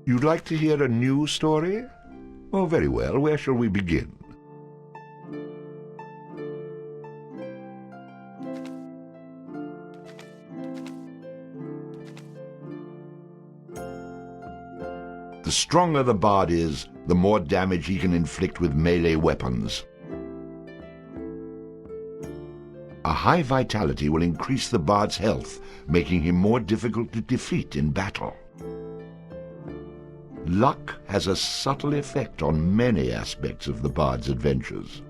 You'd like to hear a new story? Oh, very well. Where shall we begin? The stronger the bard is, the more damage he can inflict with melee weapons. A high vitality will increase the bard's health, making him more difficult to defeat in battle. Luck has a subtle effect on many aspects of the bard's adventures.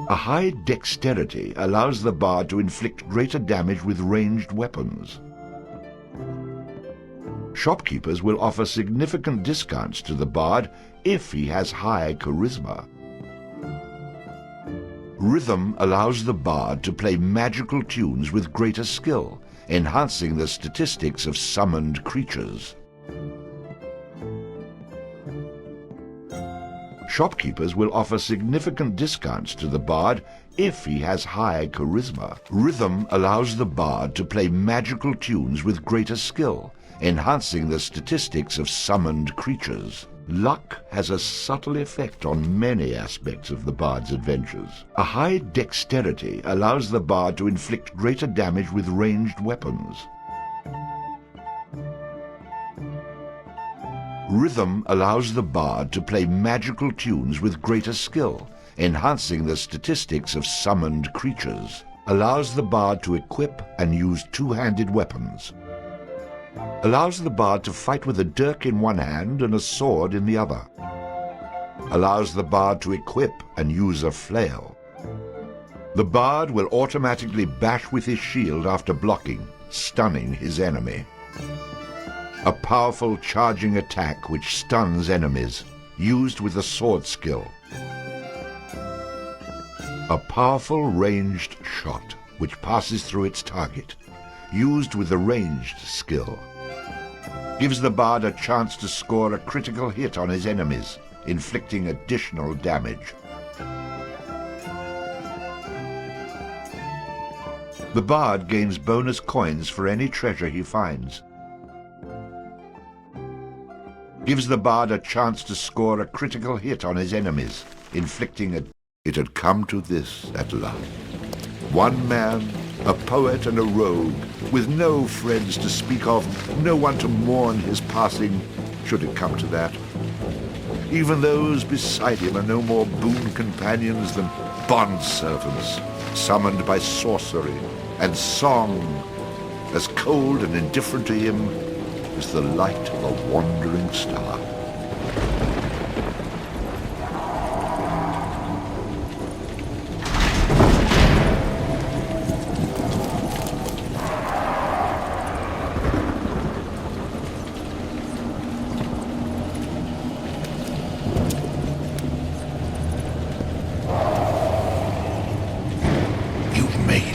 A high dexterity allows the bard to inflict greater damage with ranged weapons. Shopkeepers will offer significant discounts to the bard if he has high charisma. Rhythm allows the bard to play magical tunes with greater skill, enhancing the statistics of summoned creatures. Shopkeepers will offer significant discounts to the bard if he has high charisma. Rhythm allows the bard to play magical tunes with greater skill, enhancing the statistics of summoned creatures. Luck has a subtle effect on many aspects of the bard's adventures. A high dexterity allows the bard to inflict greater damage with ranged weapons. Rhythm allows the bard to play magical tunes with greater skill, enhancing the statistics of summoned creatures. Allows the bard to equip and use two-handed weapons. Allows the bard to fight with a dirk in one hand and a sword in the other. Allows the bard to equip and use a flail. The bard will automatically bash with his shield after blocking, stunning his enemy. A powerful charging attack which stuns enemies, used with a sword skill. A powerful ranged shot which passes through its target, used with a ranged skill. Gives the bard a chance to score a critical hit on his enemies, inflicting additional damage. The bard gains bonus coins for any treasure he finds. Gives the bard a chance to score a critical hit on his enemies, inflicting a... It had come to this at last. One man, a poet and a rogue, with no friends to speak of, no one to mourn his passing, should it come to that. Even those beside him are no more boon companions than bond-servants, summoned by sorcery and song, as cold and indifferent to him as the light of a wandering star.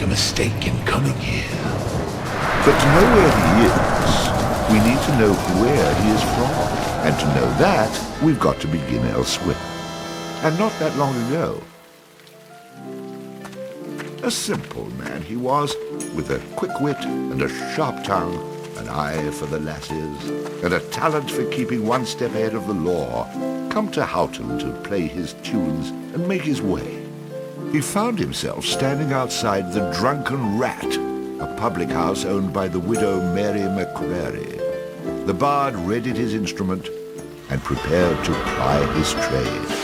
Mistake in coming here. But to know where he is, we need to know where he is from. And to know that, we've got to begin elsewhere. And not that long ago. A simple man he was, with a quick wit and a sharp tongue, an eye for the lasses, and a talent for keeping one step ahead of the law, come to Houghton to play his tunes and make his way. He found himself standing outside the Drunken Rat, a public house owned by the widow Mary McCrary. The bard readied his instrument and prepared to ply his trade.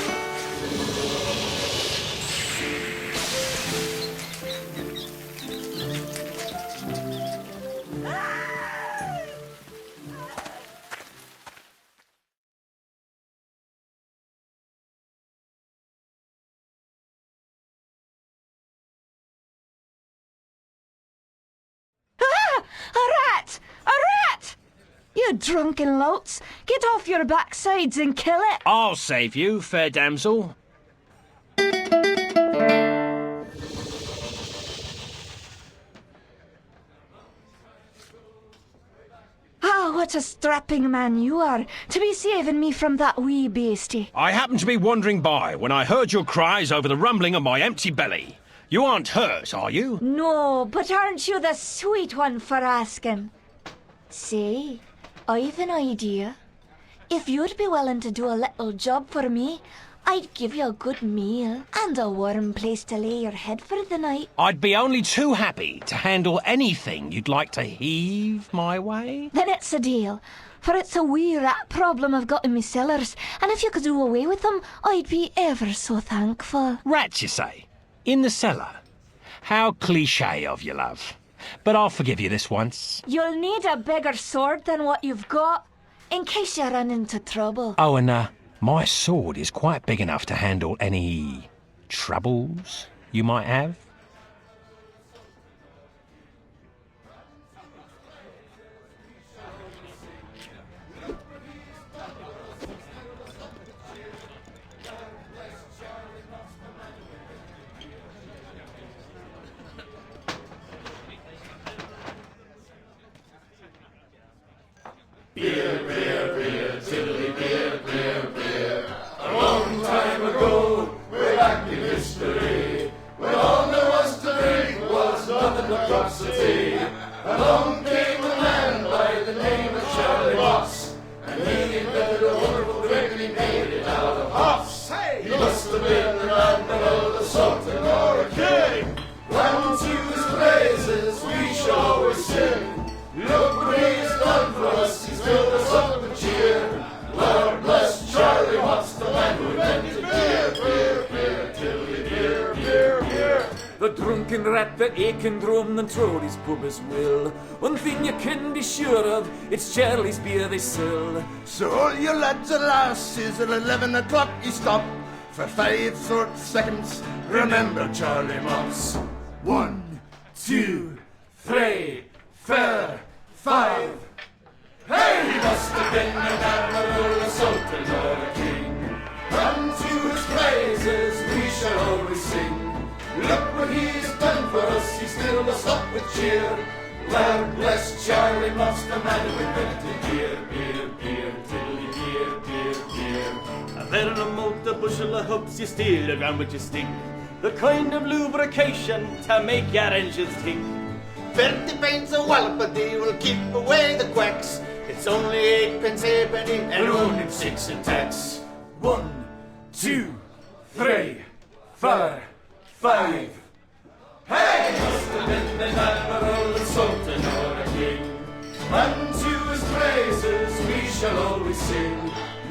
You drunken louts! Get off your backsides and kill it! I'll save you, fair damsel. Ah, what a strapping man you are, to be saving me from that wee beastie. I happened to be wandering by when I heard your cries over the rumbling of my empty belly. You aren't hurt, are you? No, but aren't you the sweet one for asking? Say, I've an idea. If you'd be willing to do a little job for me, I'd give you a good meal and a warm place to lay your head for the night. I'd be only too happy to handle anything you'd like to heave my way. Then it's a deal, for it's a wee rat problem I've got in me cellars, and if you could do away with them, I'd be ever so thankful. Rats, you say? In the cellar? How cliché of you, love. But I'll forgive you this once. You'll need a bigger sword than what you've got, in case you run into trouble. Oh, and my sword is quite big enough to handle any troubles you might have. The drunken rat, the aching drum, and Trody's pub as well. One thing you can be sure of, it's Charlie's beer they sell. So all you lads and lasses, at 11 o'clock you stop for 5 short seconds. Remember Charlie Moss. 1, 2, 3, 4, 5. Hey! He must have been an admiral, a sultan, or a king. And to his praises we shall always sing. Look what he's done for us, he's still us up with cheer. Lord bless Charlie Moss, the man who invented beer, beer, beer, tiddly beer, beer, beer. A venom out a bushel of hoops, you steal around with your stick. The kind of lubrication to make your engines tick. 30 pence a wallop a day will keep away the quacks. It's only 8 pence halfpenny and only 6 in tax. 1, 2, 3, 4, 5. Hey! Must have been an admiral, a sultan, or a king. And to his praises we shall always sing.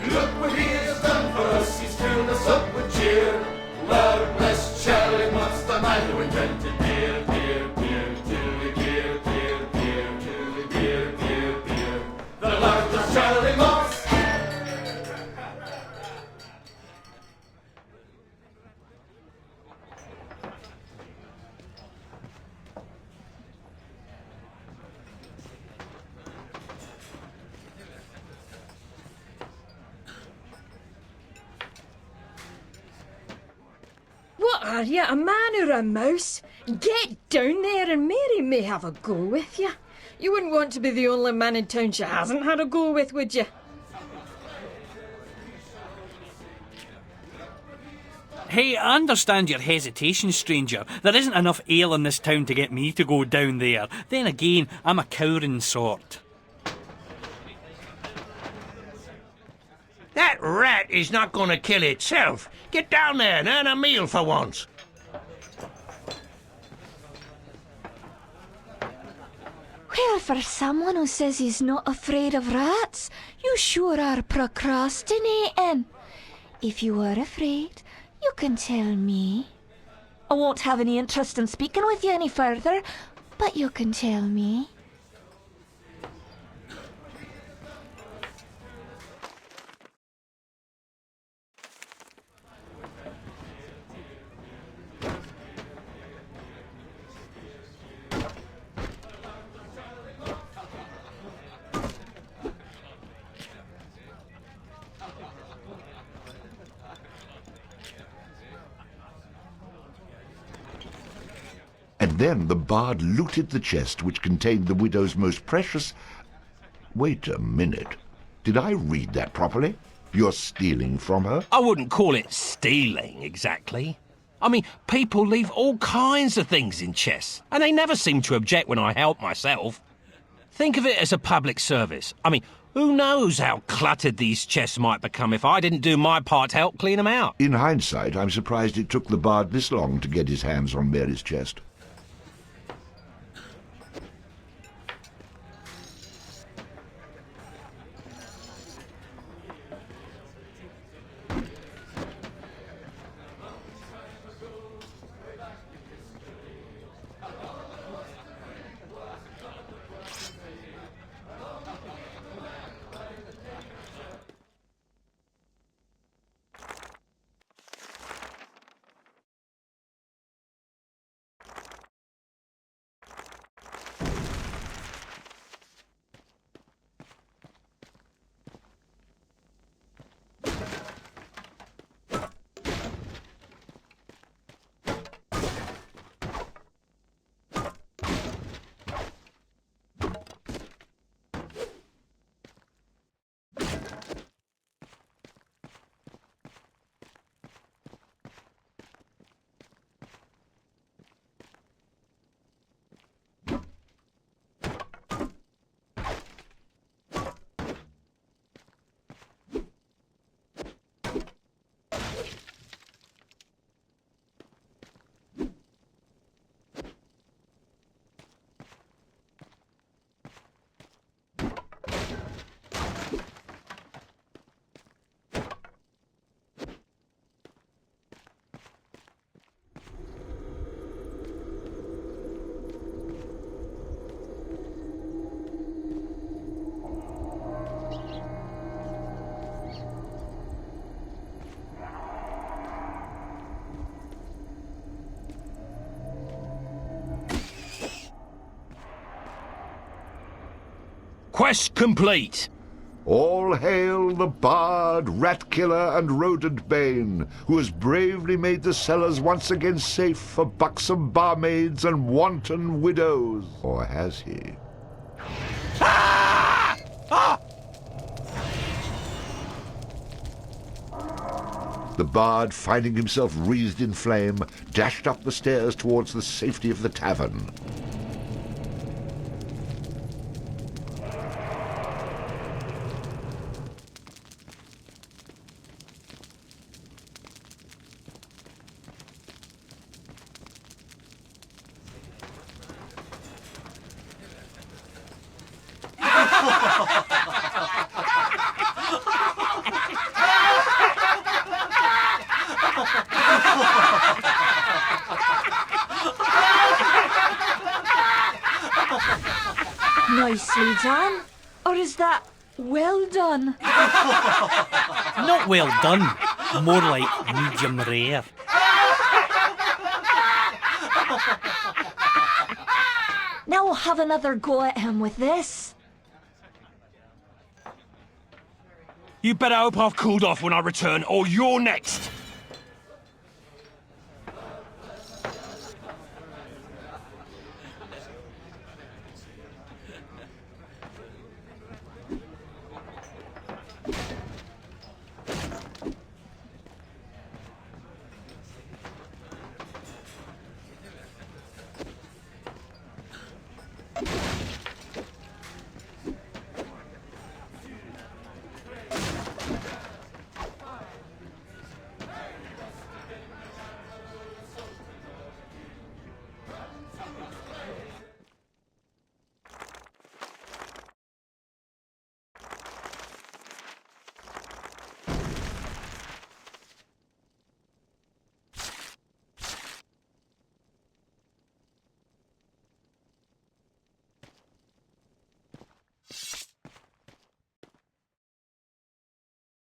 Look what he has done for us, he's filled us up with cheer. Lord bless Charlie Moss, the man who invented beer, beer, beer, tiddly beer, beer, beer, tiddly beer, beer, beer. The Lord bless Charlie Moss. What are you, a man or a mouse? Get down there and Mary may have a go with you. You wouldn't want to be the only man in town she hasn't had a go with, would you? Hey, I understand your hesitation, stranger. There isn't enough ale in this town to get me to go down there. Then again, I'm a cowering sort. That rat is not going to kill itself. Get down there and earn a meal for once. Well, for someone who says he's not afraid of rats, you sure are procrastinating. If you are afraid, you can tell me. I won't have any interest in speaking with you any further, but you can tell me. And then the bard looted the chest which contained the widow's most precious... Wait a minute. Did I read that properly? You're stealing from her? I wouldn't call it stealing, exactly. I mean, people leave all kinds of things in chests, and they never seem to object when I help myself. Think of it as a public service. I mean, who knows how cluttered these chests might become if I didn't do my part to help clean them out. In hindsight, I'm surprised it took the bard this long to get his hands on Mary's chest. Quest complete. All hail the bard, rat killer, and rodent bane, who has bravely made the cellars once again safe for buxom barmaids and wanton widows. Or has he? Ah! Ah! The bard, finding himself wreathed in flame, dashed up the stairs towards the safety of the tavern. Nicely done. Or is that well done? Not well done. More like medium rare. Now we'll have another go at him with this. You better hope I've cooled off when I return, or you're next.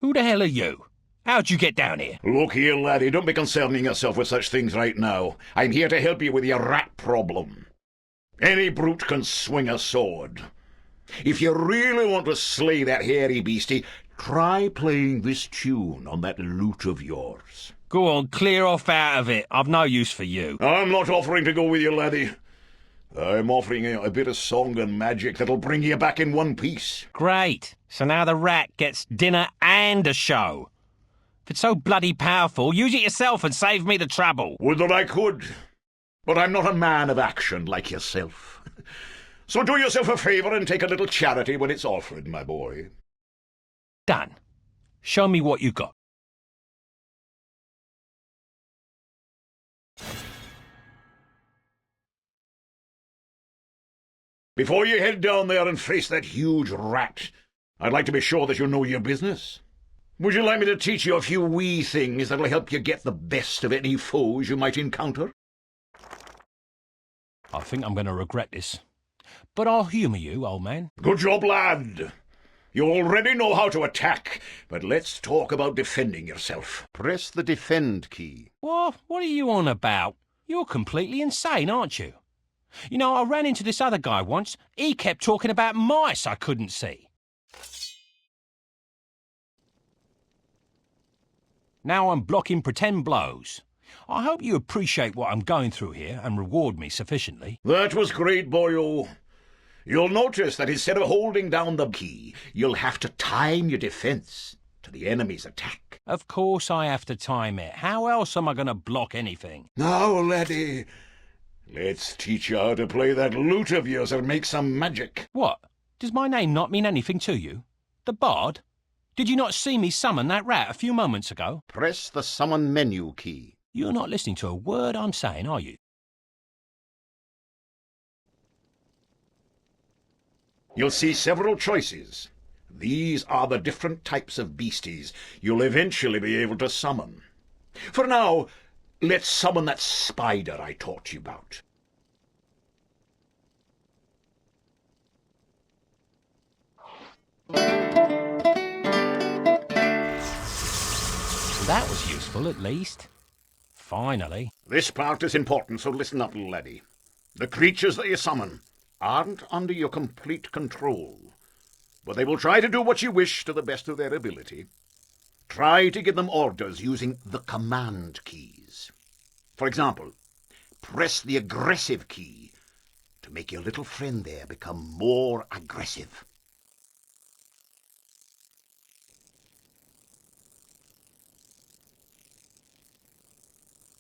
Who the hell are you? How'd you get down here? Look here, laddie, don't be concerning yourself with such things right now. I'm here to help you with your rat problem. Any brute can swing a sword. If you really want to slay that hairy beastie, try playing this tune on that lute of yours. Go on, clear off out of it. I've no use for you. I'm not offering to go with you, laddie. I'm offering you a bit of song and magic that'll bring you back in one piece. Great. So now the rat gets dinner and a show. If it's so bloody powerful, use it yourself and save me the trouble. Would that I could. But I'm not a man of action like yourself. So do yourself a favour and take a little charity when it's offered, my boy. Done. Show me what you got. Before you head down there and face that huge rat, I'd like to be sure that you know your business. Would you like me to teach you a few wee things that'll help you get the best of any foes you might encounter? I think I'm going to regret this. But I'll humour you, old man. Good job, lad. You already know how to attack, but let's talk about defending yourself. Press the defend key. What are you on about? You're completely insane, aren't you? You know, I ran into this other guy once. He kept talking about mice I couldn't see. Now I'm blocking pretend blows. I hope you appreciate what I'm going through here and reward me sufficiently. That was great, boyo. You'll notice that instead of holding down the key, you'll have to time your defence to the enemy's attack. Of course I have to time it. How else am I going to block anything? Now, laddie, let's teach you how to play that lute of yours and make some magic. What? Does my name not mean anything to you? The Bard? Did you not see me summon that rat a few moments ago? Press the summon menu key. You're not listening to a word I'm saying, are you? You'll see several choices. These are the different types of beasties you'll eventually be able to summon. For now, let's summon that spider I taught you about. That was useful, at least. Finally. This part is important, so listen up, laddie. The creatures that you summon aren't under your complete control, but they will try to do what you wish to the best of their ability. Try to give them orders using the command keys. For example, press the aggressive key to make your little friend there become more aggressive.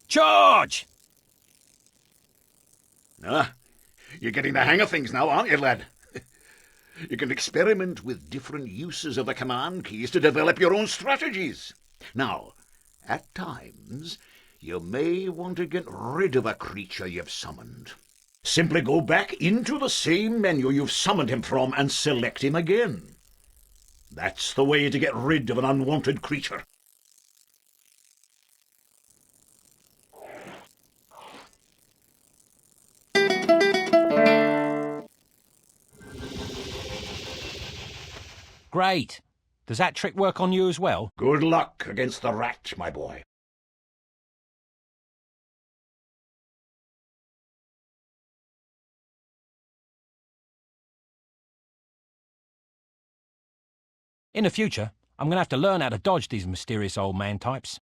Charge! You're getting the hang of things now, aren't you, lad? You can experiment with different uses of the command keys to develop your own strategies. Now, at times, you may want to get rid of a creature you've summoned. Simply go back into the same menu you've summoned him from and select him again. That's the way to get rid of an unwanted creature. Great. Does that trick work on you as well? Good luck against the rat, my boy. In the future, I'm going to have to learn how to dodge these mysterious old man types.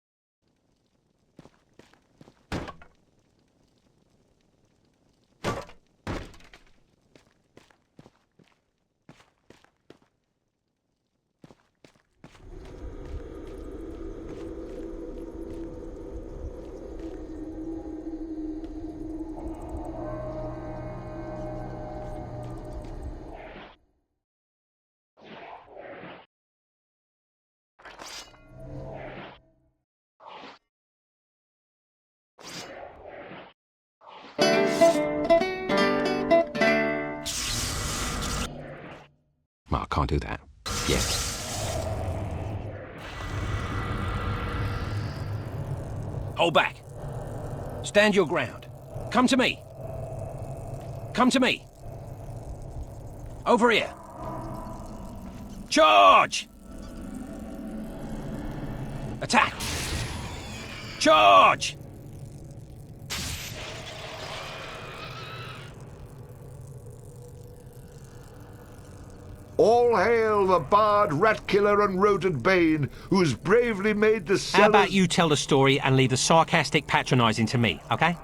Well, I can't do that. Yet. Hold back. Stand your ground. Come to me. Come to me. Over here. Charge! Attack! Charge! All hail the bard, rat killer and rodent bane, who's bravely made the How about you tell the story and leave the sarcastic patronising to me, okay?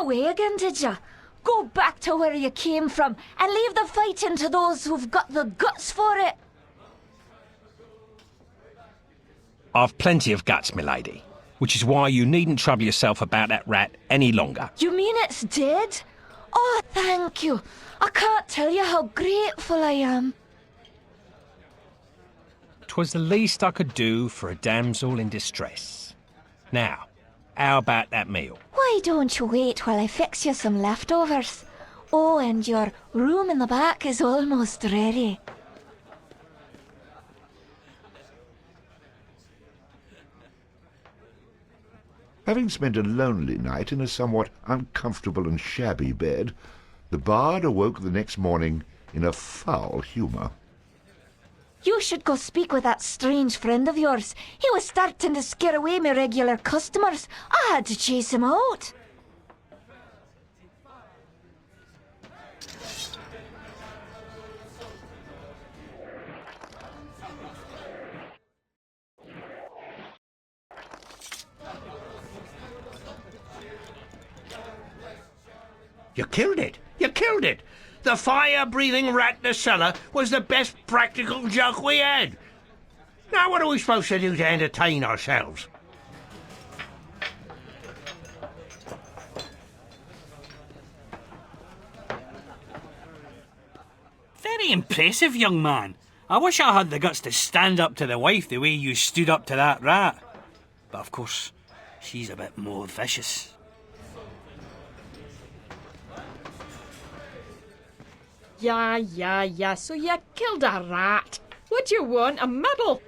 away again, did you? Go back to where you came from and leave the fighting to those who've got the guts for it. I've plenty of guts, milady, which is why you needn't trouble yourself about that rat any longer. You mean it's dead? Oh, thank you. I can't tell you how grateful I am. 'Twas the least I could do for a damsel in distress. Now, how about that meal? Why don't you wait while I fix you some leftovers? Oh, and your room in the back is almost ready. Having spent a lonely night in a somewhat uncomfortable and shabby bed, the bard awoke the next morning in a foul humour. You should go speak with that strange friend of yours. He was starting to scare away my regular customers. I had to chase him out. You killed it! You killed it! The fire-breathing rat in the cellar was the best practical joke we had. Now what are we supposed to do to entertain ourselves? Very impressive, young man. I wish I had the guts to stand up to the wife the way you stood up to that rat. But of course, she's a bit more vicious. Yeah, so you killed a rat. What do you want, a medal?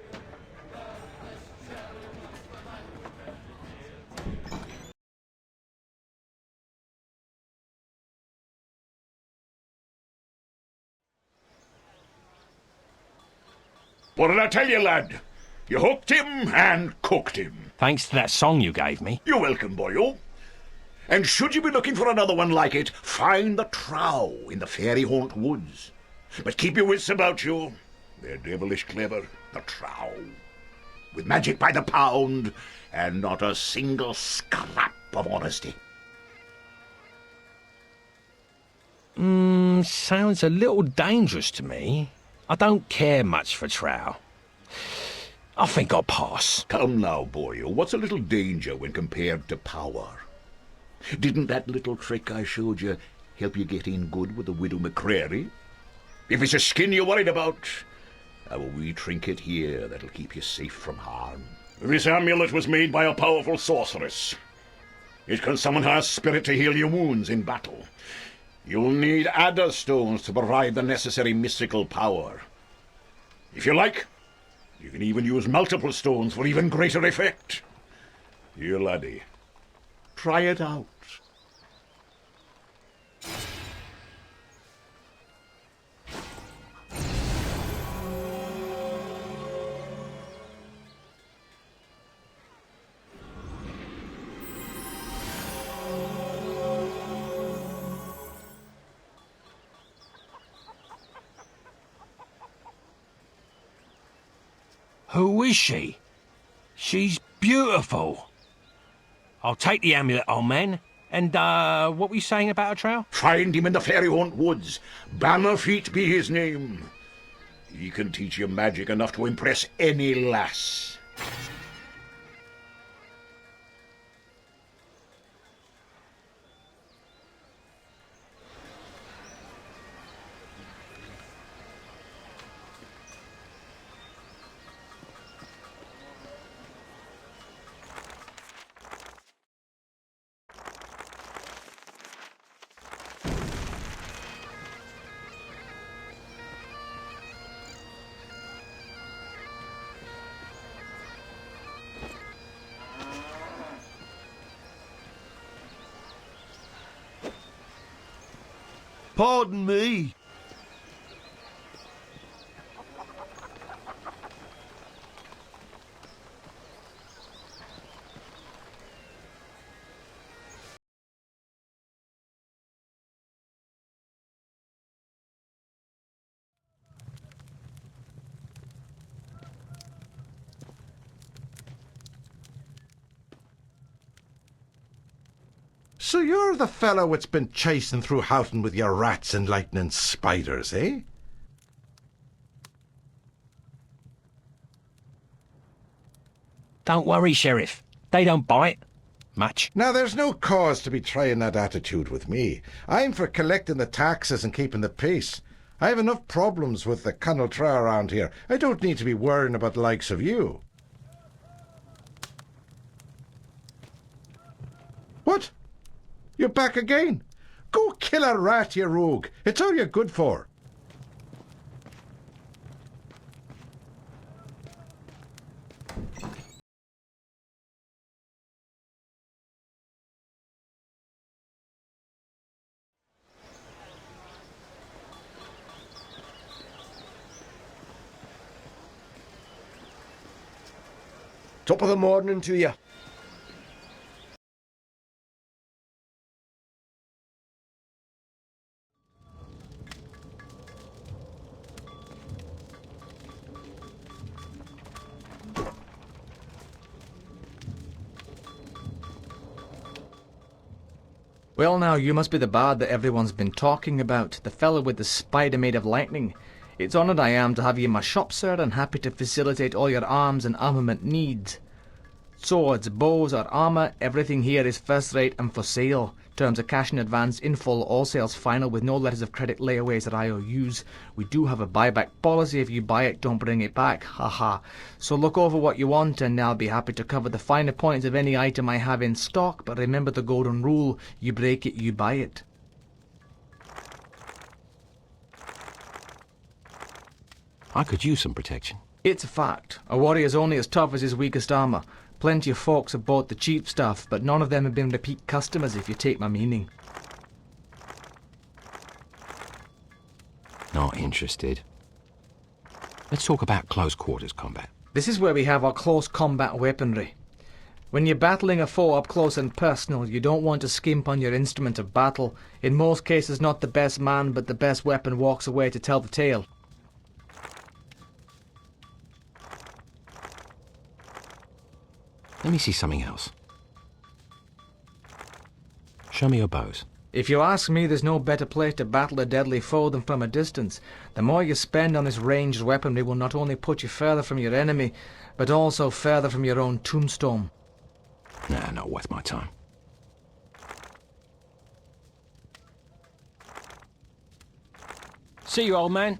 What did I tell you, lad? You hooked him and cooked him. Thanks to that song you gave me. You're welcome, boyo. And should you be looking for another one like it, find the trow in the fairy haunt woods. But keep your wits about you. They're devilish clever, the trow. With magic by the pound, and not a single scrap of honesty. Sounds a little dangerous to me. I don't care much for trow. I think I'll pass. Come now, boyo, what's a little danger when compared to power? Didn't that little trick I showed you help you get in good with the widow McCrary? If it's a skin you're worried about, I have a wee trinket here that'll keep you safe from harm. This amulet was made by a powerful sorceress. It can summon her spirit to heal your wounds in battle. You'll need adder stones to provide the necessary mystical power. If you like, you can even use multiple stones for even greater effect. Here, laddie, try it out. Who is she? She's beautiful. I'll take the amulet, old man. And, what were you saying about a trow? Find him in the fairy haunt woods. Bannerfeet be his name. He can teach you magic enough to impress any lass. Pardon me. So you're the fellow what's been chasing through Houghton with your rats and lightning spiders, eh? Don't worry, Sheriff. They don't bite much. Now, there's no cause to be trying that attitude with me. I'm for collecting the taxes and keeping the peace. I have enough problems with the Connal Tra around here. I don't need to be worrying about the likes of you. What? You're back again? Go kill a rat, you rogue. It's all you're good for. Top of the morning to you. Well now, you must be the bard that everyone's been talking about, the fellow with the spider made of lightning. It's honoured I am to have you in my shop, sir, and happy to facilitate all your arms and armament needs. Swords, bows or armour, everything here is first rate and for sale. Terms are cash in advance, in full, all sales final, with no letters of credit, layaways or IOUs. We do have a buyback policy. If you buy it, don't bring it back. Haha. So look over what you want and I'll be happy to cover the finer points of any item I have in stock, but remember the golden rule, you break it, you buy it. I could use some protection. It's a fact. A warrior's only as tough as his weakest armour. Plenty of folks have bought the cheap stuff, but none of them have been repeat customers, if you take my meaning. Not interested. Let's talk about close quarters combat. This is where we have our close combat weaponry. When you're battling a foe up close and personal, you don't want to skimp on your instrument of battle. In most cases, not the best man, but the best weapon walks away to tell the tale. Let me see something else. Show me your bows. If you ask me, there's no better place to battle a deadly foe than from a distance. The more you spend on this ranged weaponry will not only put you further from your enemy, but also further from your own tombstone. Nah, not worth my time. See you, old man.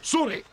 Sorry.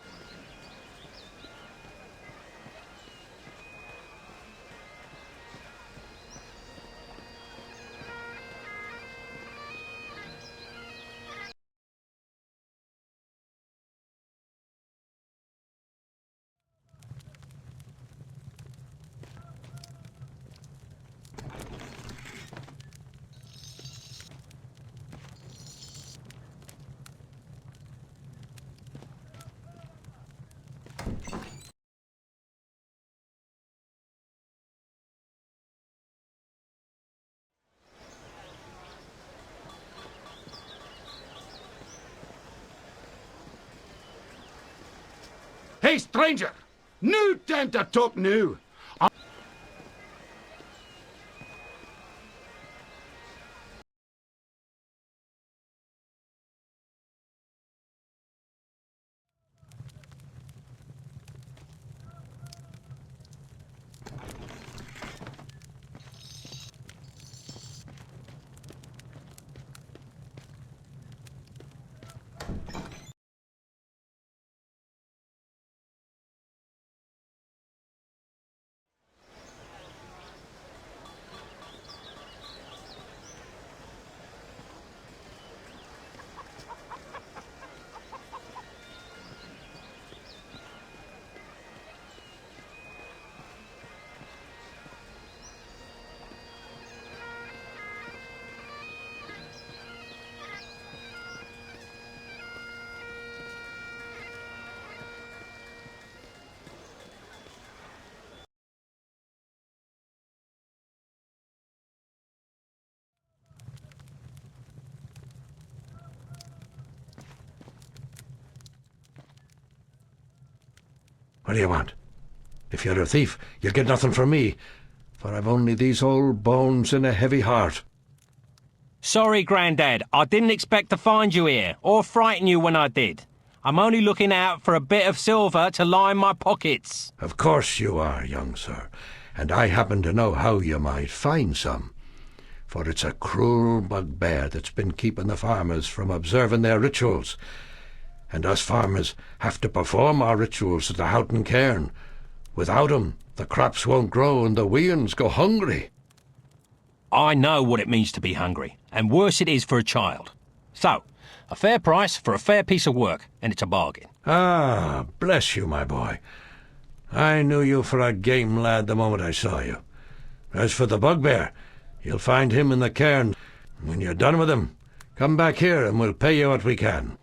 Hey, stranger! No time to talk now. What do you want? If you're a thief, you'll get nothing from me, for I've only these old bones and a heavy heart. Sorry, Grandad. I didn't expect to find you here, or frighten you when I did. I'm only looking out for a bit of silver to line my pockets. Of course you are, young sir, and I happen to know how you might find some. For it's a cruel bugbear that's been keeping the farmers from observing their rituals. And us farmers have to perform our rituals at the Houghton cairn. Without 'em, the crops won't grow and the weans go hungry. I know what it means to be hungry, and worse it is for a child. So, a fair price for a fair piece of work, and it's a bargain. Ah, bless you, my boy. I knew you for a game lad the moment I saw you. As for the bugbear, you'll find him in the cairn. When you're done with him, come back here and we'll pay you what we can.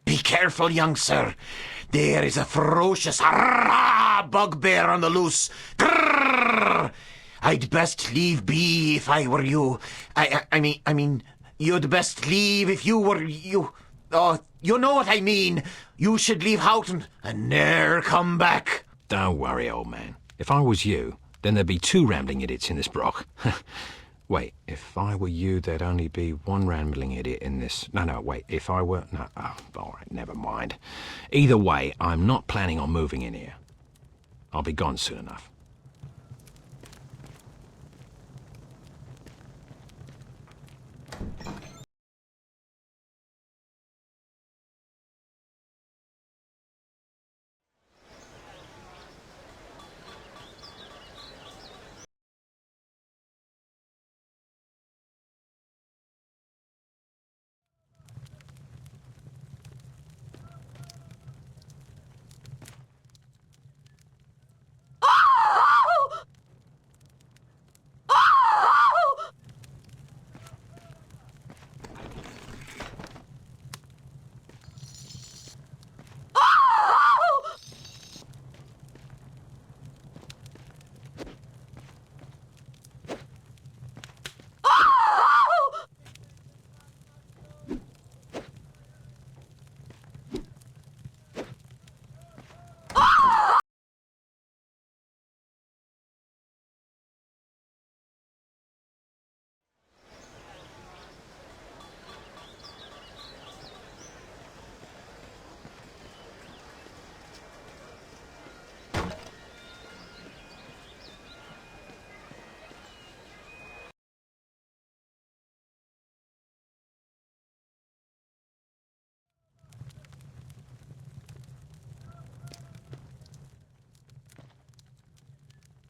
Be careful, young sir. There is a ferocious bugbear on the loose. Grrr! I'd best leave be if I were you. I mean, you'd best leave if you were you. Oh, you know what I mean. You should leave Houghton and ne'er come back. Don't worry, old man. If I was you, then there'd be 2 rambling idiots in this broch. Wait, if I were you, there'd only be 1 rambling idiot in this... No, wait, if I were... No, oh, all right, never mind. Either way, I'm not planning on moving in here. I'll be gone soon enough.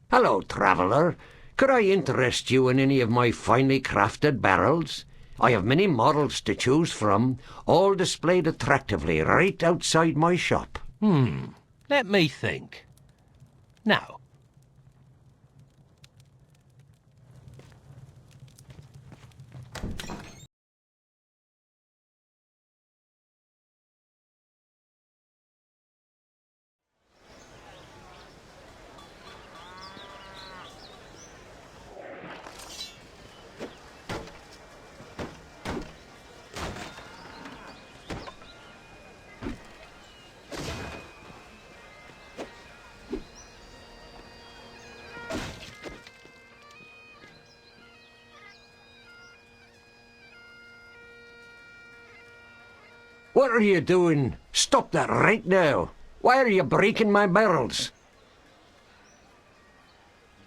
Hello, traveller. Could I interest you in any of my finely crafted barrels? I have many models to choose from, all displayed attractively right outside my shop. Let me think. No. What are you doing? Stop that right now. Why are you breaking my barrels?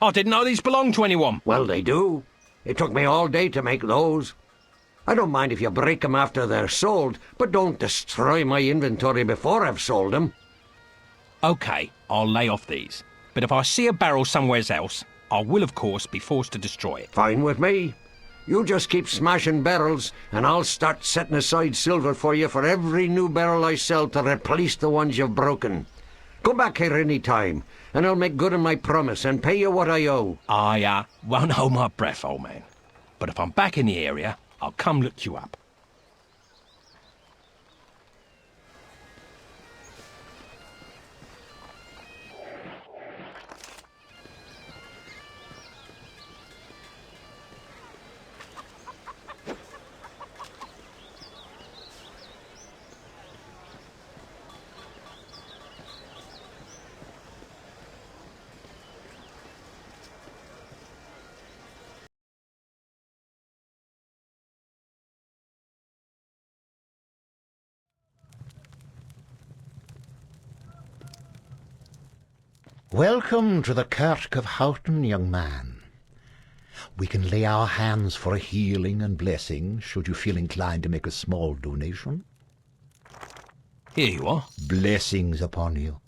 I didn't know these belonged to anyone. Well, they do. It took me all day to make those. I don't mind if you break 'em after they're sold, but don't destroy my inventory before I've sold 'em. OK, I'll lay off these. But if I see a barrel somewhere else, I will, of course, be forced to destroy it. Fine with me. You just keep smashing barrels, and I'll start setting aside silver for you for every new barrel I sell to replace the ones you've broken. Come back here any time, and I'll make good on my promise and pay you what I owe. I won't hold my breath, old man. But if I'm back in the area, I'll come look you up. Welcome to the Kirk of Houghton, young man. We can lay our hands for a healing and blessing, should you feel inclined to make a small donation. Here you are. Blessings upon you.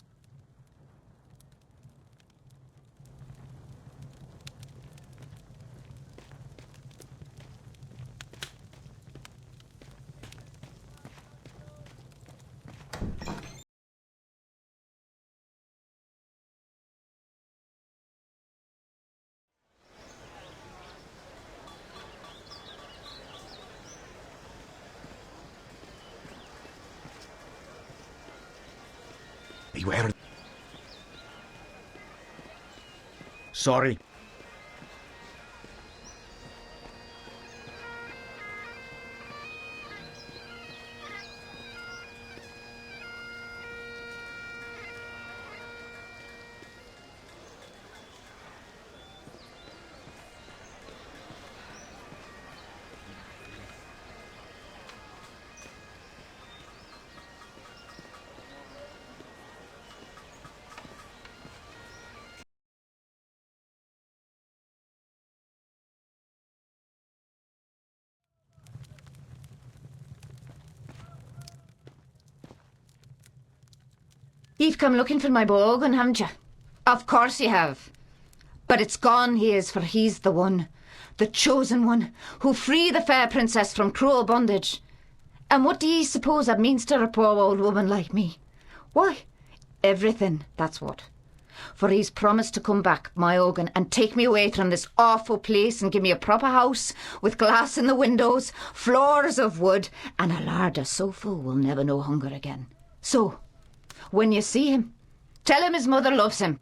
Beware. Sorry. You've come looking for my bow organ, haven't you? Of course you have. But it's gone, he is, for he's the one, the chosen one, who free the fair princess from cruel bondage. And what do ye suppose that means to a poor old woman like me? Why, everything, that's what. For he's promised to come back, my organ, and take me away from this awful place and give me a proper house with glass in the windows, floors of wood, and a larder so full we'll never know hunger again. So, when you see him, tell him his mother loves him.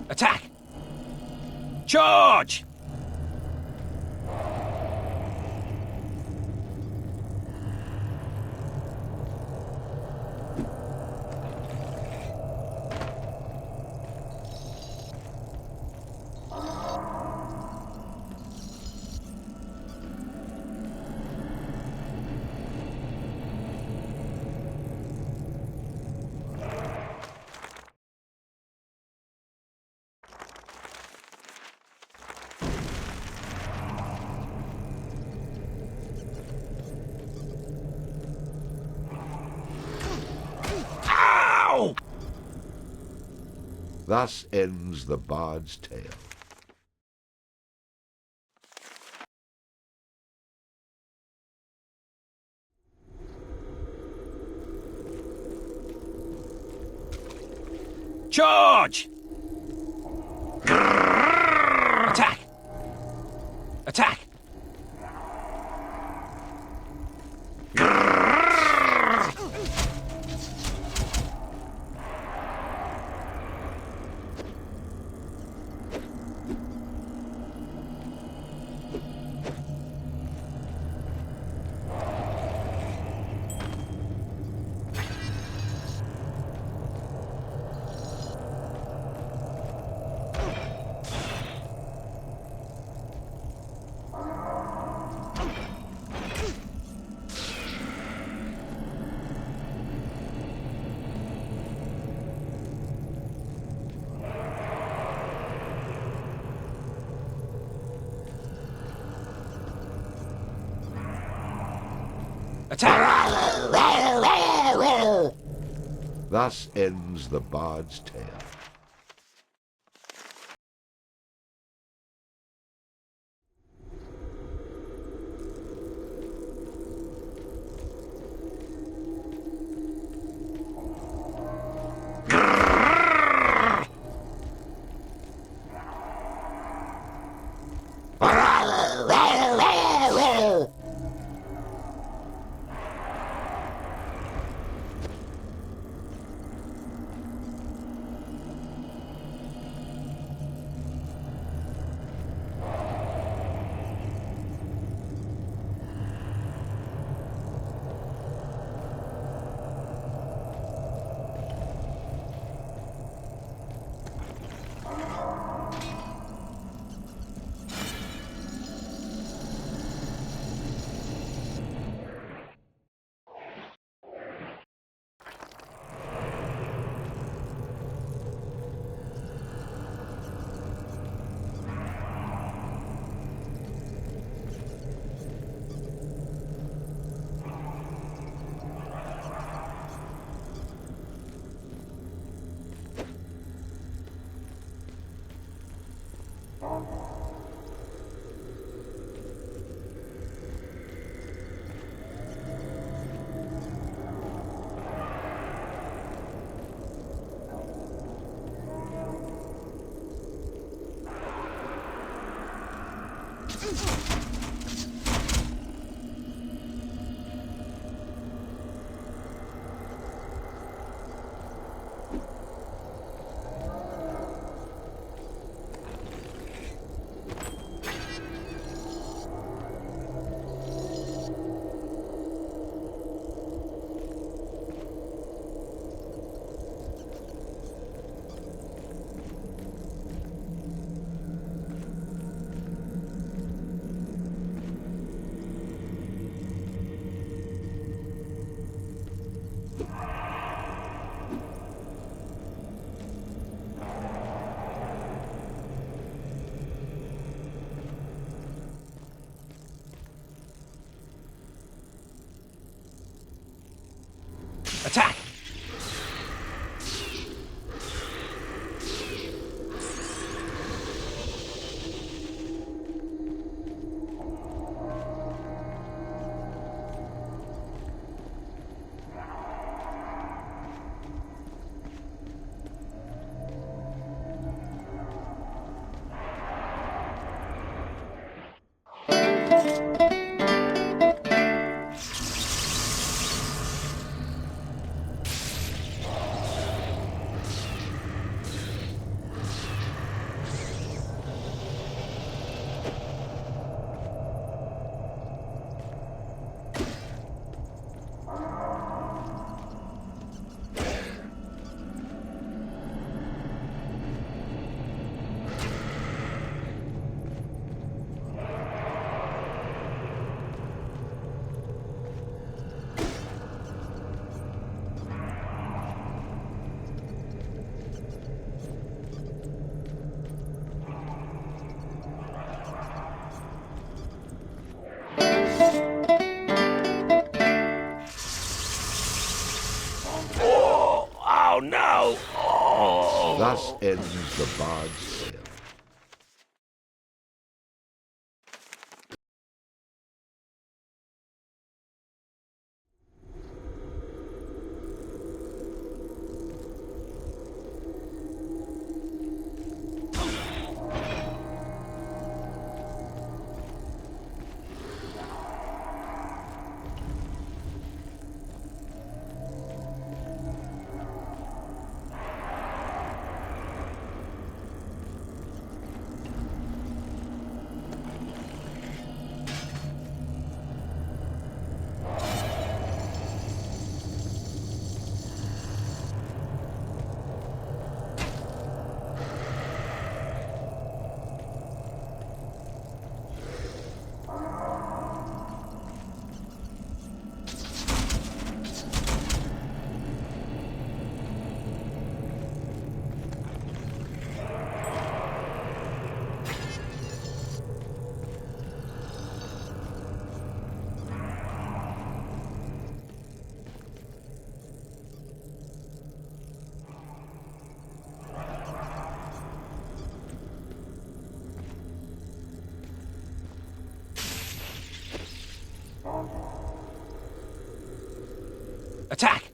Attack! Charge! Thus ends the bard's tale. Charge! Attack! Attack! Attack! Thus ends the bard's tale. Attack! ends the bard's tale. Attack!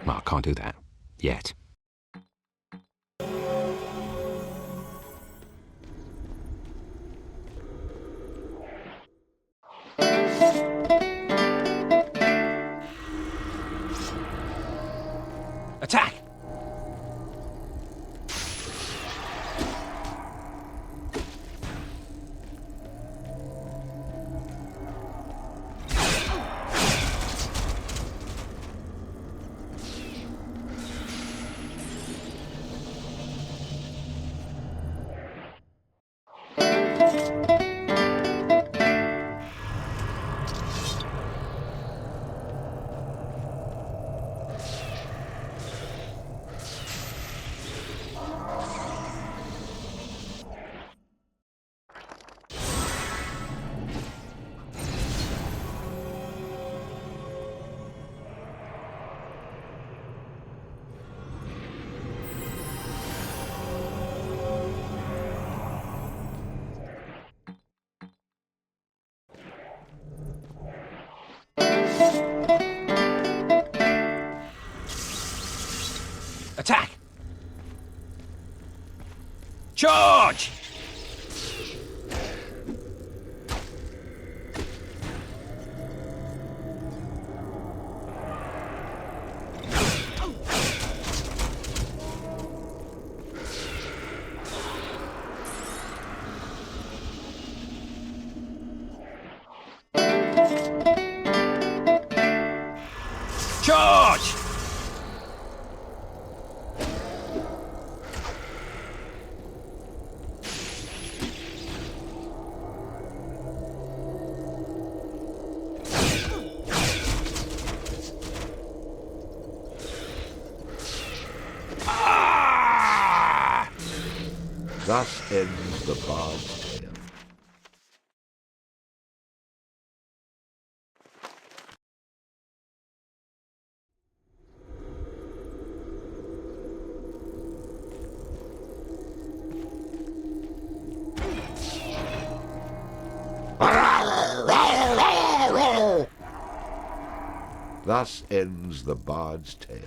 Well, I can't do that. Yet. Attack! Attack! Charge! Charge! Thus ends the bard's tale. Thus ends the bard's tale.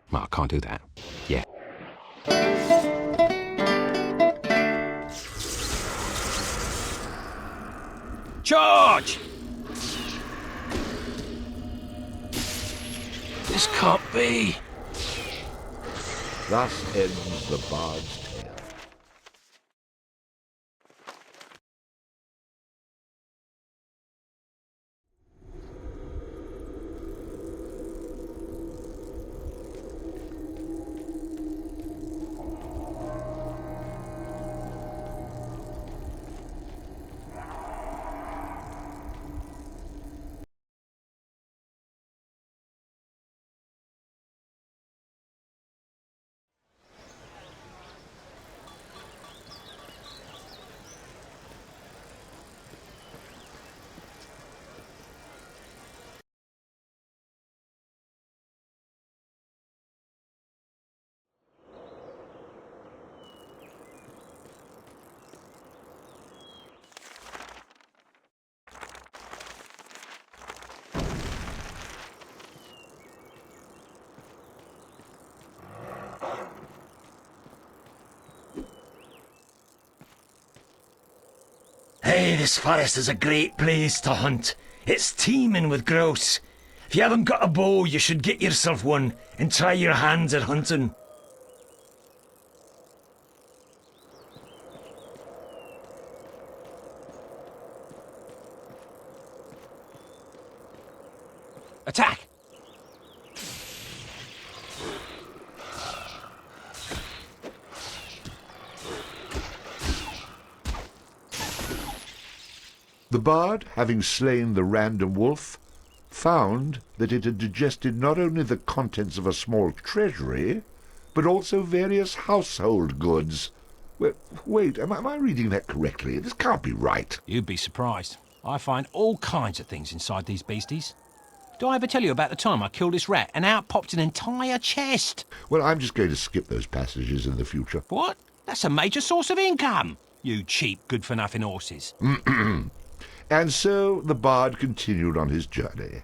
Well, I can't do that. Yeah. Charge! This can't be. Thus ends the bard's tale. Hey, this forest is a great place to hunt. It's teeming with grouse. If you haven't got a bow, you should get yourself one and try your hands at hunting. Attack! The bard, having slain the random wolf, found that it had digested not only the contents of a small treasury, but also various household goods. Wait, am I reading that correctly? This can't be right. You'd be surprised. I find all kinds of things inside these beasties. Do I ever tell you about the time I killed this rat and out popped an entire chest? Well, I'm just going to skip those passages in the future. What? That's a major source of income. You cheap, good-for-nothing horses. And so the bard continued on his journey.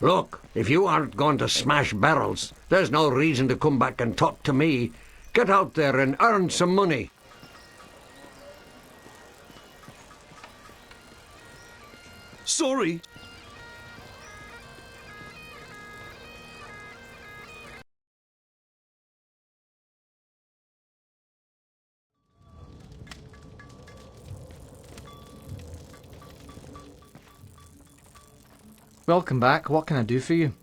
Look, if you aren't going to smash barrels, there's no reason to come back and talk to me. Get out there and earn some money. Sorry. Welcome back. What can I do for you?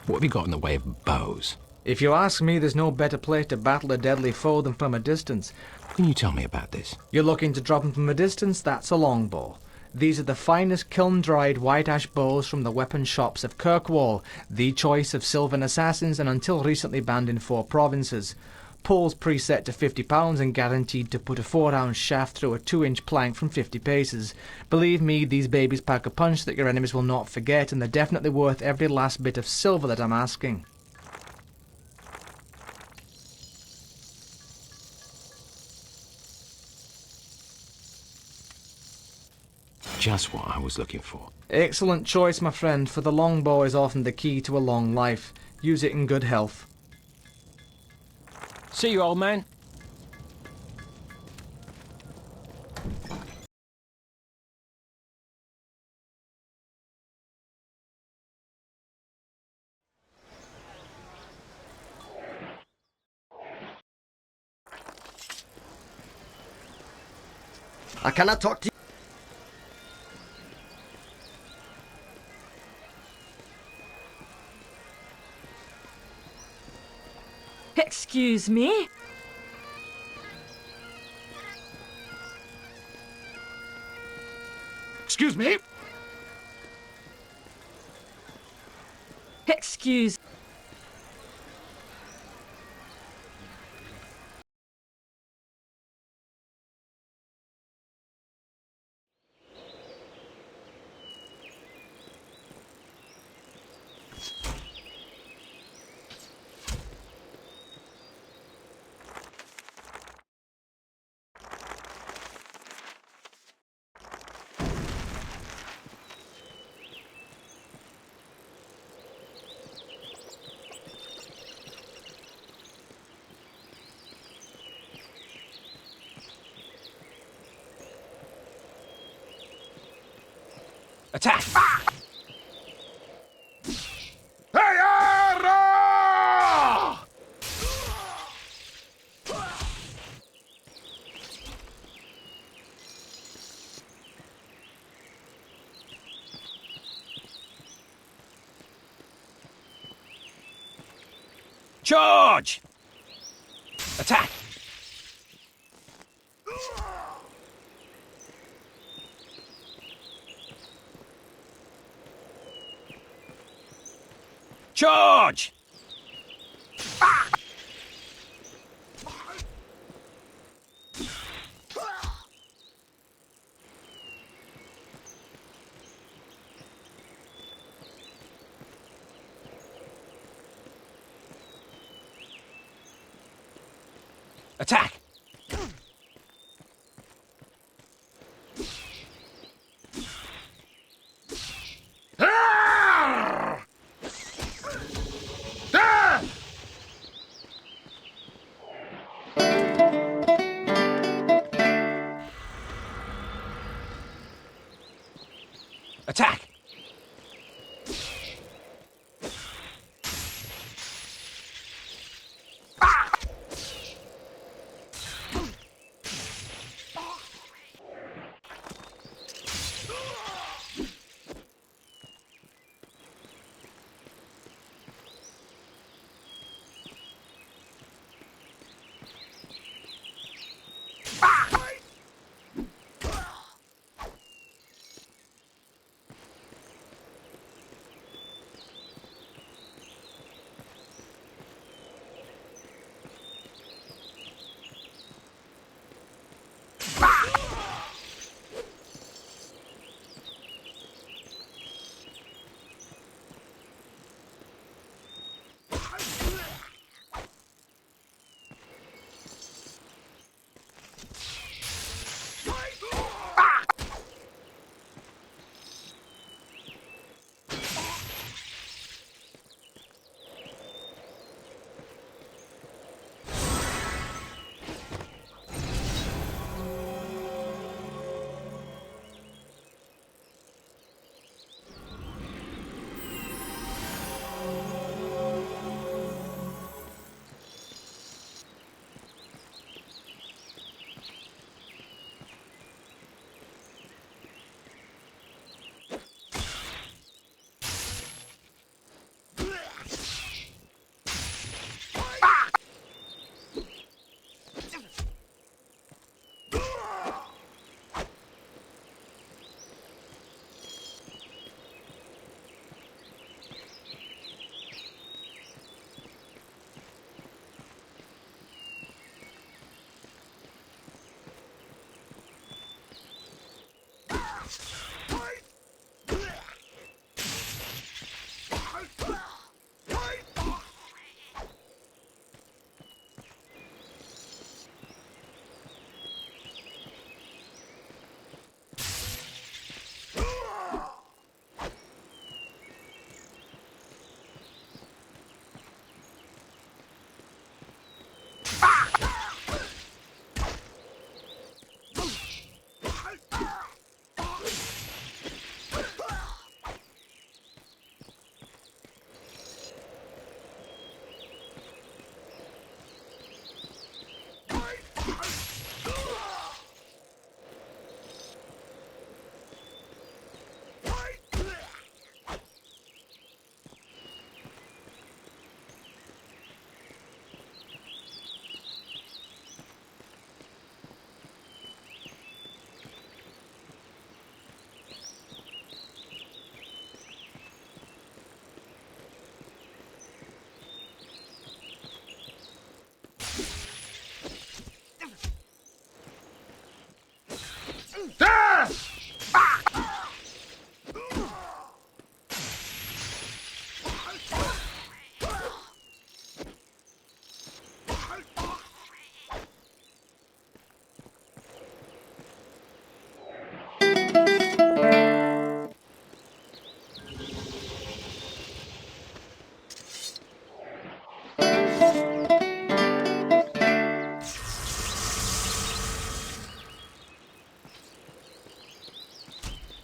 What have you got in the way of bows? If you ask me, there's no better place to battle a deadly foe than from a distance. Can you tell me about this? You're looking to drop him from a distance? That's a longbow. These are the finest kiln-dried white ash bows from the weapon shops of Kirkwall, the choice of Sylvan assassins and until recently banned in 4 provinces. Poles preset to £50 and guaranteed to put a 4-ounce shaft through a 2-inch plank from 50 paces. Believe me, these babies pack a punch that your enemies will not forget, and they're definitely worth every last bit of silver that I'm asking. just what I was looking for. Excellent choice, my friend, for the longbow is often the key to a long life. Use it in good health. See you, old man. I cannot talk to you. Excuse me? Excuse me? Excuse. Attack! Charge! Attack! Charge! Attack! Attack!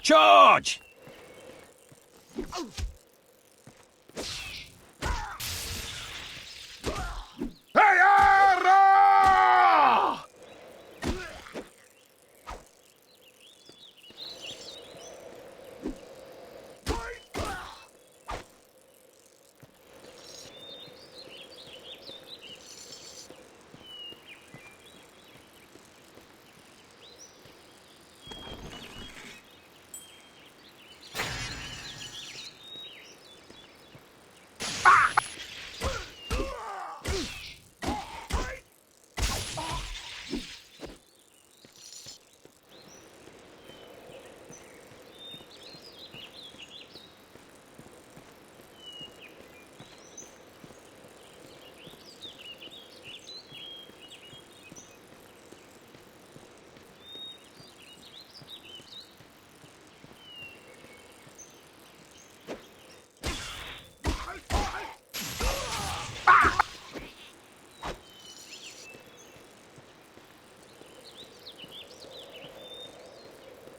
Charge!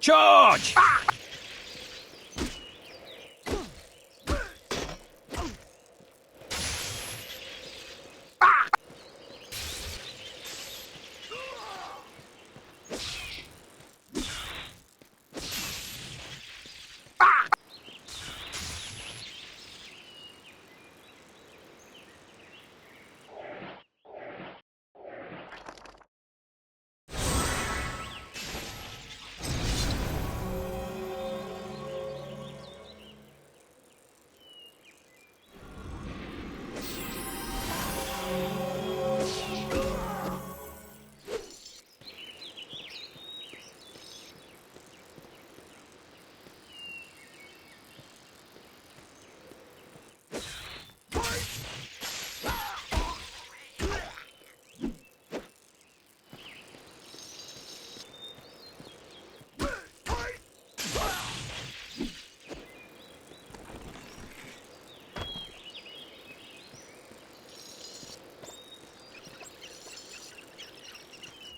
Charge!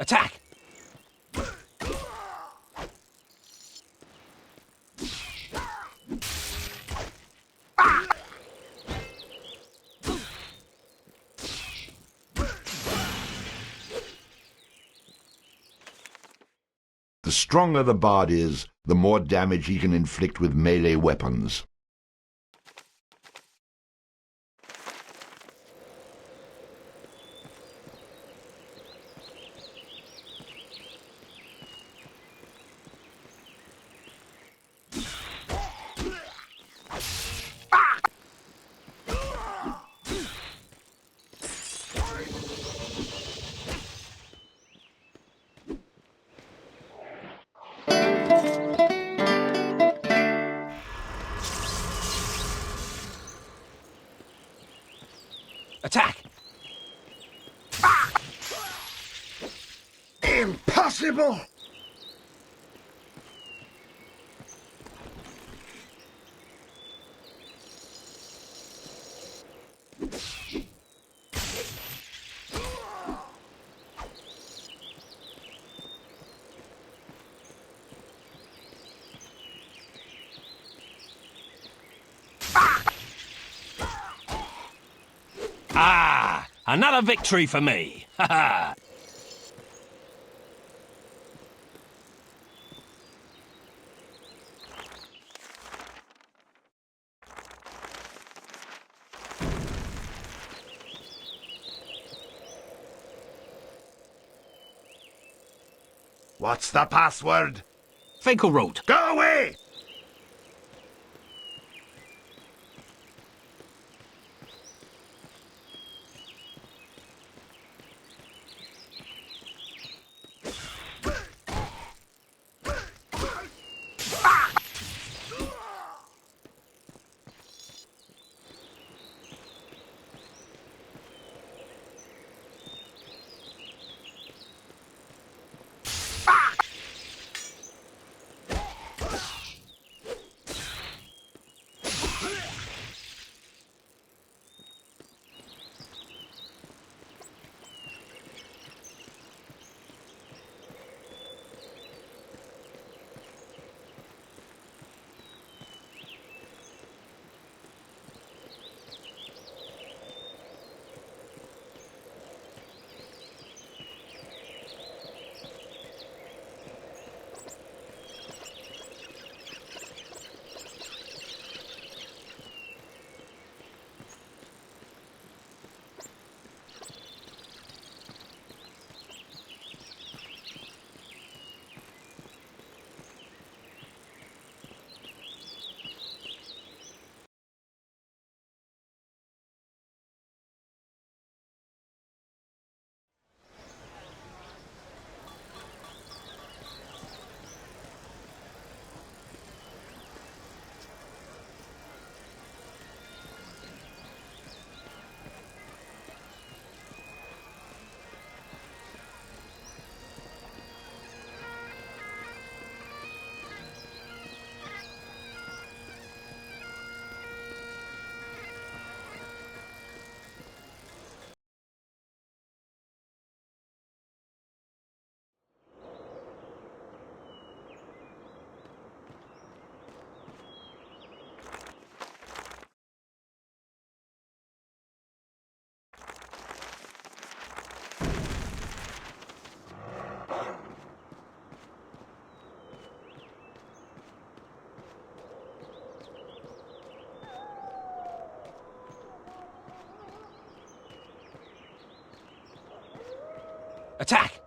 Attack! The stronger the bard is, the more damage he can inflict with melee weapons. Attack! Impossible! Ah! Another victory for me! Ha ha! What's the password? Finkelroot. Go away! Attack!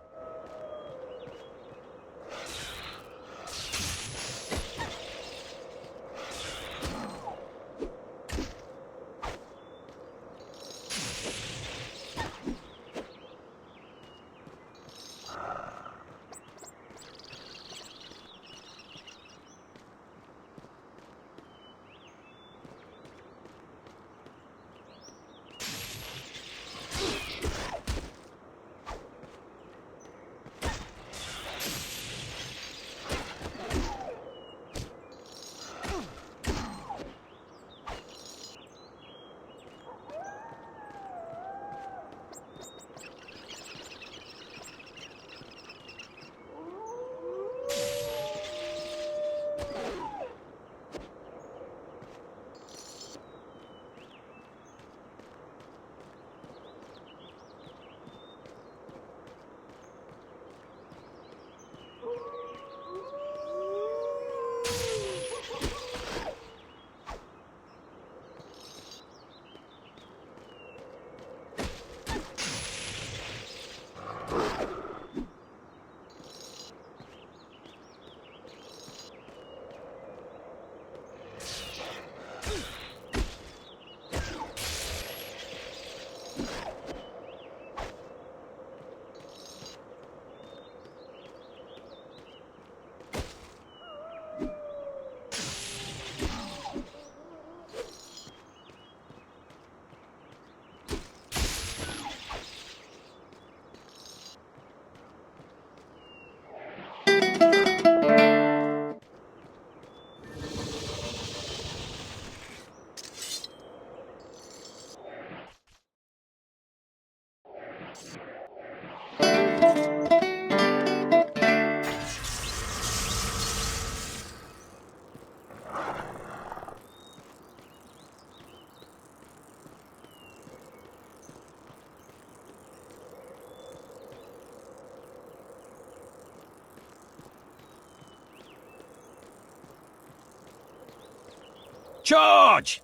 Charge!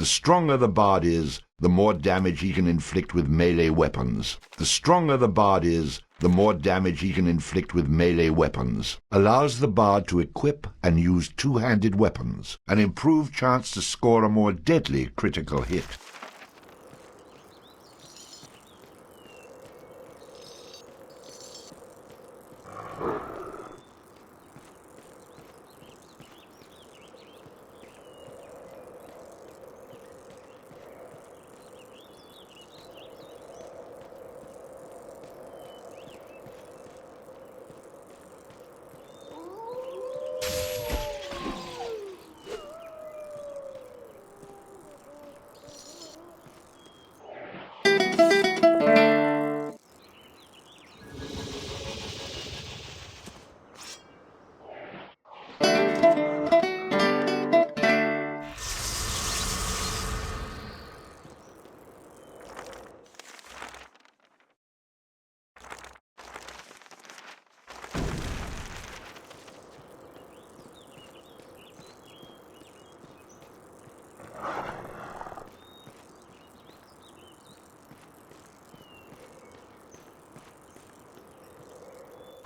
The stronger the bard is, the more damage he can inflict with melee weapons. The stronger the bard is, the more damage he can inflict with melee weapons. Allows the bard to equip and use two-handed weapons. An improved chance to score a more deadly critical hit.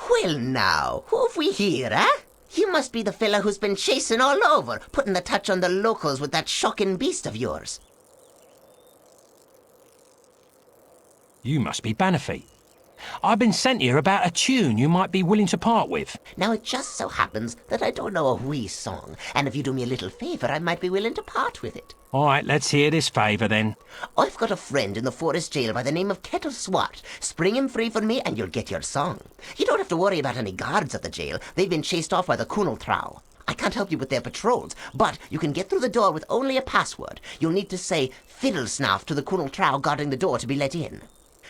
Well now, who have we here, eh? You must be the fella who's been chasing all over, putting the touch on the locals with that shocking beast of yours. You must be Bannerfeet. I've been sent here about a tune you might be willing to part with. Now it just so happens that I don't know a wee song, and if you do me a little favour, I might be willing to part with it. All right, let's hear this favour then. I've got a friend in the forest jail by the name of Kettle Swat. Spring him free for me and you'll get your song. You don't have to worry about any guards at the jail. They've been chased off by the Kunal Trow. I can't help you with their patrols, but you can get through the door with only a password. You'll need to say fiddle snaff to the Kunal Trow guarding the door to be let in.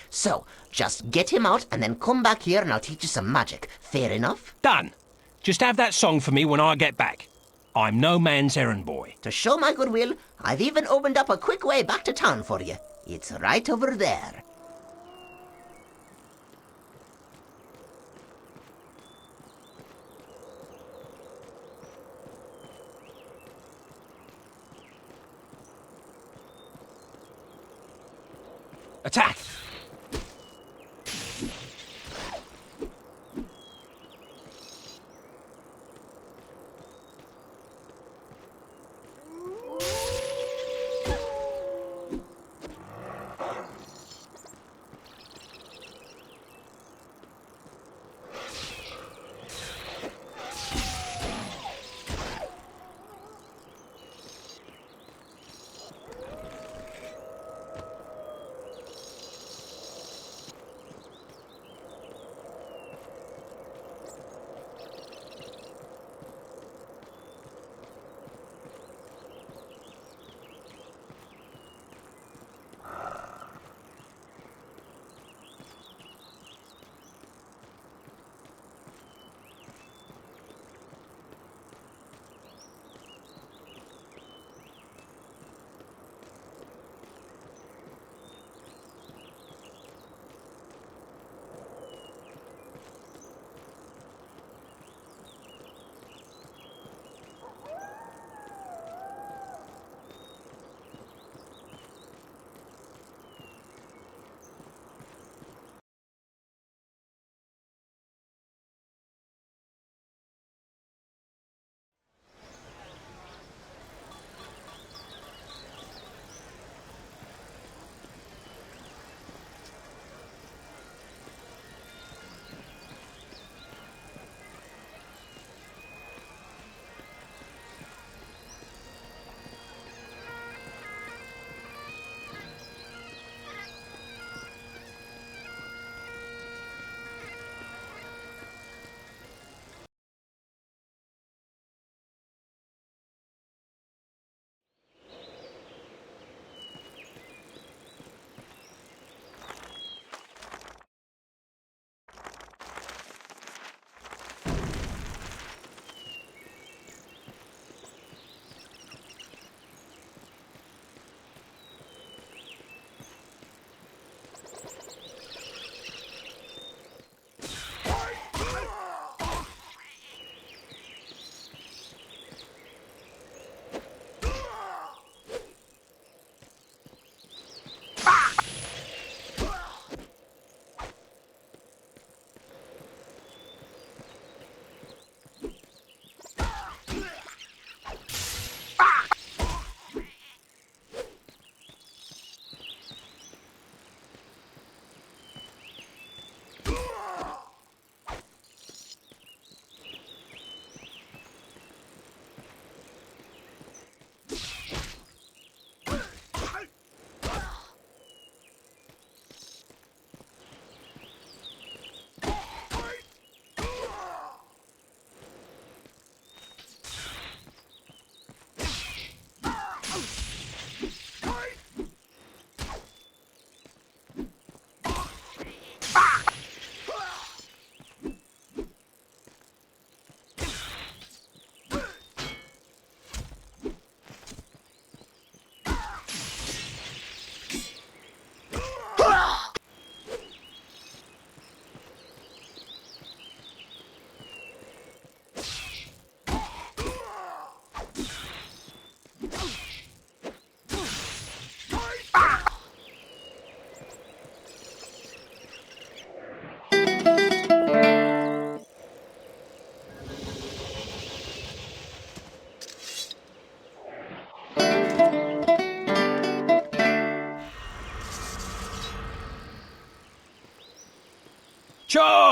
So, just get him out and then come back here and I'll teach you some magic. Fair enough? Done. Just have that song for me when I get back. I'm no man's errand boy. To show my goodwill, I've even opened up a quick way back to town for you. It's right over there. Attack!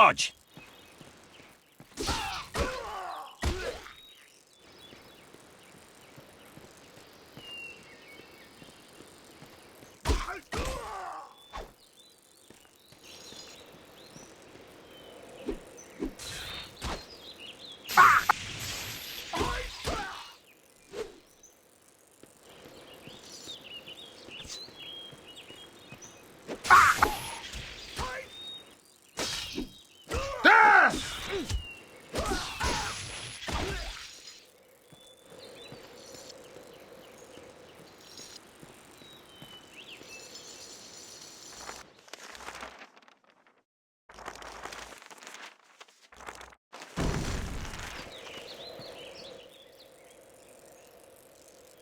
dodge.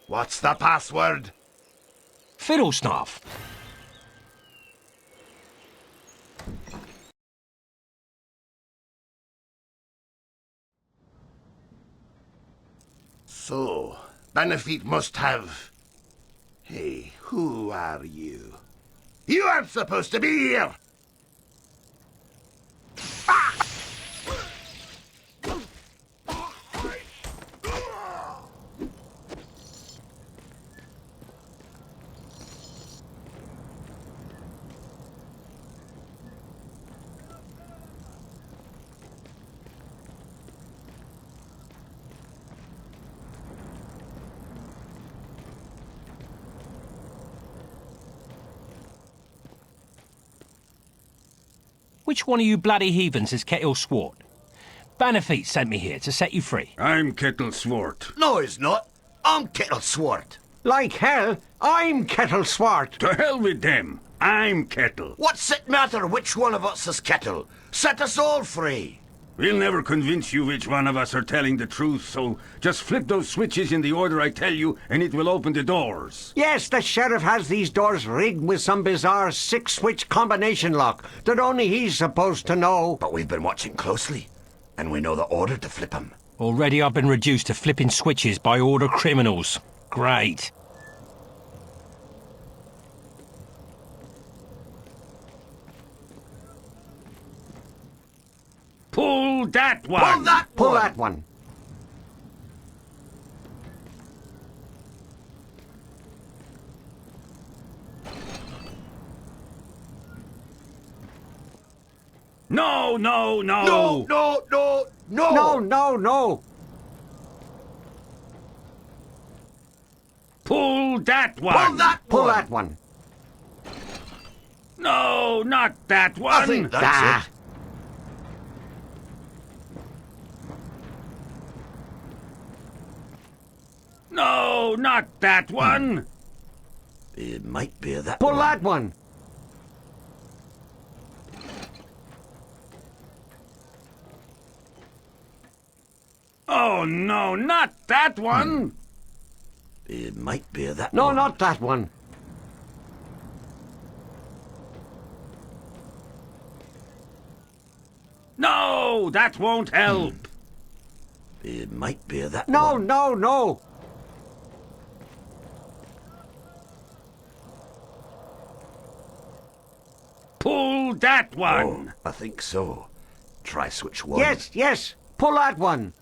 What's the password? Fiddlesnuff. So, Benefit must have... Hey, who are you? You aren't supposed to be here! Which one of you bloody heathens is Kettle Swart? Bannerfeet sent me here to set you free. I'm Kettle Swart. No, he's not. I'm Kettle Swart. Like hell, I'm Kettle Swart. To hell with them. I'm Kettle. What's it matter which one of us is Kettle? Set us all free. We'll never convince you which one of us are telling the truth, so just flip those switches in the order I tell you, and it will open the doors. Yes, the sheriff has these doors rigged with some bizarre 6-switch combination lock that only he's supposed to know. But we've been watching closely, and we know the order to flip 'em. Already I've been reduced to flipping switches by order criminals. Great. Pull that one! Pull that Pull one! that one. No, no, no! No, no, no, no! No, no, no. Pull that one! Pull that Pull one! that one. No, not that one! I think that's it. No, not that one! It might be that Pull one. that one. Oh, no, not that one! It might be that No, one. not that one. No, that won't help! It might be that No, one. no, no. Pull that one! Oh, I think so. Try switch one. Yes, yes. Pull that one.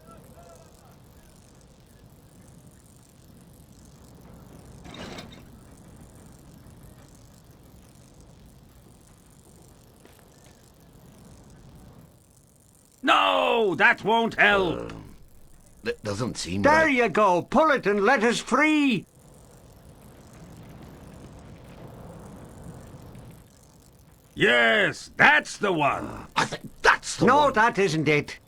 No, that won't help! That doesn't seem There right. you go. Pull it and let us free. Yes, that's the one! I think that's the No, one. that isn't it.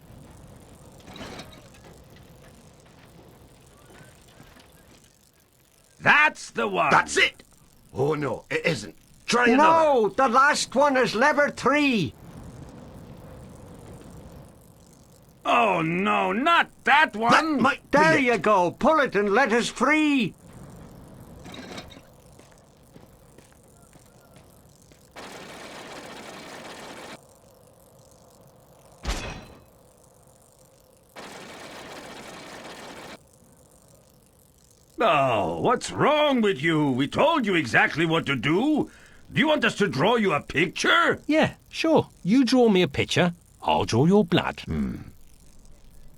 That's the one! That's it! Oh, no, it isn't. Try another. No, the last one is lever 3. Oh, no, not that one! That might be There it. you go. Pull it and let us free. Oh, what's wrong with you? We told you exactly what to do. Do you want us to draw you a picture? Yeah, sure. You draw me a picture. I'll draw your blood.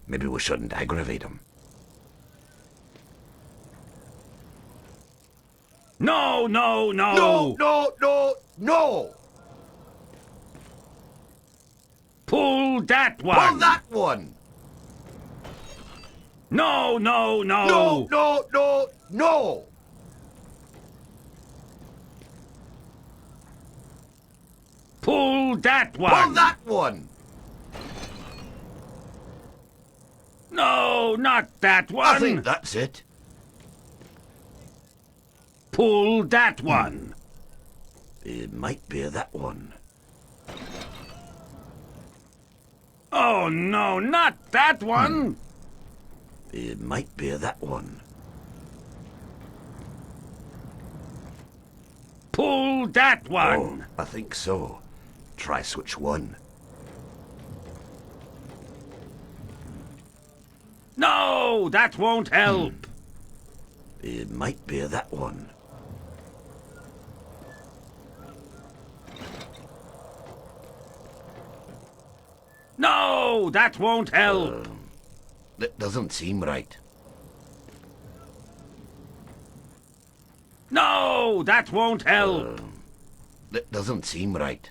Maybe we shouldn't aggravate him. No, no, no! No, no, no, no! Pull that one! Pull that one! No, no, no! No, no, no, no! Pull that one! Pull that one! No, not that one! I think that's it. Pull that one! It might be that one. Oh, no, not that one! It might be that one. Pull that one! Oh, I think so. Try switch one. No, that won't help. It might be that one. No, that won't help. That doesn't seem right. No, that won't help. That doesn't seem right.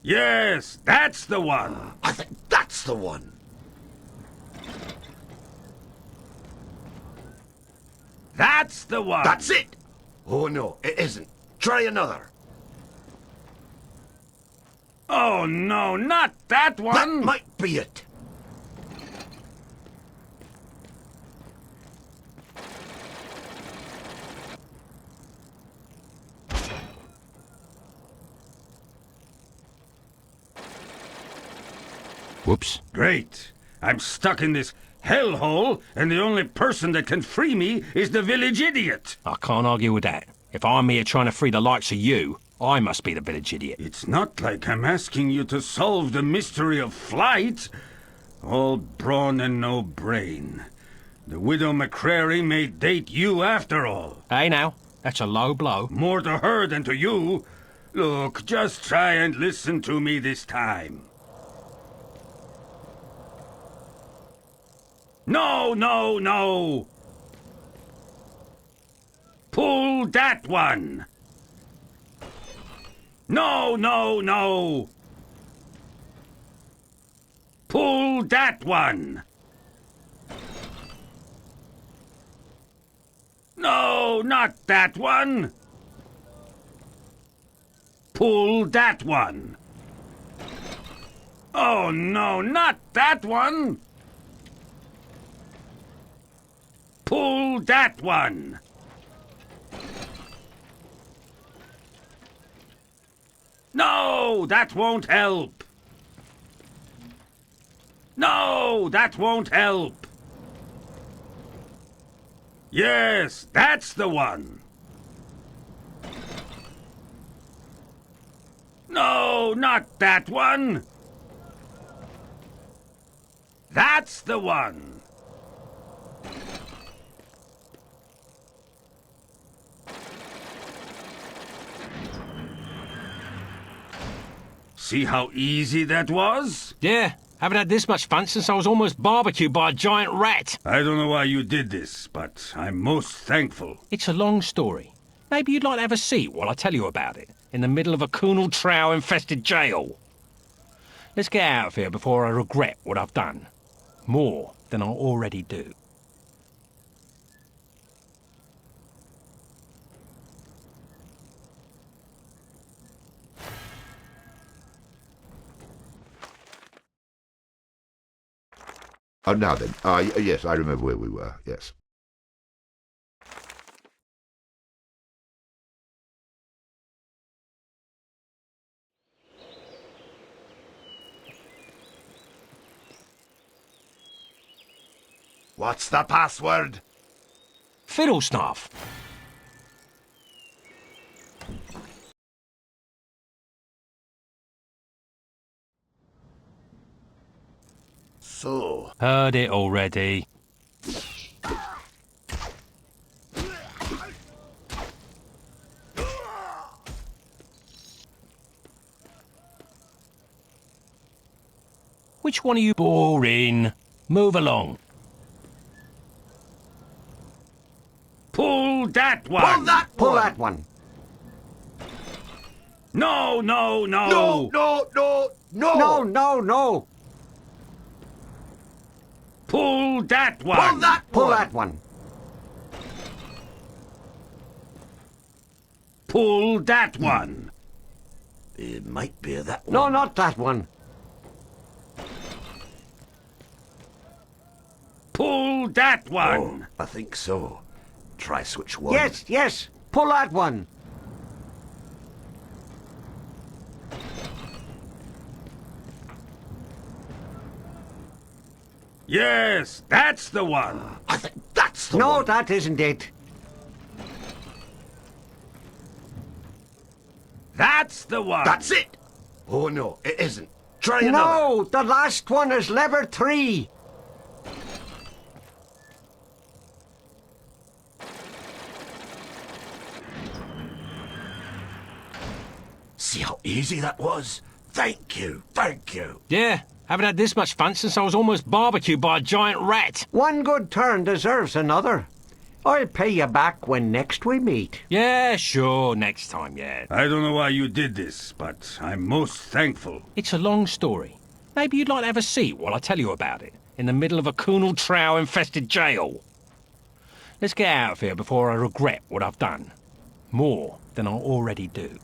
Yes, that's the one. I think that's the one. That's the one. That's it. Oh, no, it isn't. Try another. Oh, no, not that one. That might be it. Whoops. Great. I'm stuck in this hellhole, and the only person that can free me is the village idiot. I can't argue with that. If I'm here trying to free the likes of you, I must be the village idiot. It's not like I'm asking you to solve the mystery of flight. All brawn and no brain. The widow McCrary may date you after all. Hey now, that's a low blow. More to her than to you. Look, just try and listen to me this time. No, no, no! Pull that one! No, no, no! Pull that one! No, not that one! Pull that one! Oh, no, not that one! Pull that one! No, that won't help! No, that won't help! Yes, that's the one! No, not that one! That's the one! See how easy that was? Yeah, haven't had this much fun since I was almost barbecued by a giant rat. I don't know why you did this, but I'm most thankful. It's a long story. Maybe you'd like to have a seat while I tell you about it, in the middle of a Kunal Trow-infested jail. Let's get out of here before I regret what I've done. More than I already do. Oh, now then. Yes, I remember where we were, yes. What's the password? Fiddle stuff. So. Heard it already. Which one are you? Boring. Move along. Pull that one! Pull that one! No, no, no! No, no, no, no! No, no, no! Pull that one! Pull that one! Pull that one! It might be that one. No, not that one. Pull that one! I think so. Try switch one. Yes, yes! Pull that one! Yes, that's the one! I think that's the one. one. No, that isn't it. That's the one! That's it! Oh no, it isn't. Try another. No, the last one is lever 3. See how easy that was? Thank you, thank you. Yeah, haven't had this much fun since I was almost barbecued by a giant rat. One good turn deserves another. I'll pay you back when next we meet. Yeah, sure, next time, yeah. I don't know why you did this, but I'm most thankful. It's a long story. Maybe you'd like to have a seat while I tell you about it, in the middle of a coonal trow-infested jail. Let's get out of here before I regret what I've done. More than I already do.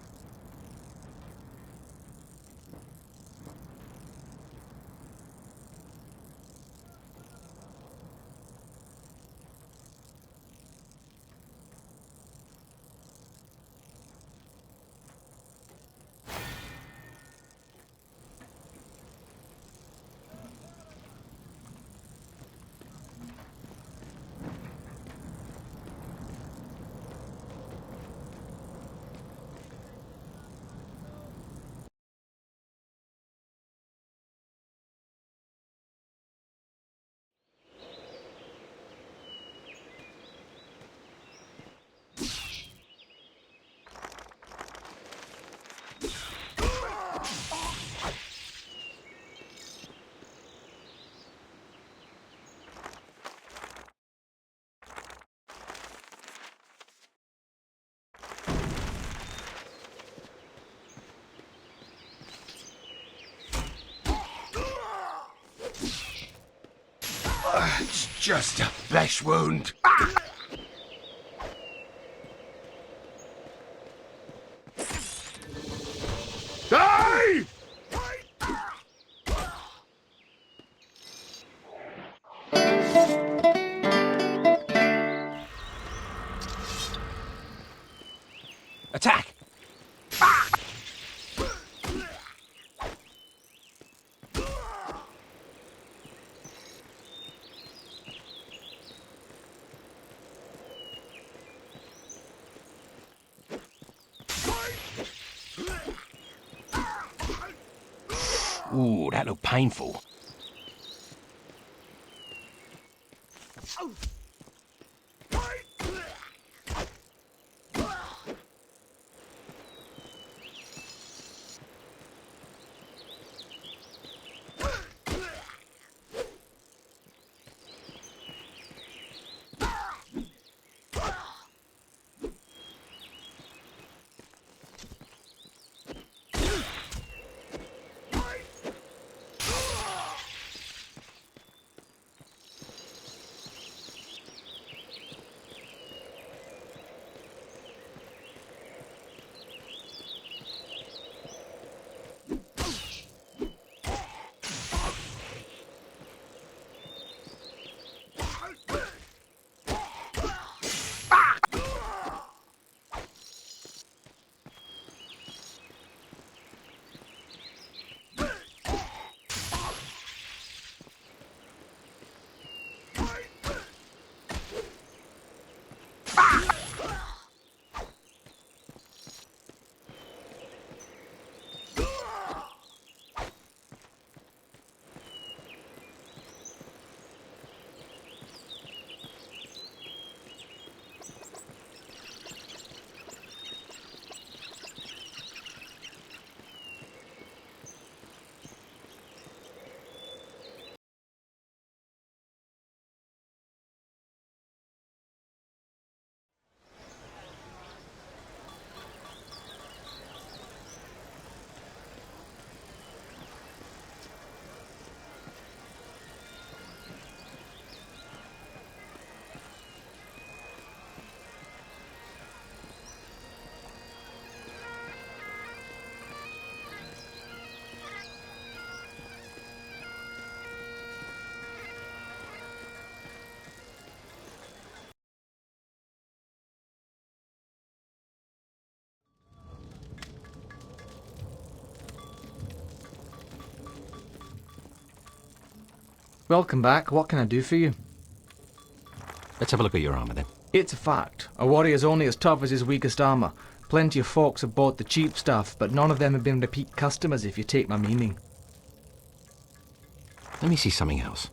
It's just a flesh wound. Die! Attack! Ooh, that looked painful. Welcome back. What can I do for you? Let's have a look at your armour then. It's a fact. A warrior's only as tough as his weakest armour. Plenty of folks have bought the cheap stuff, but none of them have been repeat customers, if you take my meaning. Let me see something else.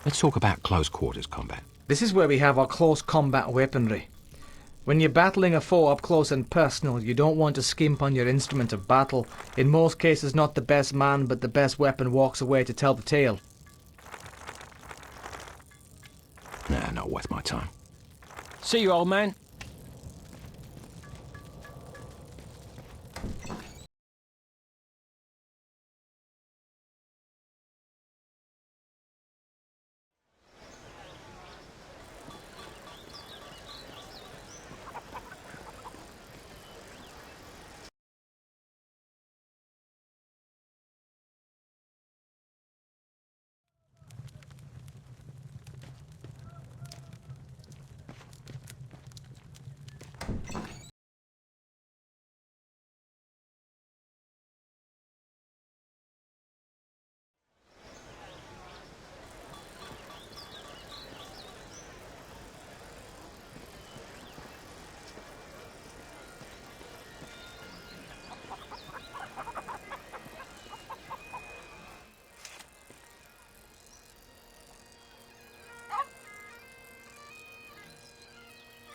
Let's talk about close quarters combat. This is where we have our close combat weaponry. When you're battling a foe up close and personal, you don't want to skimp on your instrument of battle. In most cases, not the best man, but the best weapon walks away to tell the tale. Nah, not worth my time. See you, old man.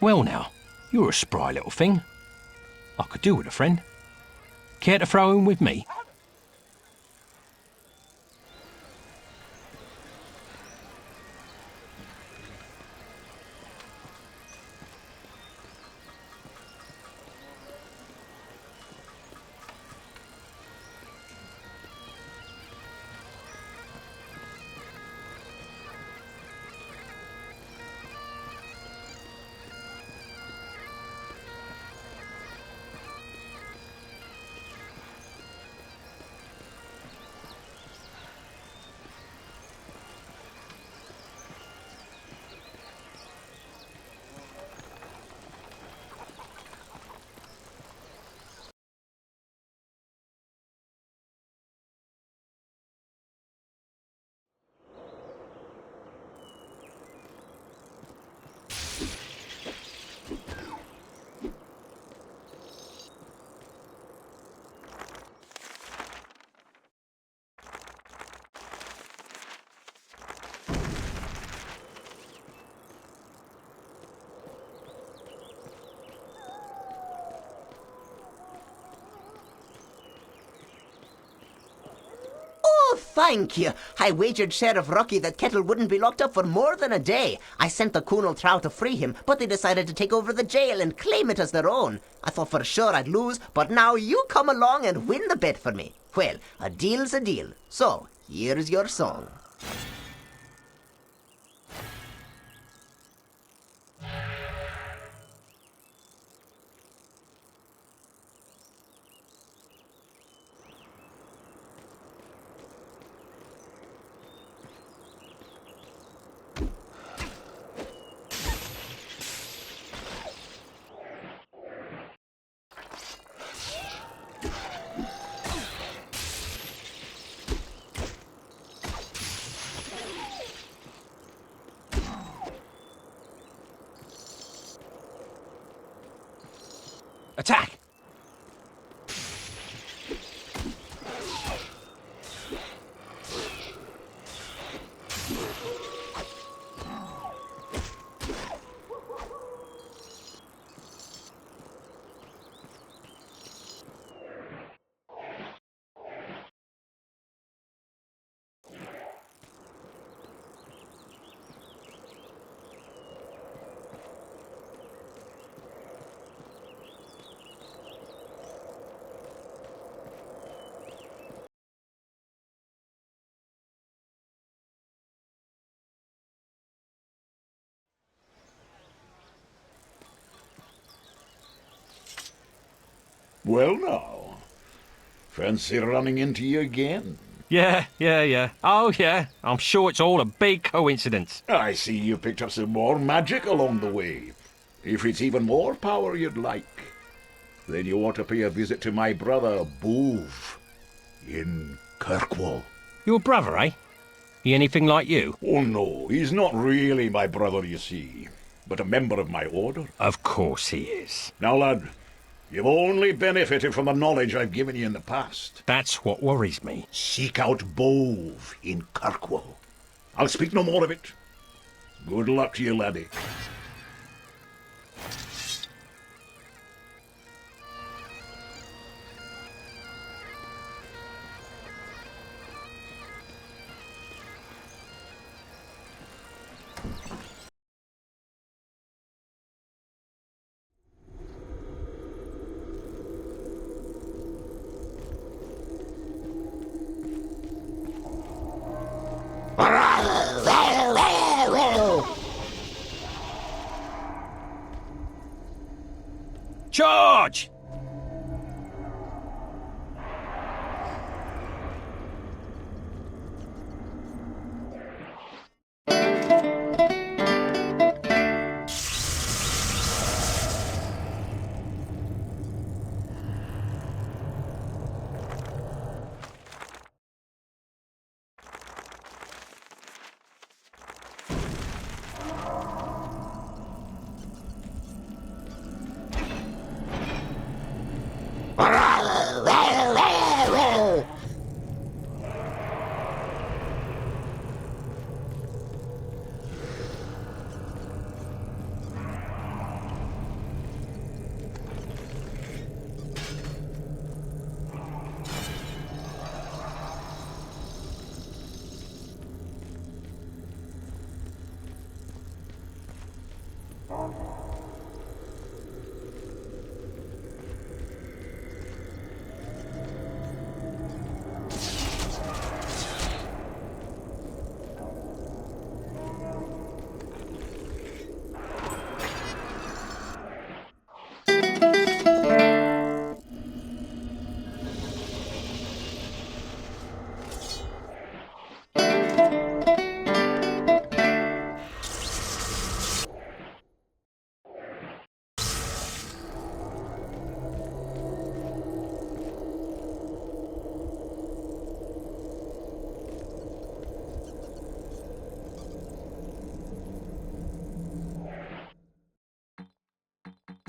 Well now, you're a spry little thing. I could do with a friend. Care to throw in with me? Thank you. I wagered Sheriff Rocky that Kettle wouldn't be locked up for more than a day. I sent the Coonal Trow to free him, but they decided to take over the jail and claim it as their own. I thought for sure I'd lose, but now you come along and win the bet for me. Well, a deal's a deal. So, here's your song. Attack! Well now, fancy running into you again? Yeah. Oh, yeah. I'm sure it's all a big coincidence. I see you picked up some more magic along the way. If it's even more power you'd like, then you ought to pay a visit to my brother, Boove, in Kirkwall. Your brother, eh? He anything like you? Oh, no, he's not really my brother, you see, but a member of my order. Of course he is. Now, lad, you've only benefited from the knowledge I've given you in the past. That's what worries me. Seek out Bove in Kirkwall. I'll speak no more of it. Good luck to you, laddie. Charge!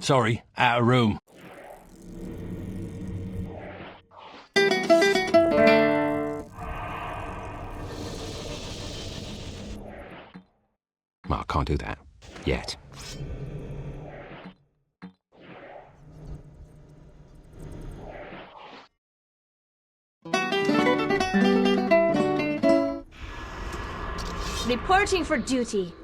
Sorry, out of room. Well, I can't do that. Yet. Reporting for duty.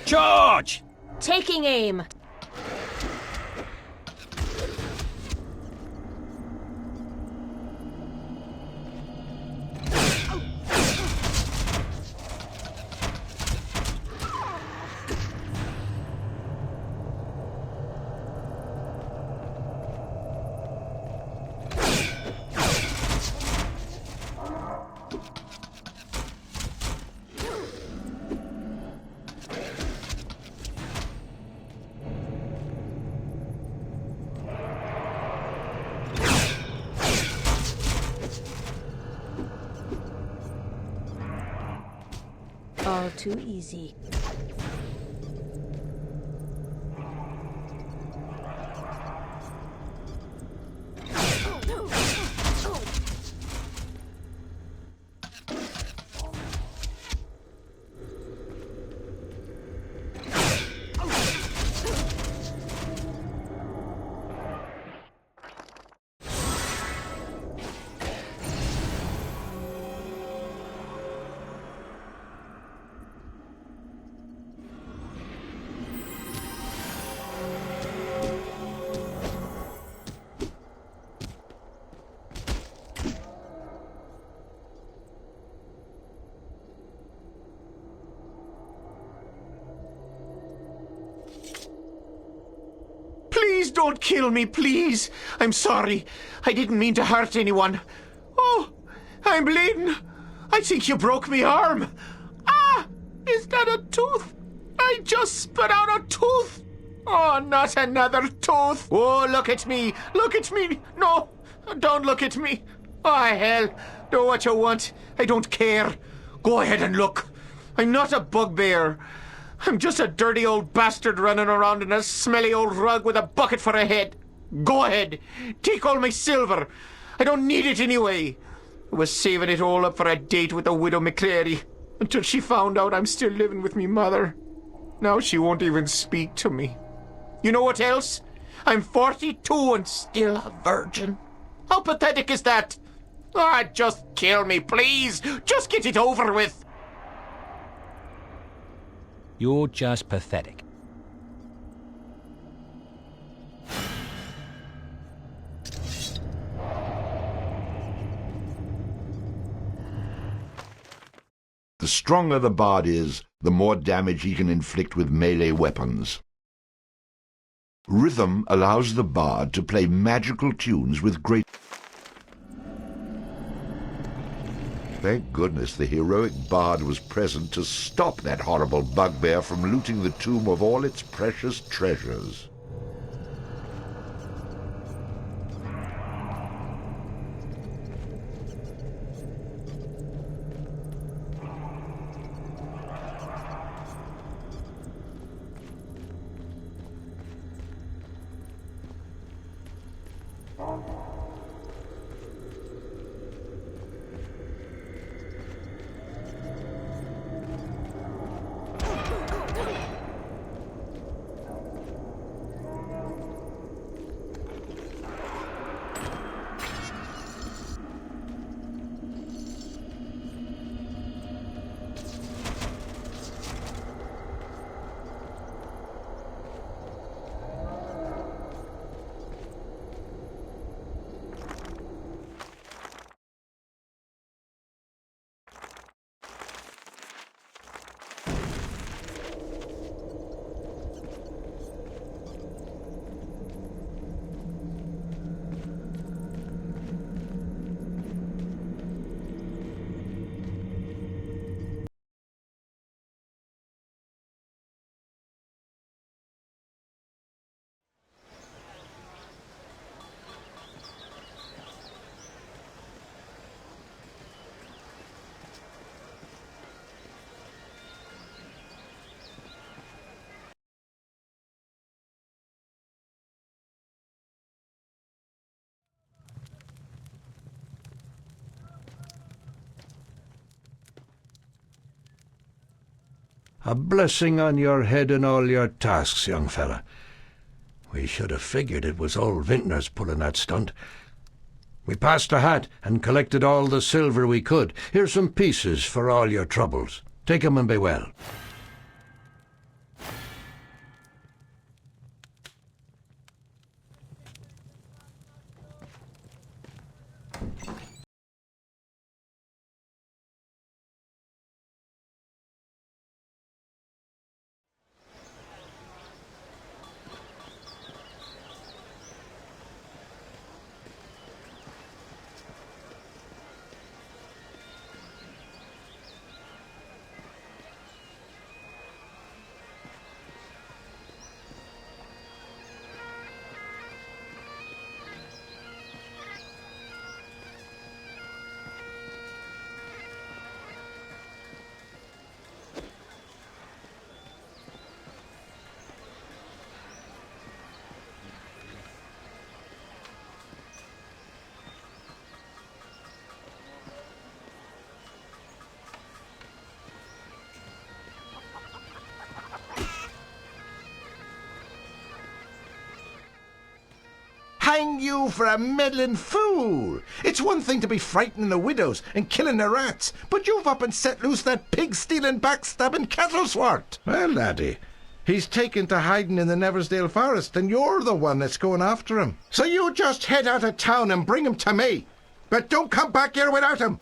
Charge! Taking aim. All too easy. Please don't kill me, please. I'm sorry. I didn't mean to hurt anyone. Oh, I'm bleeding. I think you broke my arm. Ah! tooth! I just spit out a tooth! Oh, not another tooth! Oh, look at me! Look at me! No! Don't look at me! Oh, hell! Do what you want. I don't care. Go ahead and look. I'm not a bugbear. I'm just a dirty old bastard running around in a smelly old rug with a bucket for a head. Go ahead. Take all my silver. I don't need it anyway. I was saving it all up for a date with the widow McCleary until she found out I'm still living with me mother. Now she won't even speak to me. You know what else? I'm 42 and still a virgin. How pathetic is that? Ah, just kill me, please. Just get it over with. You're just pathetic. The stronger the bard is, the more damage he can inflict with melee weapons. Rhythm allows the bard to play magical tunes with great... Thank goodness the heroic bard was present to stop that horrible bugbear from looting the tomb of all its precious treasures. A blessing on your head and all your tasks, young fella. We should have figured it was old Vintners pulling that stunt. We passed a hat and collected all the silver we could. Here's some pieces for all your troubles. Take 'em and be well. Hang you for a meddling fool! It's one thing to be frightening the widows and killing the rats, but you've up and set loose that pig-stealing, backstabbing cattle-swart. Well, laddie, he's taken to hiding in the Neversdale forest, and you're the one that's going after him. So you just head out of town and bring him to me, but don't come back here without him.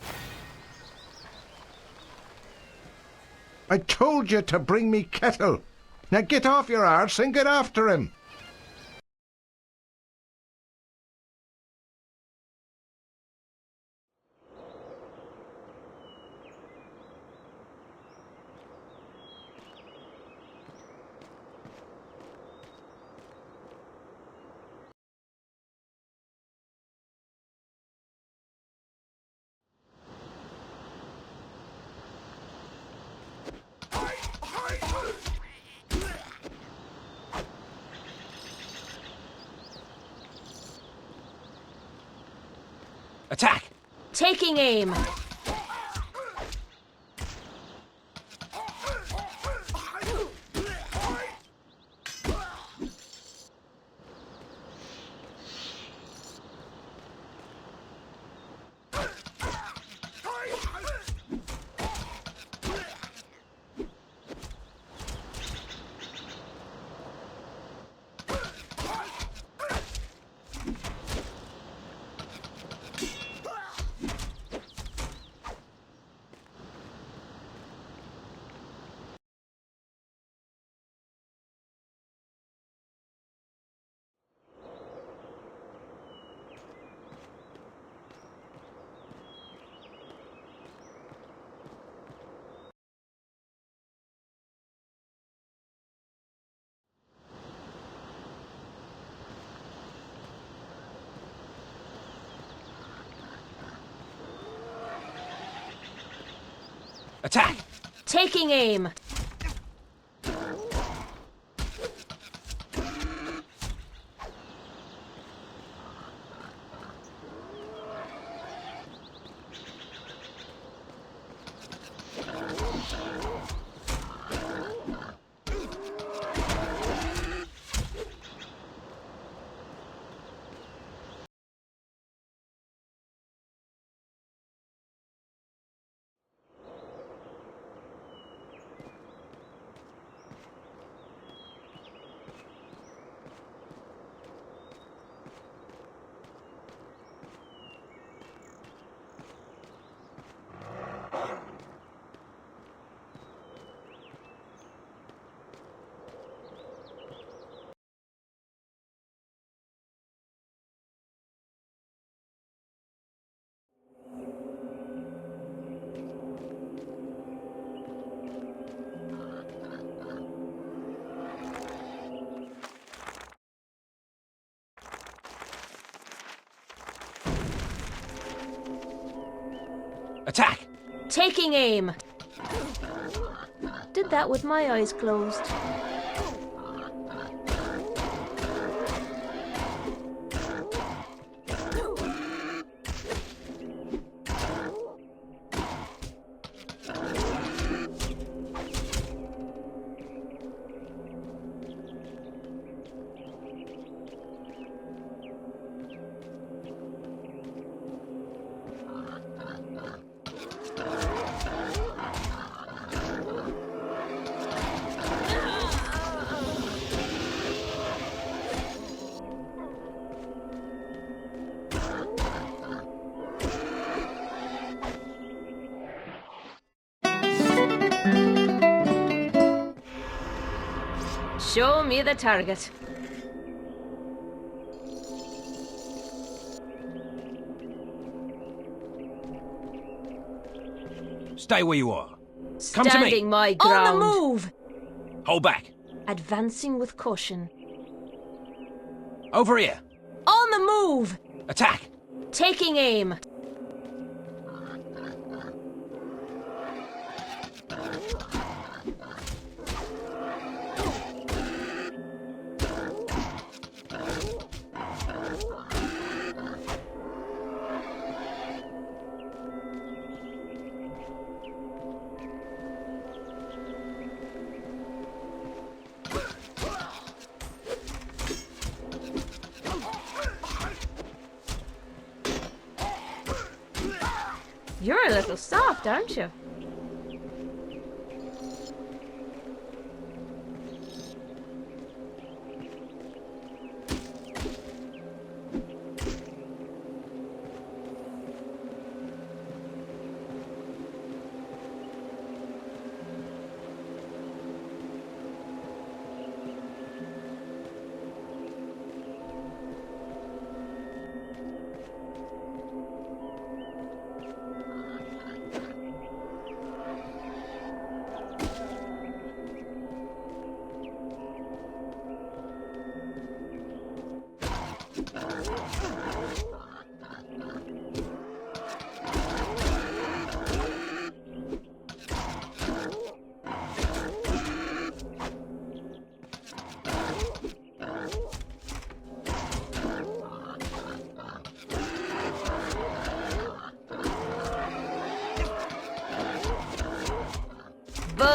I told you to bring me kettle. Now get off your arse and get after him. Attack! Taking aim. Attack! Taking aim. Attack! Taking aim. Did that with my eyes closed. Show me the target. Stay where you are. Come to me. Standing my ground. On the move. Hold back. Advancing with caution. Over here. On the move. Attack. Taking aim. You're a little soft, aren't you?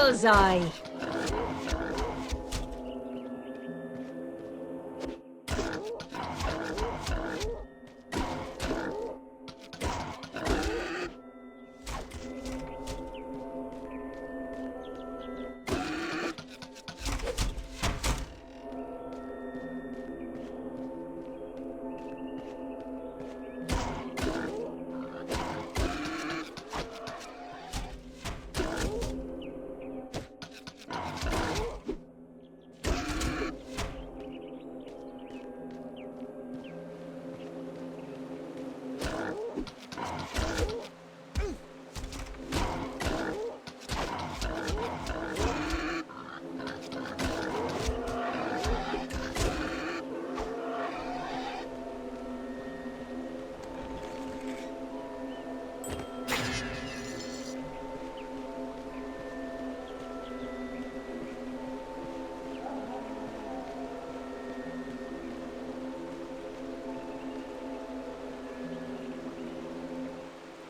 Bullseye.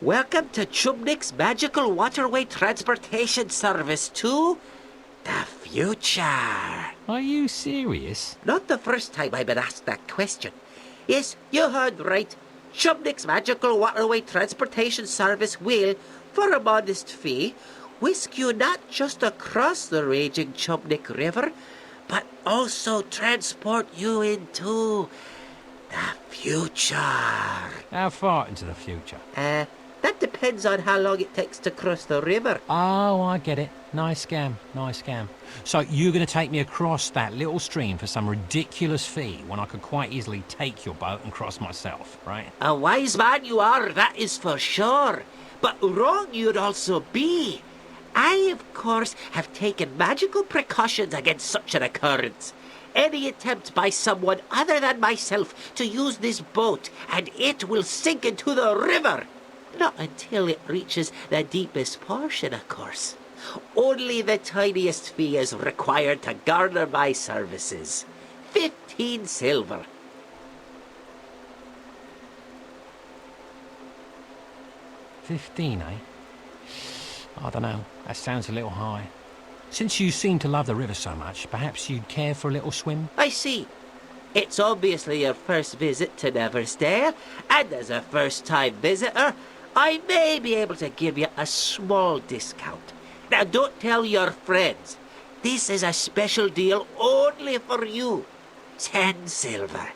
Welcome to Chubnik's Magical Waterway Transportation Service to the future. Are you serious? Not the first time I've been asked that question. Yes, you heard right. Chubnik's Magical Waterway Transportation Service will, for a modest fee, whisk you not just across the raging Chubnik River, but also transport you into the future. How far into the future? That depends on how long it takes to cross the river. Oh, I get it. Nice scam, nice scam. So you're going to take me across that little stream for some ridiculous fee when I could quite easily take your boat and cross myself, right? A wise man you are, that is for sure. But wrong you'd also be. I, of course, have taken magical precautions against such an occurrence. Any attempt by someone other than myself to use this boat, and it will sink into the river. Not until it reaches the deepest portion, of course. Only the tiniest fee is required to garner my services. 15 silver. 15, eh? I don't know. That sounds a little high. Since you seem to love the river so much, perhaps you'd care for a little swim? I see. It's obviously your first visit to Neversdale, and as a first-time visitor, I may be able to give you a small discount. Now, don't tell your friends. This is a special deal only for you. 10 silver.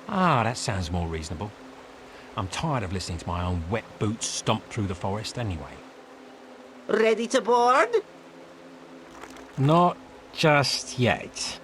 Ah, that sounds more reasonable. I'm tired of listening to my own wet boots stomp through the forest anyway. Ready to board? Not just yet.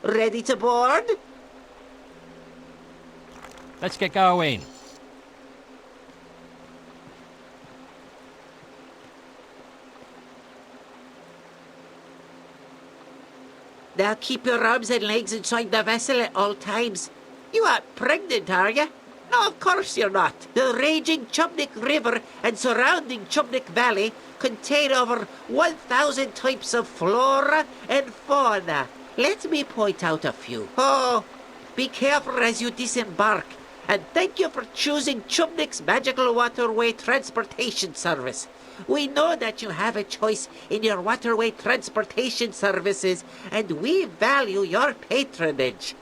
Ready to board? Let's get going. Now keep your arms and legs inside the vessel at all times. You aren't pregnant, are you? No, of course you're not. The raging Chubnik River and surrounding Chubnik Valley contain over 1,000 types of flora and fauna. Let me point out a few. Oh, be careful as you disembark. And thank you for choosing Chubnik's Magical Waterway Transportation Service. We know that you have a choice in your waterway transportation services, and we value your patronage.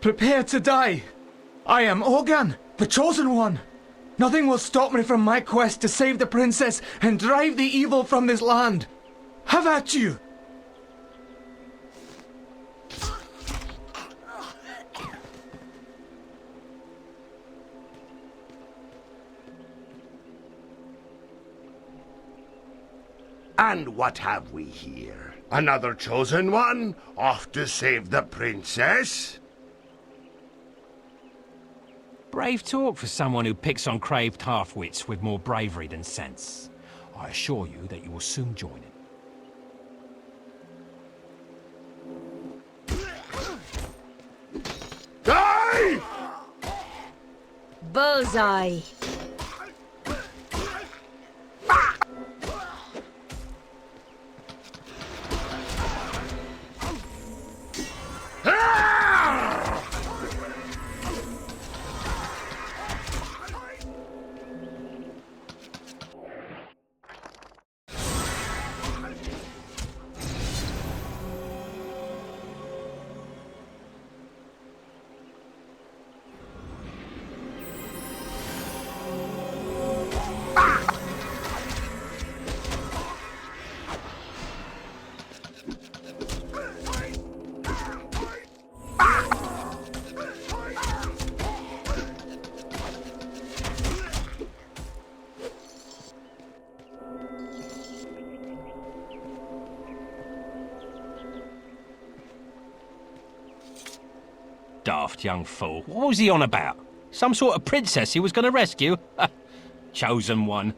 Prepare to die. I am Ogan, the Chosen One. Nothing will stop me from my quest to save the princess and drive the evil from this land. Have at you. And what have we here? Another chosen one? Off to save the princess? Brave talk for someone who picks on craved half-wits with more bravery than sense. I assure you that you will soon join it. Die! Bullseye. Daft young fool. What was he on about? Some sort of princess he was going to rescue? Chosen one.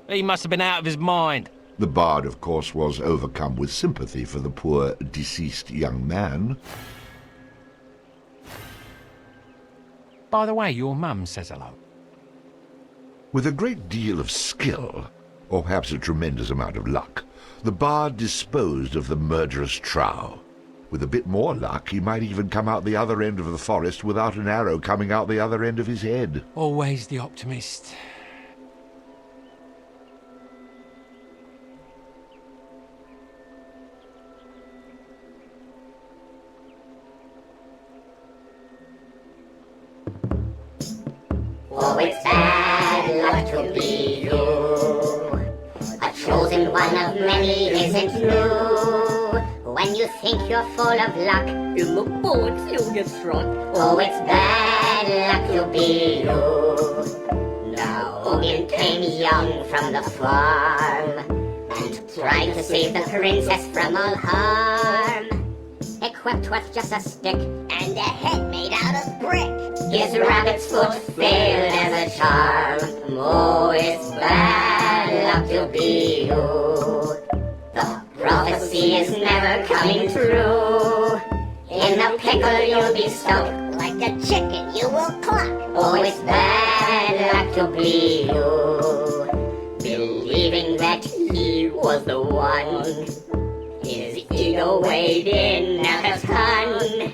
He must have been out of his mind. The bard, of course, was overcome with sympathy for the poor, deceased young man. By the way, your mum says hello. With a great deal of skill, or perhaps a tremendous amount of luck, the bard disposed of the murderous trow. With a bit more luck, he might even come out the other end of the forest without an arrow coming out the other end of his head. Always the optimist. Oh, it's bad luck to be you. A chosen one of many isn't new. When you think you're full of luck, in the boards you'll get struck. Oh, it's bad luck to be you. Now Owen came young from the farm and tried to save the princess from all harm. Equipped with just a stick and a head made out of brick, his rabbit's foot failed as a charm. Oh, it's bad luck to be you. The prophecy is never coming true. In the pickle you'll be stuck, like a chicken you will cluck. Oh, it's bad luck to be you. Believing that he was the one, his ego weighed in at a ton.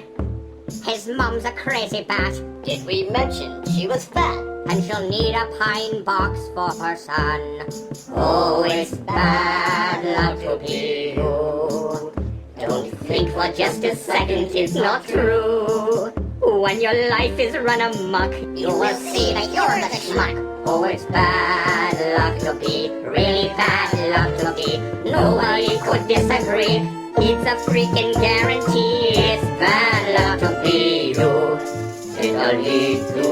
His mum's a crazy bat. Did we mention she was fat? And she'll need a pine box for her son. Oh, it's bad luck to be you. Don't think for just a second it's not true. When your life is run amok, you will see that you're the schmuck. Oh, it's bad luck to be, really bad luck to be. Nobody could disagree. It's a freaking guarantee. It's bad luck to be you. It'll lead to.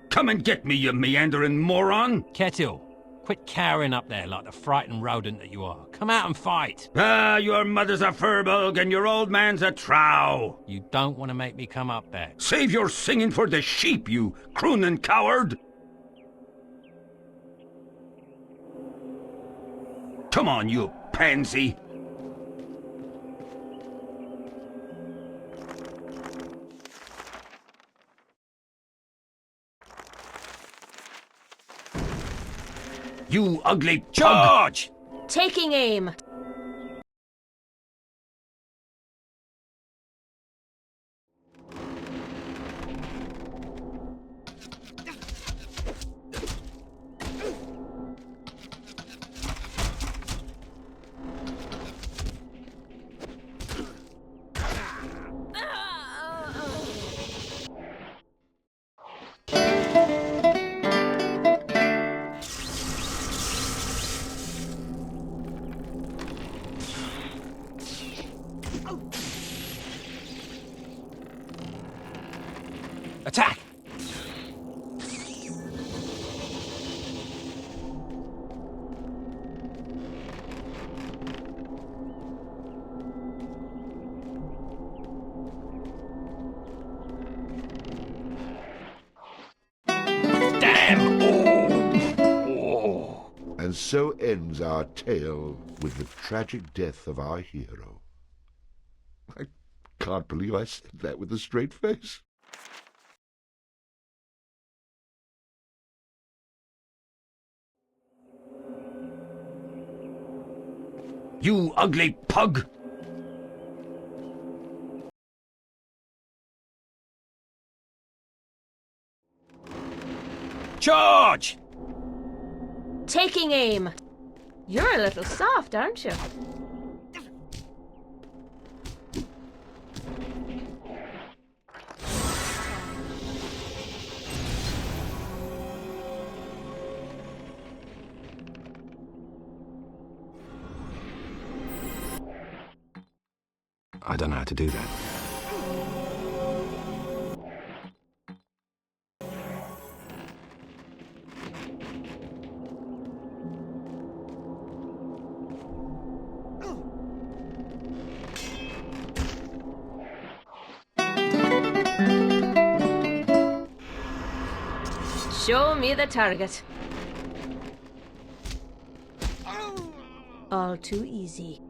Come and get me, you meandering moron! Kettle, quit cowering up there like the frightened rodent that you are. Come out and fight. Ah, your mother's a furbog and your old man's a trow. You don't want to make me come up there. Save your singing for the sheep, you crooning coward! Come on, you pansy! You ugly charge! Taking aim. Attack! Damn! Oh. And so ends our tale with the tragic death of our hero. I can't believe I said that with a straight face. You ugly pug! Charge! Taking aim. You're a little soft, aren't you? I don't know how to do that. Show me the target. All too easy.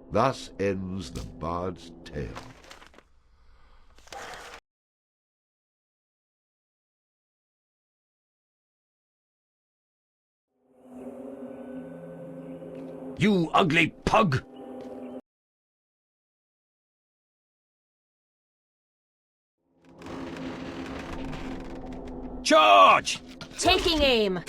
Thus ends the bard's tale. You ugly pug! Charge! Taking aim.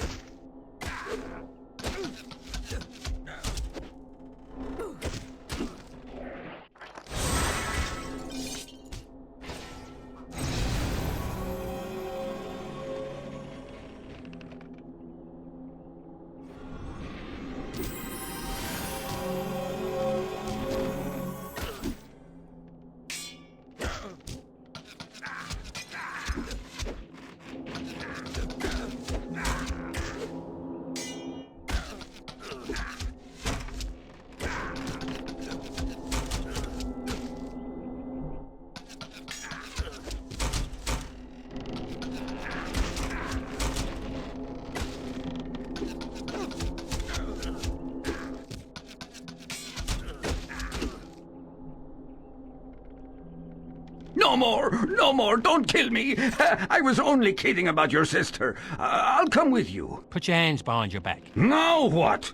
No more, don't kill me. I was only kidding about your sister. I'll come with you. Put your hands behind your back. Now what?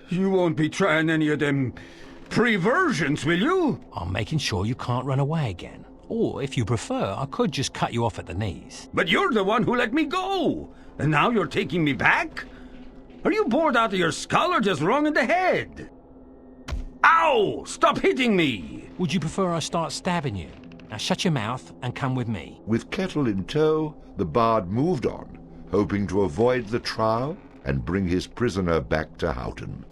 You won't be trying any of them perversions, will you? I'm making sure you can't run away again. Or, if you prefer, I could just cut you off at the knees. But you're the one who let me go. And now you're taking me back? Are you bored out of your skull or just wrong in the head? Ow! Stop hitting me! Would you prefer I start stabbing you? Now shut your mouth and come with me. With Kettle in tow, the bard moved on, hoping to avoid the trial and bring his prisoner back to Houghton.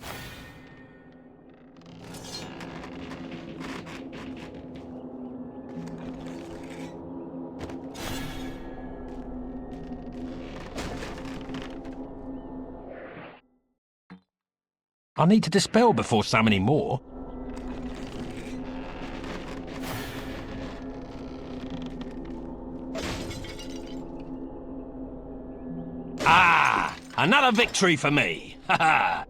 I need to dispel before summoning more. Ah! Another victory for me! Ha ha!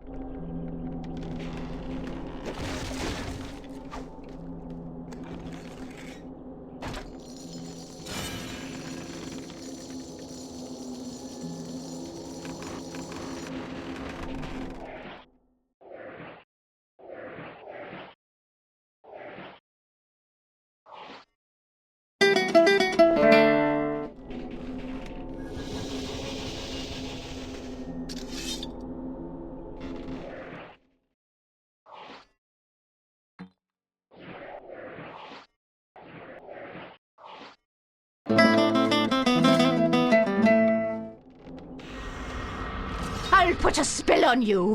I'll put a spell on you.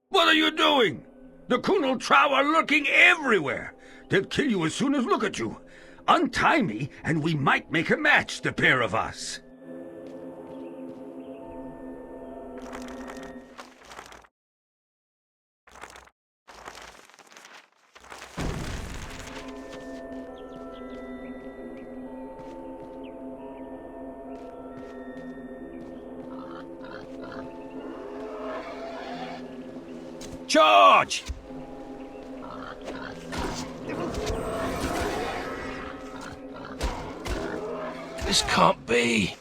What are you doing? The Kunal Trow are lurking everywhere. They'll kill you as soon as look at you. Untie me, and we might make a match, the pair of us. Charge! This can't be.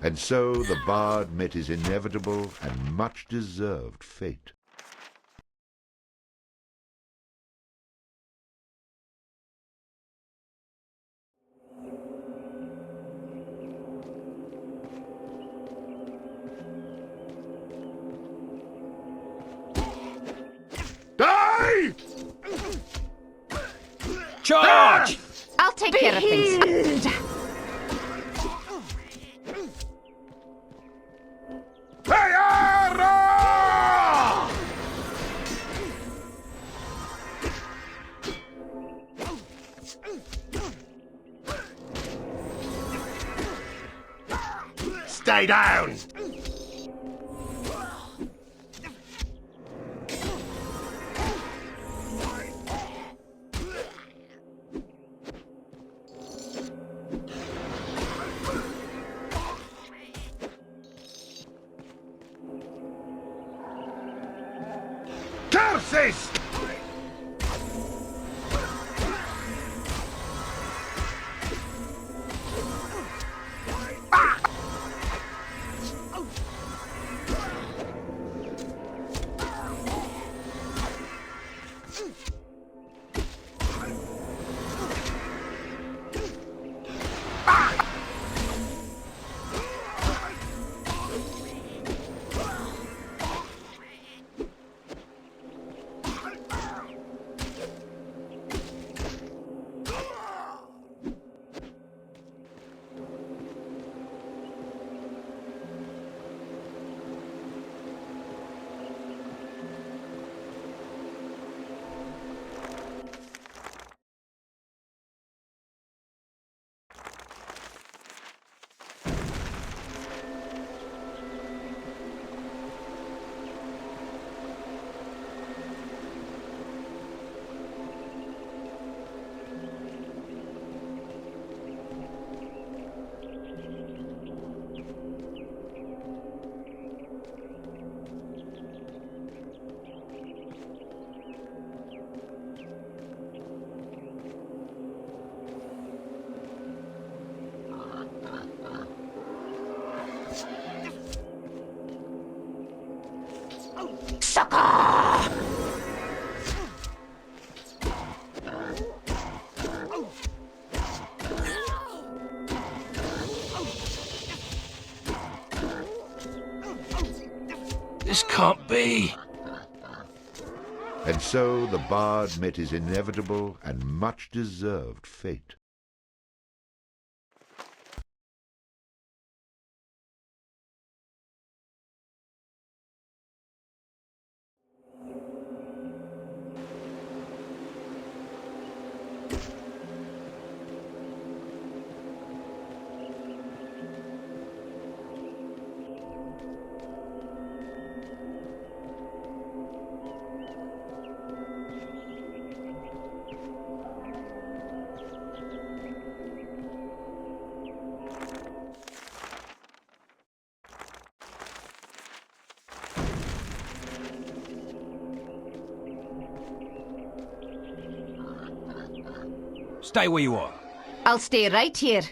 And so the bard met his inevitable and much-deserved fate. Die! Charge! I'll take care of things. Stay down! Curses! Sucker! This can't be. And so the bard met his inevitable and much-deserved fate. Stay where you are. I'll stay right here.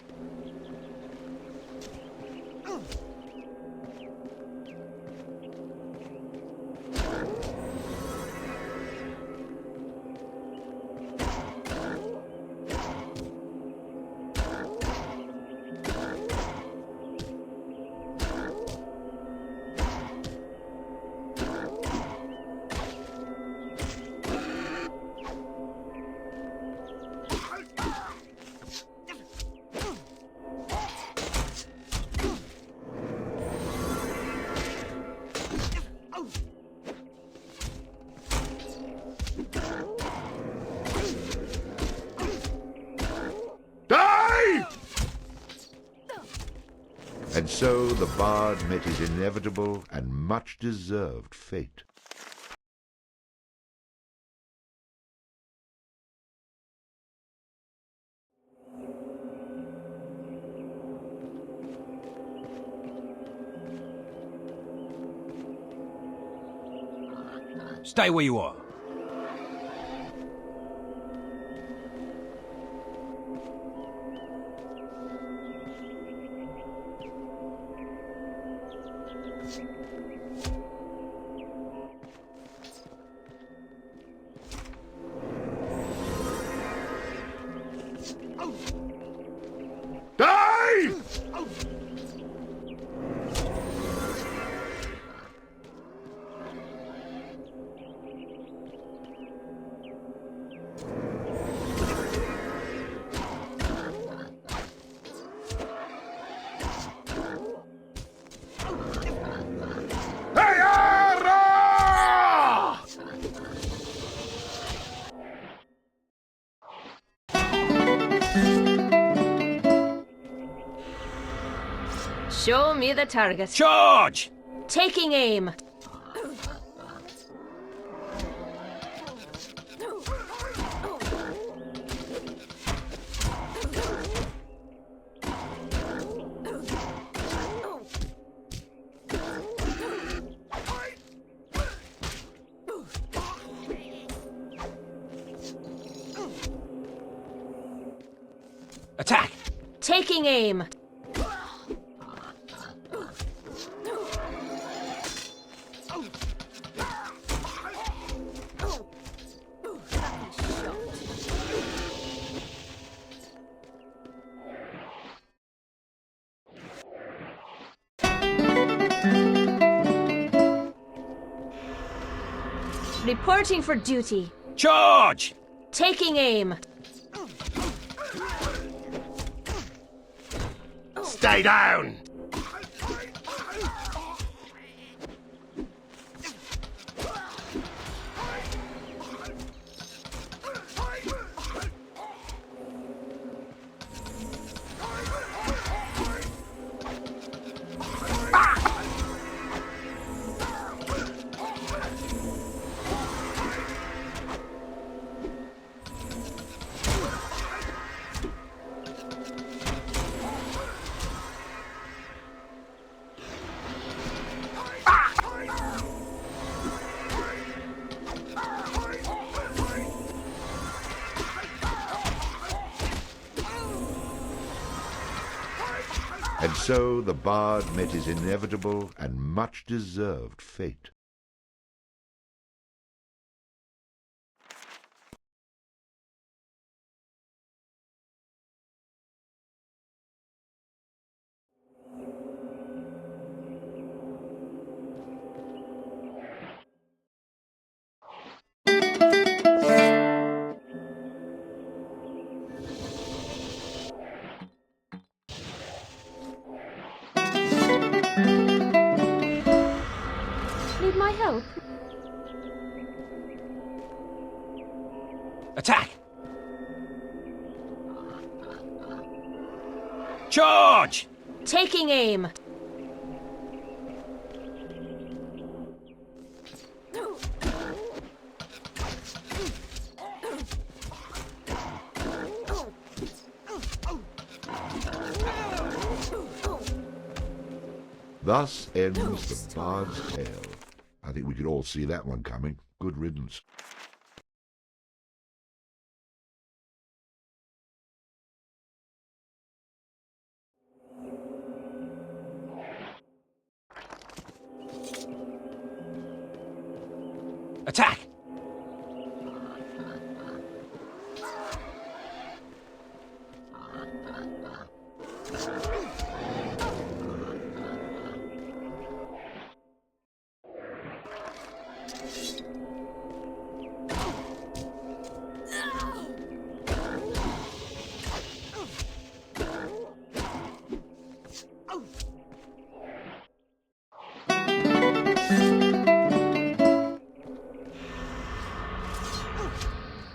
And so the bard met his inevitable and much-deserved fate. Stay where you are. Show me the target. Charge! Taking aim. Attack! Taking aim. Reporting for duty. Charge! Taking aim. Stay down! And so the bard met his inevitable and much-deserved fate. help? Attack! Charge! Taking aim. Thus ends the Bard's Tale. I think we could all see that one coming. Good riddance. Attack!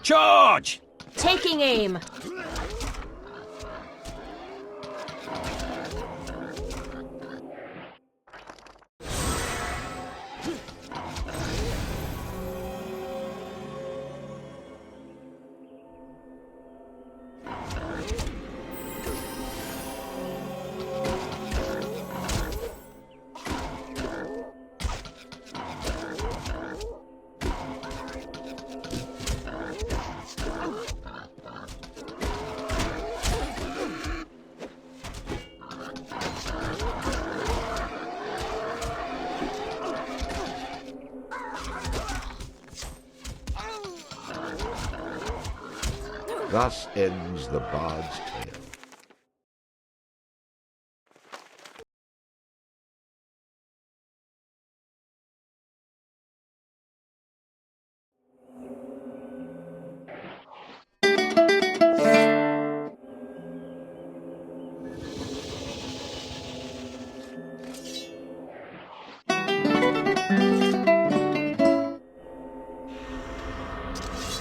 Charge! Taking aim. Thus ends the Bard's Tale.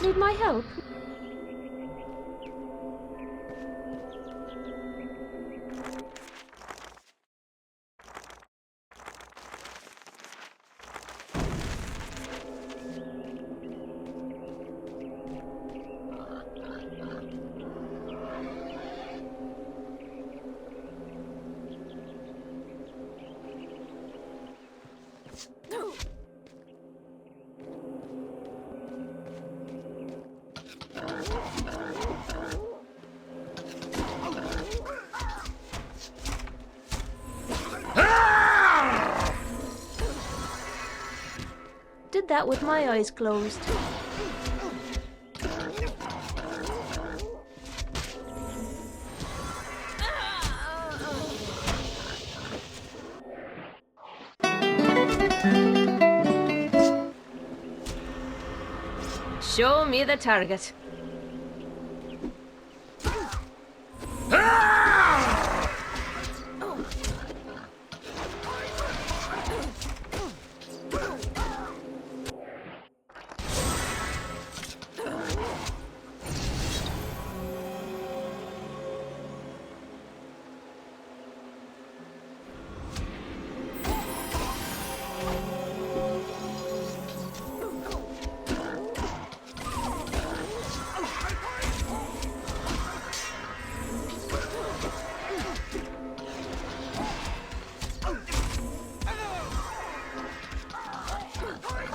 Need my help? Did that with my eyes closed. Show me the target.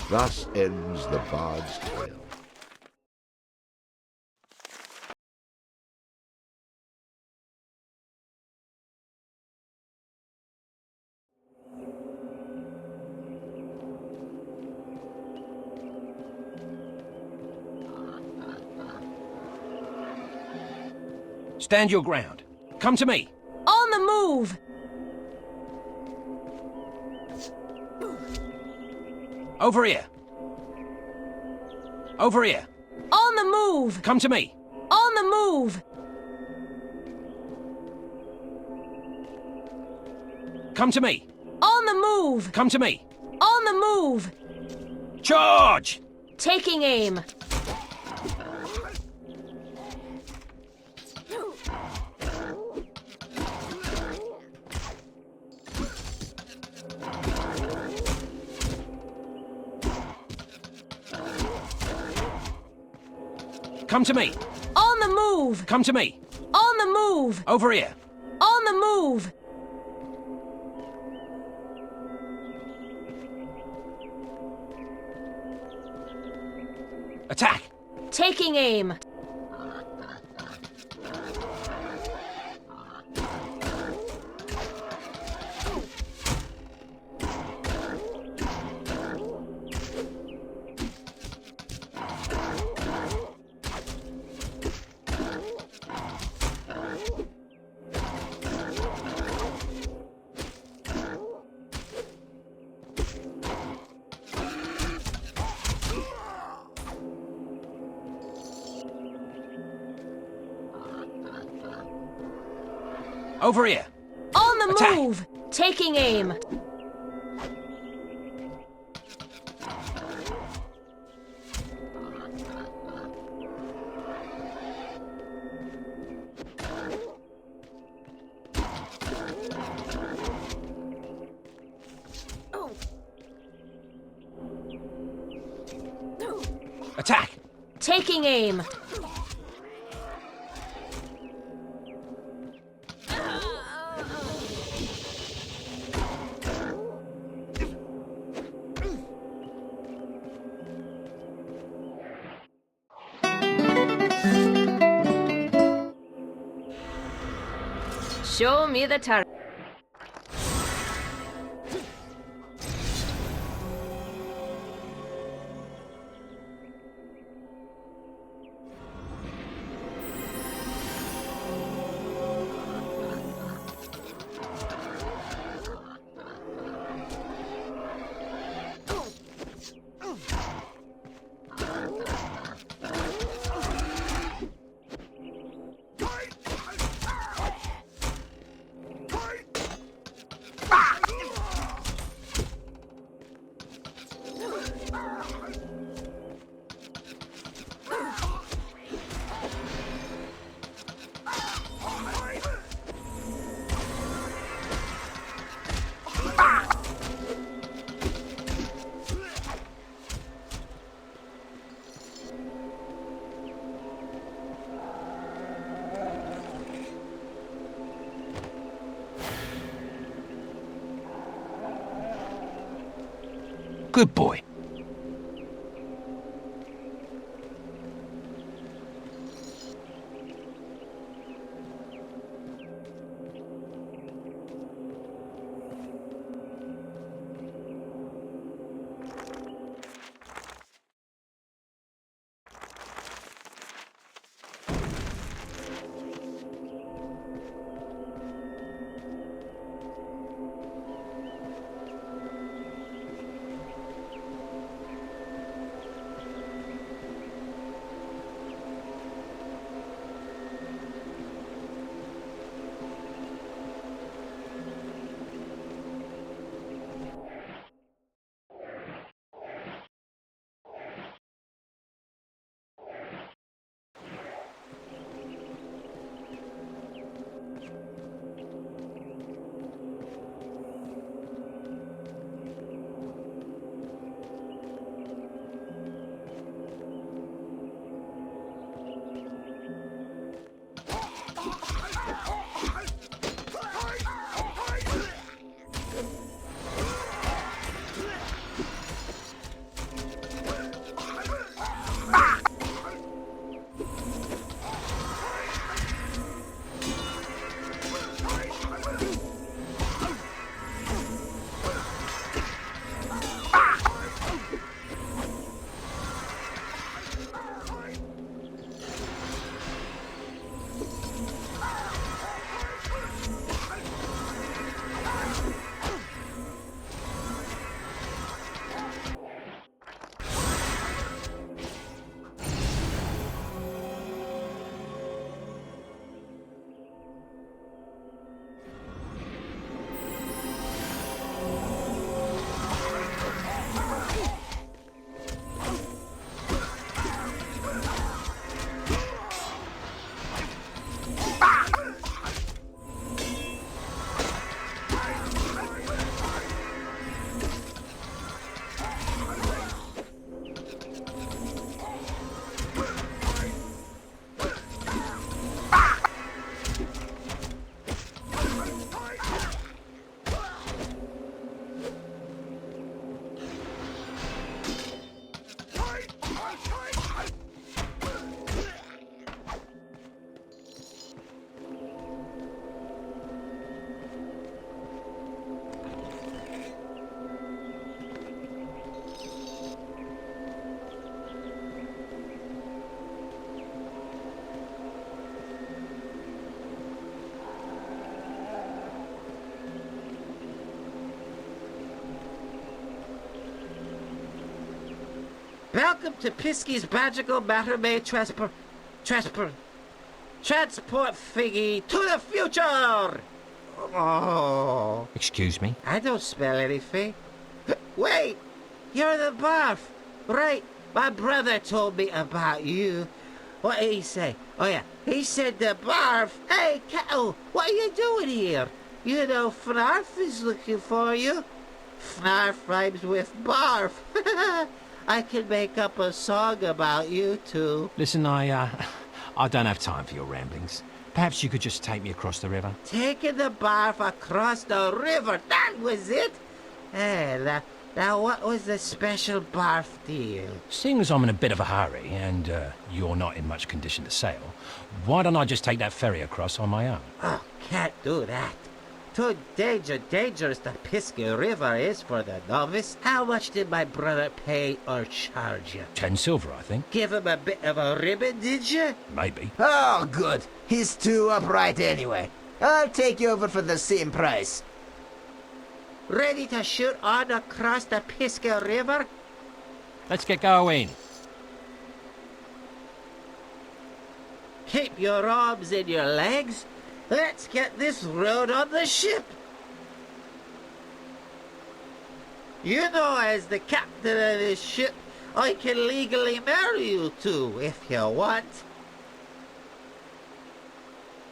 Thus ends the Bard's Tale. Stand your ground. Come to me. On the move! Over here. Over here. On the move! Come to me. On the move! Come to me. On the move! Come to me. On the move! Charge! Taking aim. Come to me. On the move. Come to me. On the move. Over here. On the move. Attack. Taking aim. Over here. On the Attack. move. Taking aim. Attack. Taking aim. Show me the turret. Good boy. Welcome to Pisky's Magical Matter May Transport Figgy to the future! Oh. Excuse me? I don't smell anything. Wait! You're the barf! Right, my brother told me about you. What did he say? Oh yeah, he said the barf. Hey, Kettle, what are you doing here? You know Fnarf is looking for you. Fnarf rhymes with barf. I could make up a song about you two. Listen, I don't have time for your ramblings. Perhaps you could just take me across the river? Taking the barf across the river, that was it? Hey, now what was the special barf deal? Seeing as I'm in a bit of a hurry, and you're not in much condition to sail, why don't I just take that ferry across on my own? Oh, can't do that. Too dangerous the Pisky River is for the novice. How much did my brother pay or charge you? 10 silver, I think. Give him a bit of a ribbon, did you? Maybe. Oh, good. He's too upright anyway. I'll take you over for the same price. Ready to shoot on across the Pisky River? Let's get going. Keep your arms in your legs. Let's get this road on the ship. You know, as the captain of this ship, I can legally marry you two if you want.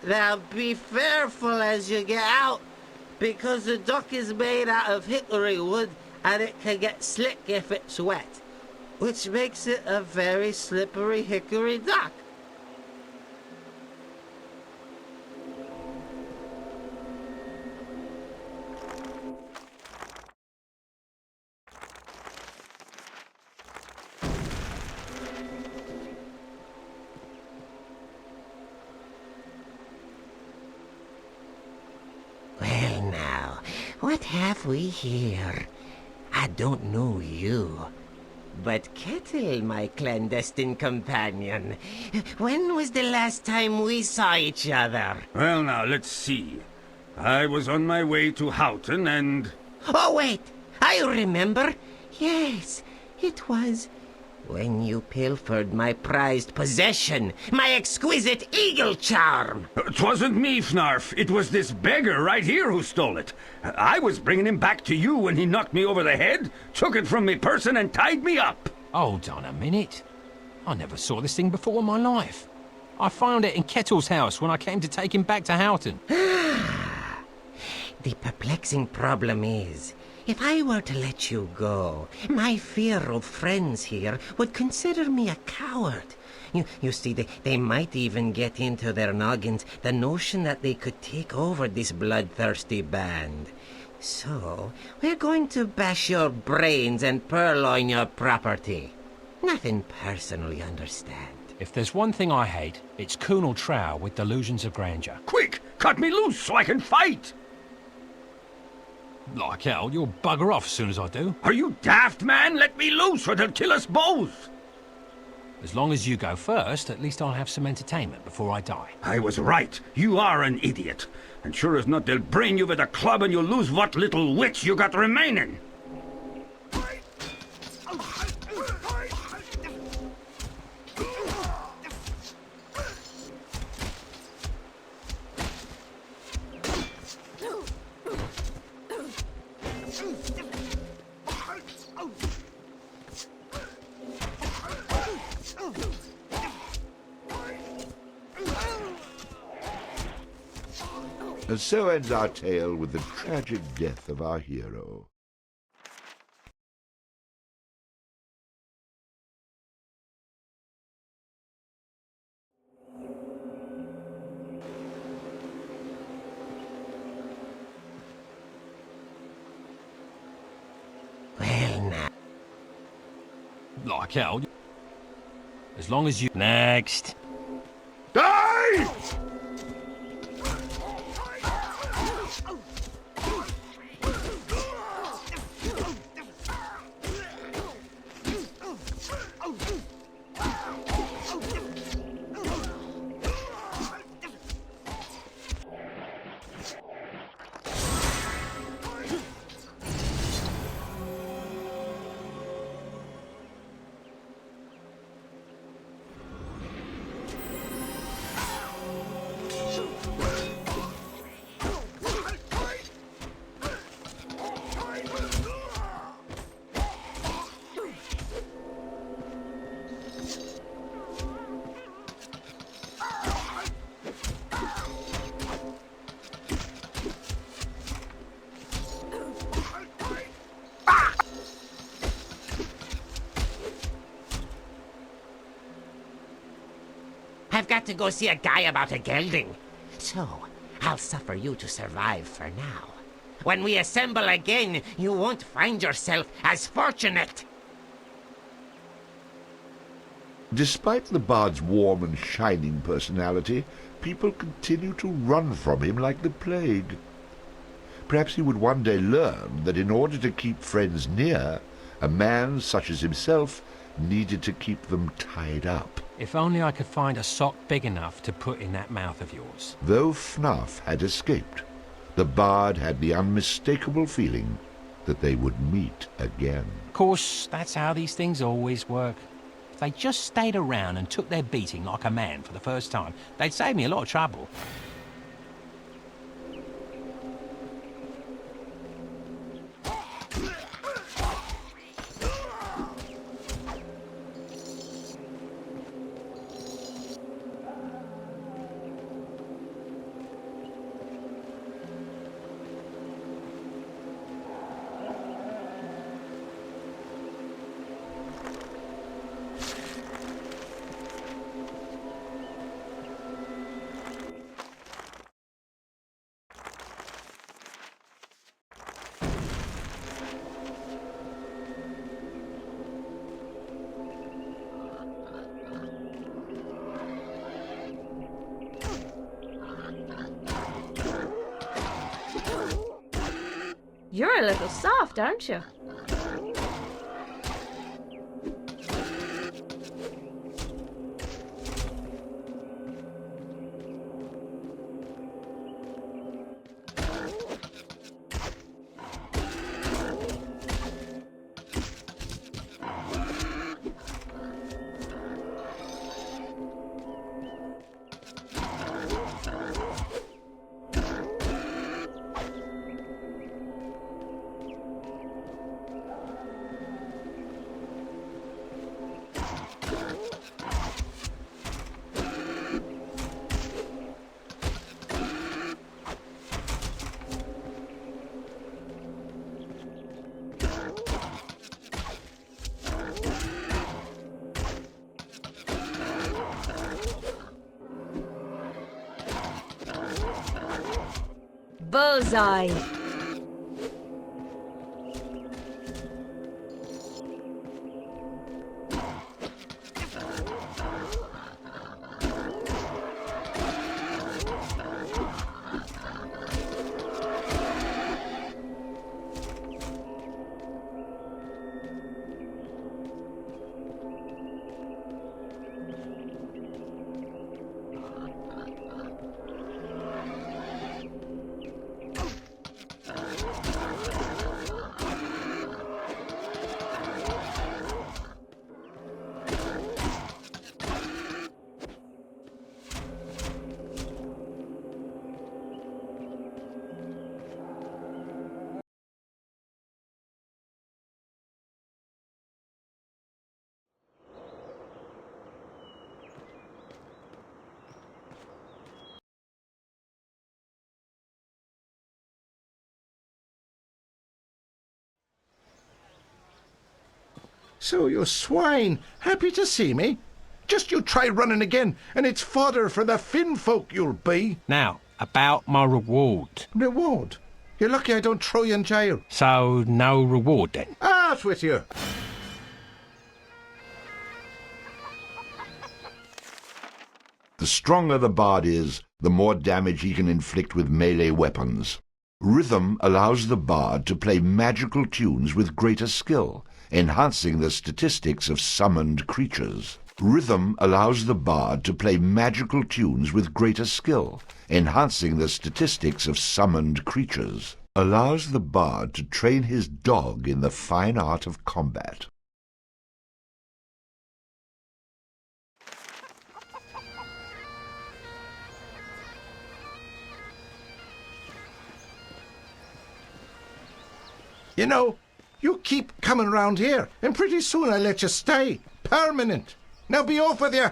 Now be careful as you get out, because the dock is made out of hickory wood and it can get slick if it's wet, which makes it a very slippery hickory dock. What have we here? I don't know you. But Kettle, my clandestine companion, when was the last time we saw each other? Well, now, let's see. I was on my way to Houghton and... Oh, wait! I remember! Yes, it was when you pilfered my prized possession, my exquisite eagle charm! 'Twasn't me, Fnarf. It was this beggar right here who stole it. I was bringing him back to you when he knocked me over the head, took it from me person and tied me up. Hold on a minute. I never saw this thing before in my life. I found it in Kettle's house when I came to take him back to Houghton. The perplexing problem is, if I were to let you go, my feared friends here would consider me a coward. You see, they might even get into their noggins the notion that they could take over this bloodthirsty band. So, we're going to bash your brains and purloin your property. Nothing personal, you understand. If there's one thing I hate, it's Colonel Trow with delusions of grandeur. Quick! Cut me loose so I can fight! Like hell, you'll bugger off as soon as I do. Are you daft, man? Let me loose or they'll kill us both! As long as you go first, at least I'll have some entertainment before I die. I was right. You are an idiot. And sure as not, they'll brain you with a club and you'll lose what little wits you got remaining. And so ends our tale with the tragic death of our hero. Well, now. Like hell. As long as you... Next. Die! got to go see a guy about a gelding. So, I'll suffer you to survive for now. When we assemble again, you won't find yourself as fortunate. Despite the bard's warm and shining personality, people continue to run from him like the plague. Perhaps he would one day learn that in order to keep friends near, a man such as himself needed to keep them tied up. If only I could find a sock big enough to put in that mouth of yours. Though Fnuff had escaped, the bard had the unmistakable feeling that they would meet again. Of course, that's how these things always work. If they just stayed around and took their beating like a man for the first time, they'd save me a lot of trouble. You're a little soft, aren't you? Bullseye. So, you swine, happy to see me? Just you try running again, and it's fodder for the Finn folk you'll be. Now, about my reward. Reward? You're lucky I don't throw you in jail. So, no reward then? Out with you. The stronger the bard is, the more damage he can inflict with melee weapons. Rhythm allows the bard to play magical tunes with greater skill, enhancing the statistics of summoned creatures. Rhythm allows the bard to play magical tunes with greater skill, enhancing the statistics of summoned creatures. Allows the bard to train his dog in the fine art of combat. You know, you keep coming round here, and pretty soon I'll let you stay. Permanent. Now be off with you.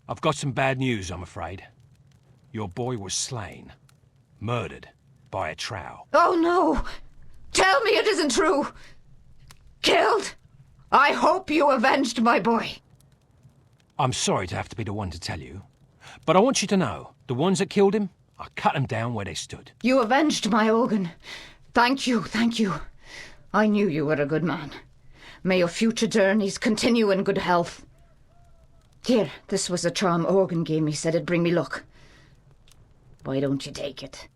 I've got some bad news, I'm afraid. Your boy was slain. Murdered. By a trow. Oh no! Tell me it isn't true! Killed? I hope you avenged my boy. I'm sorry to have to be the one to tell you, but I want you to know, the ones that killed him, I cut them down where they stood. You avenged my Ogun. Thank you, thank you. I knew you were a good man. May your future journeys continue in good health. Here, this was a charm Ogun gave me, said it'd bring me luck. Why don't you take it?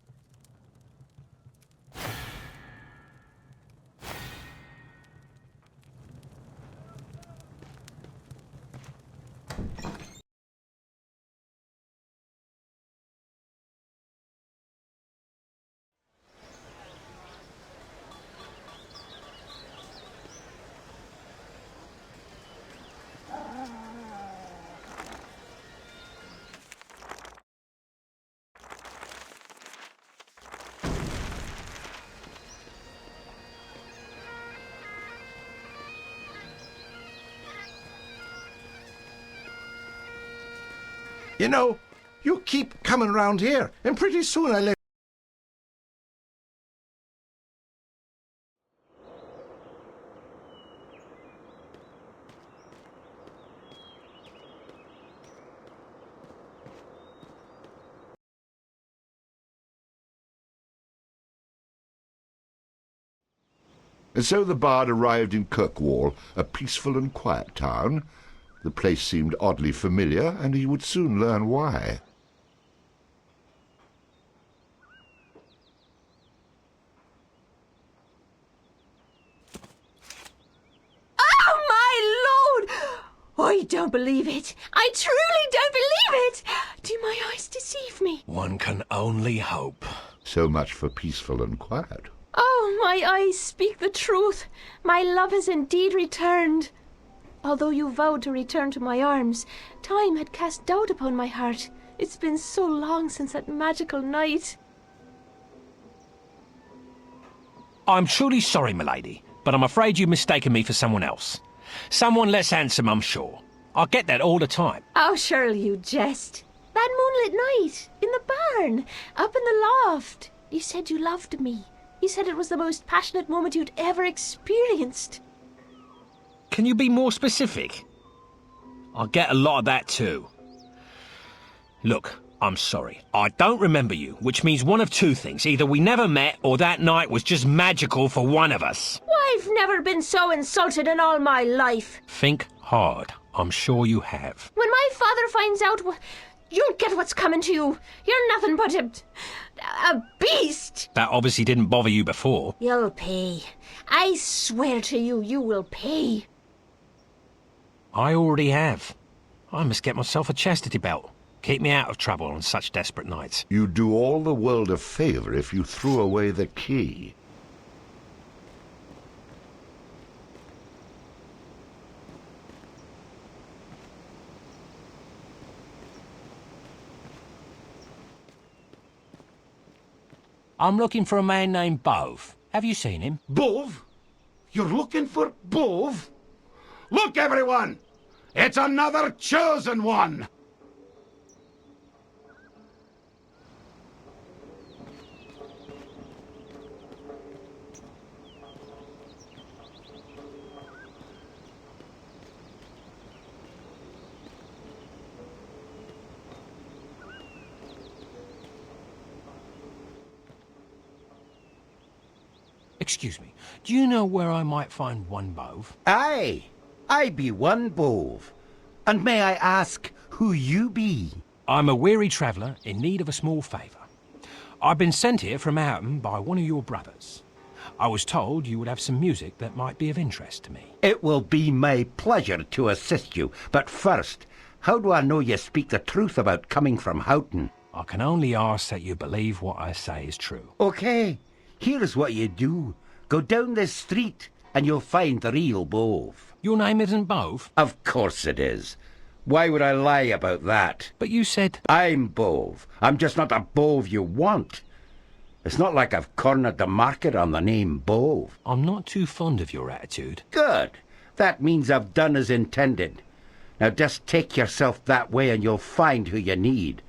You know, you keep coming round here, and pretty soon I'll let... And so the bard arrived in Kirkwall, a peaceful and quiet town. The place seemed oddly familiar, and he would soon learn why. Oh, my lord! I don't believe it. I truly don't believe it. Do my eyes deceive me? One can only hope. So much for peaceful and quiet. Oh, my eyes speak the truth. My love has indeed returned. Although you vowed to return to my arms, time had cast doubt upon my heart. It's been so long since that magical night. I'm truly sorry, milady, but I'm afraid you've mistaken me for someone else. Someone less handsome, I'm sure. I get that all the time. Oh, surely you jest. That moonlit night, in the barn, up in the loft. You said you loved me. You said it was the most passionate moment you'd ever experienced. Can you be more specific? I get a lot of that too. Look, I'm sorry. I don't remember you, which means one of two things. Either we never met, or that night was just magical for one of us. I've never been so insulted in all my life. Think hard. I'm sure you have. When my father finds out, you'll get what's coming to you. You're nothing but a beast. That obviously didn't bother you before. You'll pay. I swear to you, you will pay. I already have. I must get myself a chastity belt. Keep me out of trouble on such desperate nights. You'd do all the world a favour if you threw away the key. I'm looking for a man named Bove. Have you seen him? Bove? You're looking for Bove? Look, everyone! It's another chosen one! Excuse me, do you know where I might find one Bove? Aye, I be one Bove. And may I ask who you be? I'm a weary traveller in need of a small favour. I've been sent here from Houghton by one of your brothers. I was told you would have some music that might be of interest to me. It will be my pleasure to assist you, but first, how do I know you speak the truth about coming from Houghton? I can only ask that you believe what I say is true. Okay, here's what you do. Go down this street and you'll find the real Bove. Your name isn't Bove? Of course it is. Why would I lie about that? But you said... I'm Bove. I'm just not the Bove you want. It's not like I've cornered the market on the name Bove. I'm not too fond of your attitude. Good. That means I've done as intended. Now just take yourself that way and you'll find who you need.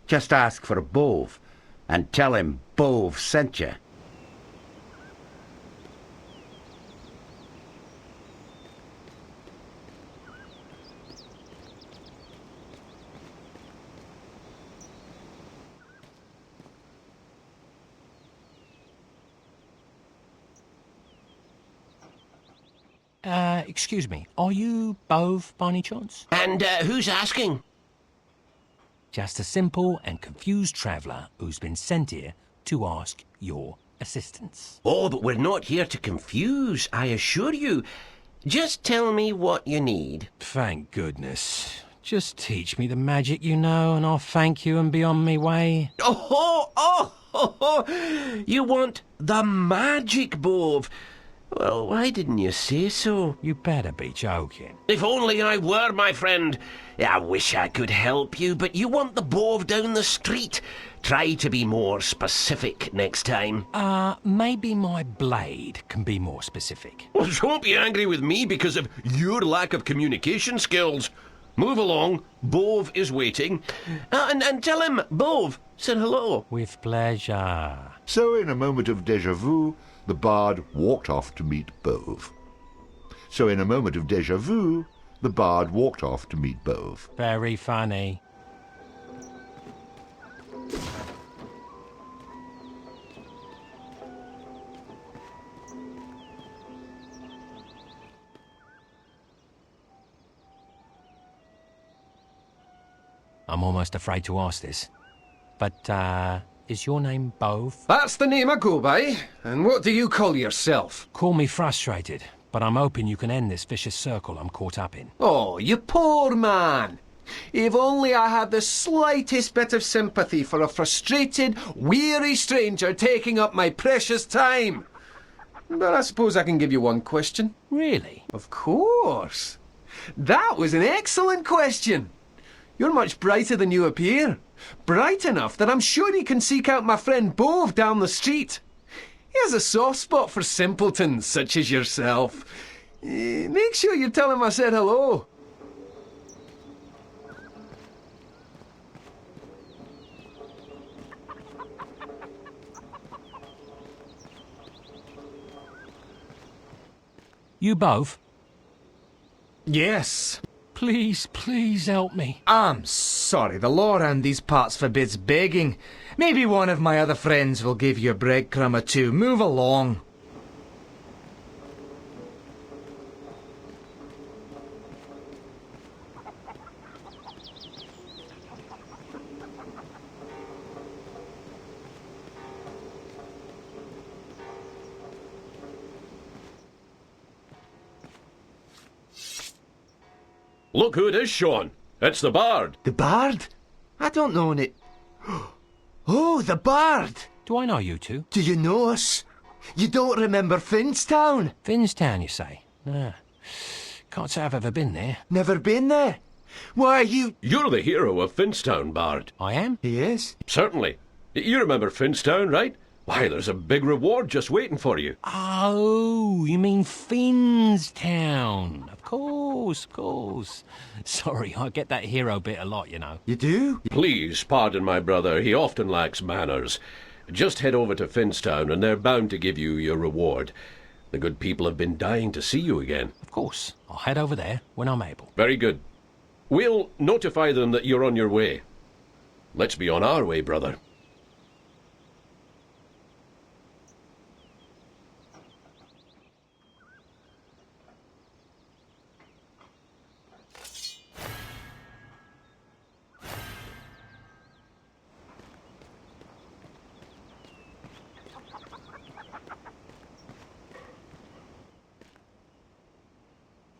Just ask for Bove, and tell him Bove sent you. Excuse me, are you Bove by any chance? And who's asking? Just a simple and confused traveller who's been sent here to ask your assistance. Oh, but we're not here to confuse, I assure you. Just tell me what you need. Thank goodness. Just teach me the magic you know and I'll thank you and be on me way. You want the magic, Bove? Well, why didn't you say so? You better be joking. If only I were, my friend. I wish I could help you, but you want the Bove down the street. Try to be more specific next time. Maybe my blade can be more specific. Well, don't be angry with me because of your lack of communication skills. Move along. Bove is waiting. And tell him Bove said hello. With pleasure. So, in a moment of déjà vu, the bard walked off to meet Bove. So, in a moment of déjà vu, the bard walked off to meet Bove. Very funny. I'm almost afraid to ask this, but, is your name Bove? That's the name I go by. And what do you call yourself? Call me frustrated, but I'm hoping you can end this vicious circle I'm caught up in. Oh, you poor man. If only I had the slightest bit of sympathy for a frustrated, weary stranger taking up my precious time. But I suppose I can give you one question. Really? Of course. That was an excellent question. You're much brighter than you appear. Bright enough that I'm sure you can seek out my friend Bove down the street. He has a soft spot for simpletons such as yourself. Make sure you tell him I said hello. You Bove? Yes. Please, please help me. I'm sorry, the law around these parts forbids begging. Maybe one of my other friends will give you a breadcrumb or two. Move along. Look who it is, Sean. It's the bard. The bard? I don't know it. Oh, the bard! Do I know you two? Do you know us? You don't remember Finstown? Finstown, you say? Nah. Can't say I've ever been there. Never been there? Why, You're the hero of Finstown, bard. I am? He is? Certainly. You remember Finstown, right? Why, there's a big reward just waiting for you. Oh, you mean Finstown. Of course, of course. Sorry, I get that hero bit a lot, you know. You do? Please pardon my brother. He often lacks manners. Just head over to Finstown and they're bound to give you your reward. The good people have been dying to see you again. Of course. I'll head over there when I'm able. Very good. We'll notify them that you're on your way. Let's be on our way, brother.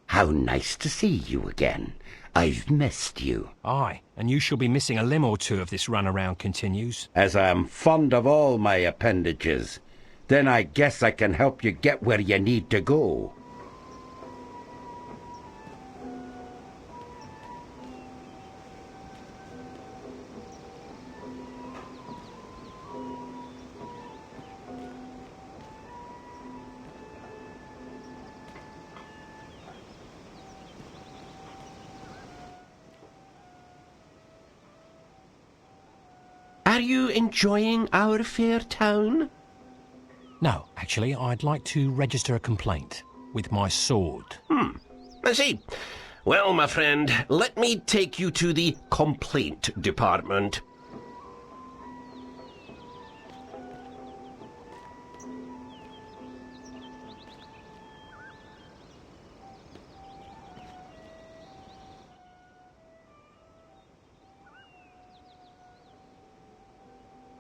How nice to see you again. I've missed you. Aye, and you shall be missing a limb or two if this runaround continues. As I am fond of all my appendages. Then I guess I can help you get where you need to go. Are you enjoying our fair town? No, actually, I'd like to register a complaint with my sword. I see. Well, my friend, let me take you to the complaint department.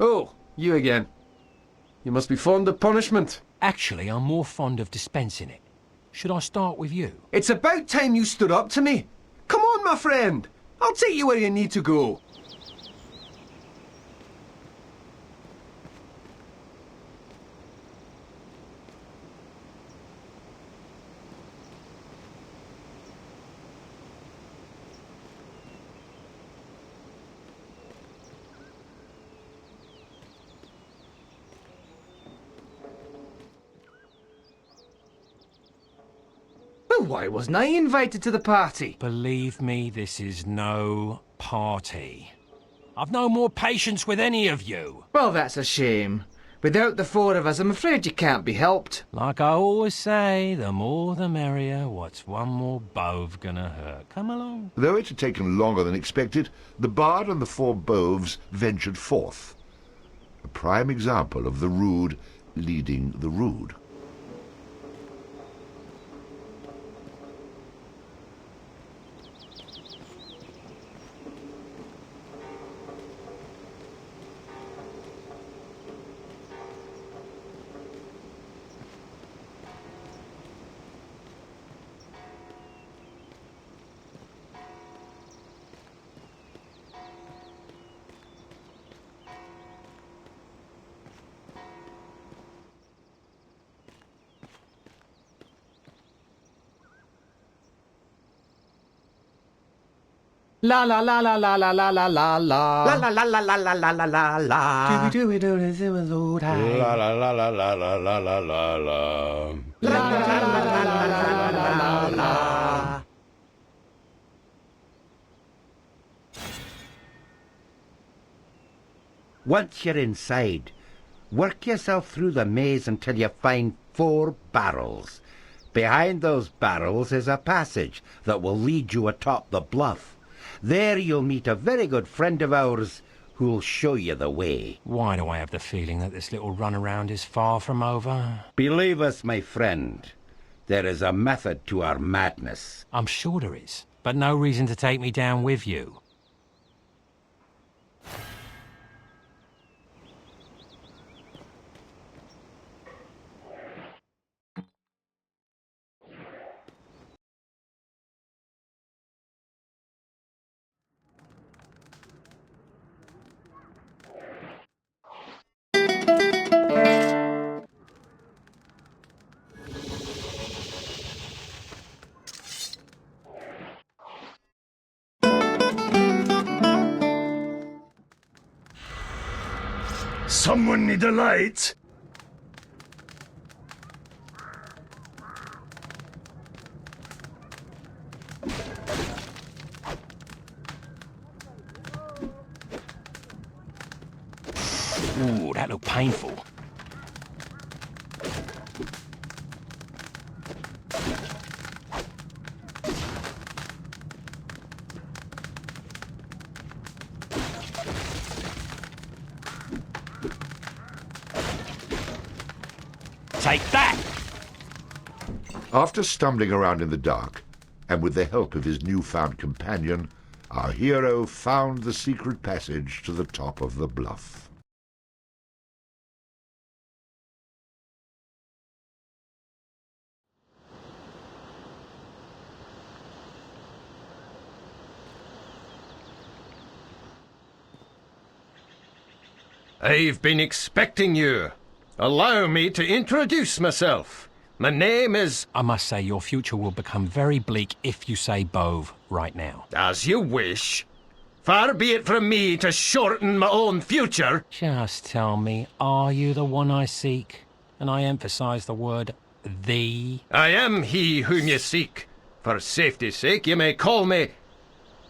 Oh, you again. You must be fond of punishment. Actually, I'm more fond of dispensing it. Should I start with you? It's about time you stood up to me. Come on, my friend. I'll take you where you need to go. Why wasn't I invited to the party? Believe me, this is no party. I've no more patience with any of you. Well, that's a shame. Without the four of us, I'm afraid you can't be helped. Like I always say, the more the merrier. What's one more bove gonna hurt? Come along. Though it had taken longer than expected, the bard and the 4 boves ventured forth. A prime example of the rude leading the rude. La la la la la la la la la la. La la la la la la la la la la. Do do do do Lord high. La la la la la la la la la la. La la la la la la la la la. Once you're inside, work yourself through the maze until you find 4 barrels. Behind those barrels is a passage that will lead you atop the bluff. There you'll meet a very good friend of ours who'll show you the way. Why do I have the feeling that this little runaround is far from over? Believe us, my friend, there is a method to our madness. I'm sure there is, but no reason to take me down with you. Someone need a light? Ooh, that looked painful. Take that! After stumbling around in the dark, and with the help of his newfound companion, our hero found the secret passage to the top of the bluff. I've been expecting you. Allow me to introduce myself. My name is... I must say, your future will become very bleak if you say Bove right now. As you wish. Far be it from me to shorten my own future. Just tell me, are you the one I seek? And I emphasize the word thee. I am he whom you seek. For safety's sake, you may call me...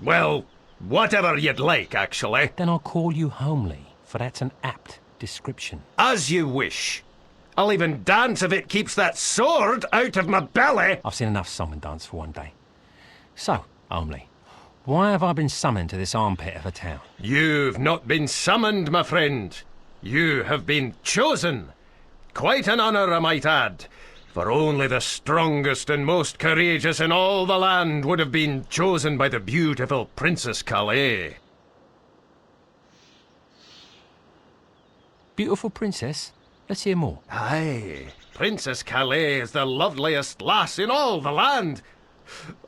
well, whatever you'd like, actually. Then I'll call you Homely. for that's an apt description. As you wish. I'll even dance if it keeps that sword out of my belly. I've seen enough song and dance for one day. So, Omley, why have I been summoned to this armpit of a town? You've not been summoned, my friend. You have been chosen. Quite an honour, I might add, for only the strongest and most courageous in all the land would have been chosen by the beautiful Princess Calais. Beautiful princess? Let's hear more. Aye, Princess Calais is the loveliest lass in all the land.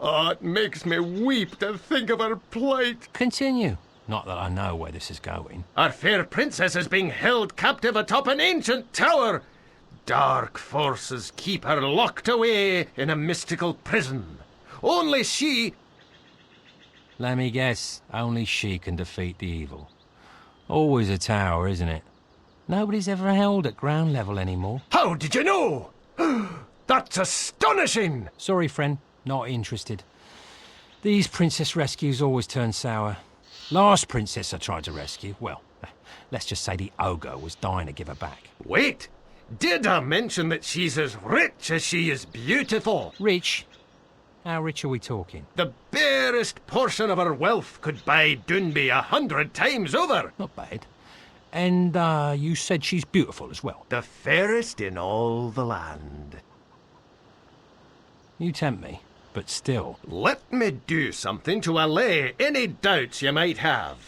Oh, it makes me weep to think of her plight. Continue. Not that I know where this is going. Our fair princess is being held captive atop an ancient tower. Dark forces keep her locked away in a mystical prison. Only she... Let me guess, only she can defeat the evil. Always a tower, isn't it? Nobody's ever held at ground level anymore. How did you know? That's astonishing! Sorry, friend, not interested. These princess rescues always turn sour. Last princess I tried to rescue, well, let's just say the ogre was dying to give her back. Wait! Did I mention that she's as rich as she is beautiful? Rich? How rich are we talking? The barest portion of her wealth could buy Doonby 100 times over. Not bad. And, you said she's beautiful as well? The fairest in all the land. You tempt me, but still. Let me do something to allay any doubts you might have.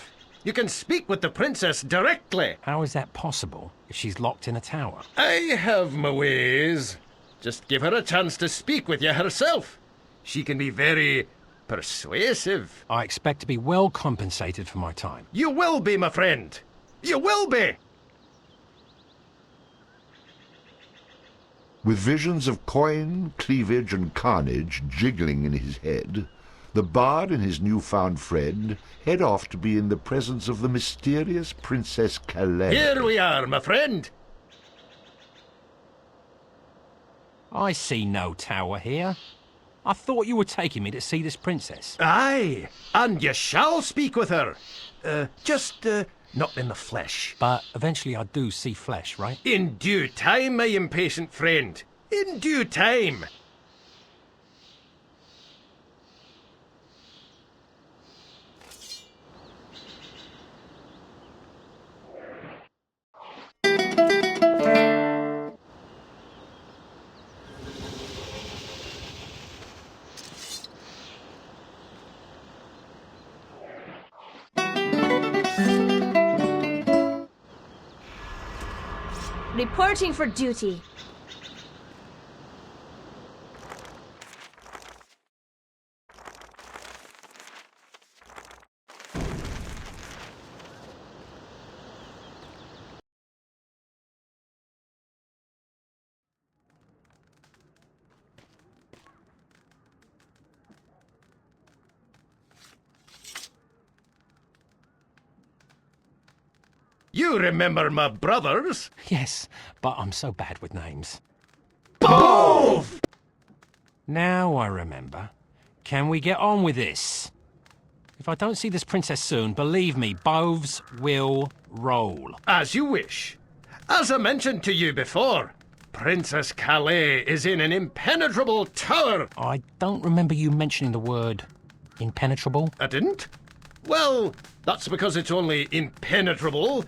You can speak with the princess directly. How is that possible if she's locked in a tower? I have my ways. Just give her a chance to speak with you herself. She can be very persuasive. I expect to be well compensated for my time. You will be, my friend. You will be! With visions of coin, cleavage, and carnage jiggling in his head, the bard and his newfound friend head off to be in the presence of the mysterious Princess Calais. Here we are, my friend. I see no tower here. I thought you were taking me to see this princess. Aye, and you shall speak with her. Just not in the flesh. But eventually I do see flesh, right? In due time, my impatient friend. In due time. Reporting for duty. You remember my brothers? Yes, but I'm so bad with names. Both! Now I remember. Can we get on with this? If I don't see this princess soon, believe me, boths will roll. As you wish. As I mentioned to you before, Princess Calais is in an impenetrable tower. I don't remember you mentioning the word impenetrable. I didn't? Well, that's because it's only impenetrable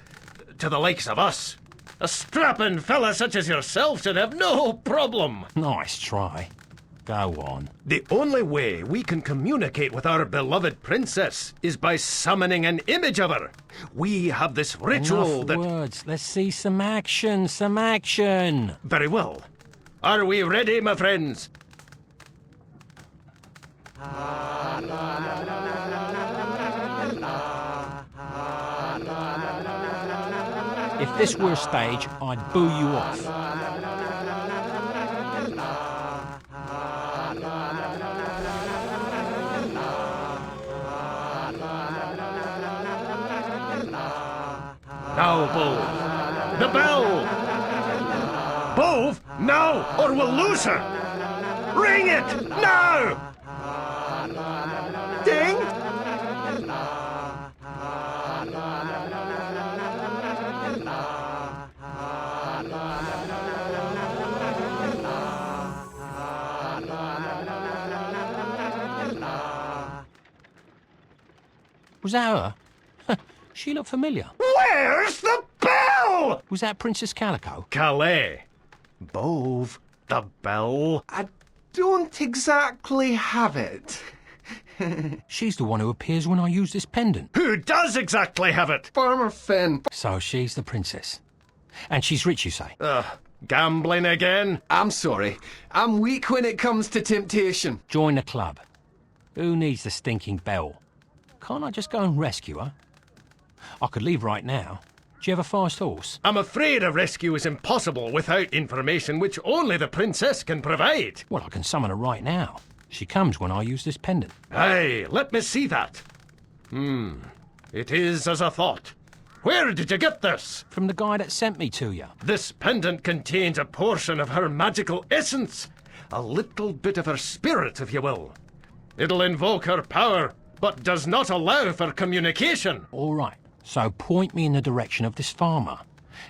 to the likes of us. A strapping fella such as yourself should have no problem. Nice try. Go on. The only way we can communicate with our beloved princess is by summoning an image of her. We have this ritual Enough words. Let's see some action, some action. Very well. Are we ready, my friends? If this were a stage, I'd boo you off. Now, Bove. The bell! Bove, now, or we'll lose her! Ring it, now! Ding! Was that her? She looked familiar. Where's the bell? Was that Princess Calico? Calais. Bove, the bell. I don't exactly have it. She's the one who appears when I use this pendant. Who does exactly have it? Farmer Finn. So she's the princess. And she's rich, you say? Gambling again? I'm sorry. I'm weak when it comes to temptation. Join the club. Who needs the stinking bell? Can't I just go and rescue her? I could leave right now. Do you have a fast horse? I'm afraid a rescue is impossible without information which only the princess can provide. Well, I can summon her right now. She comes when I use this pendant. Aye, let me see that. It is as I thought. Where did you get this? From the guy that sent me to you. This pendant contains a portion of her magical essence. A little bit of her spirit, if you will. It'll invoke her power, but does not allow for communication. All right, so point me in the direction of this farmer.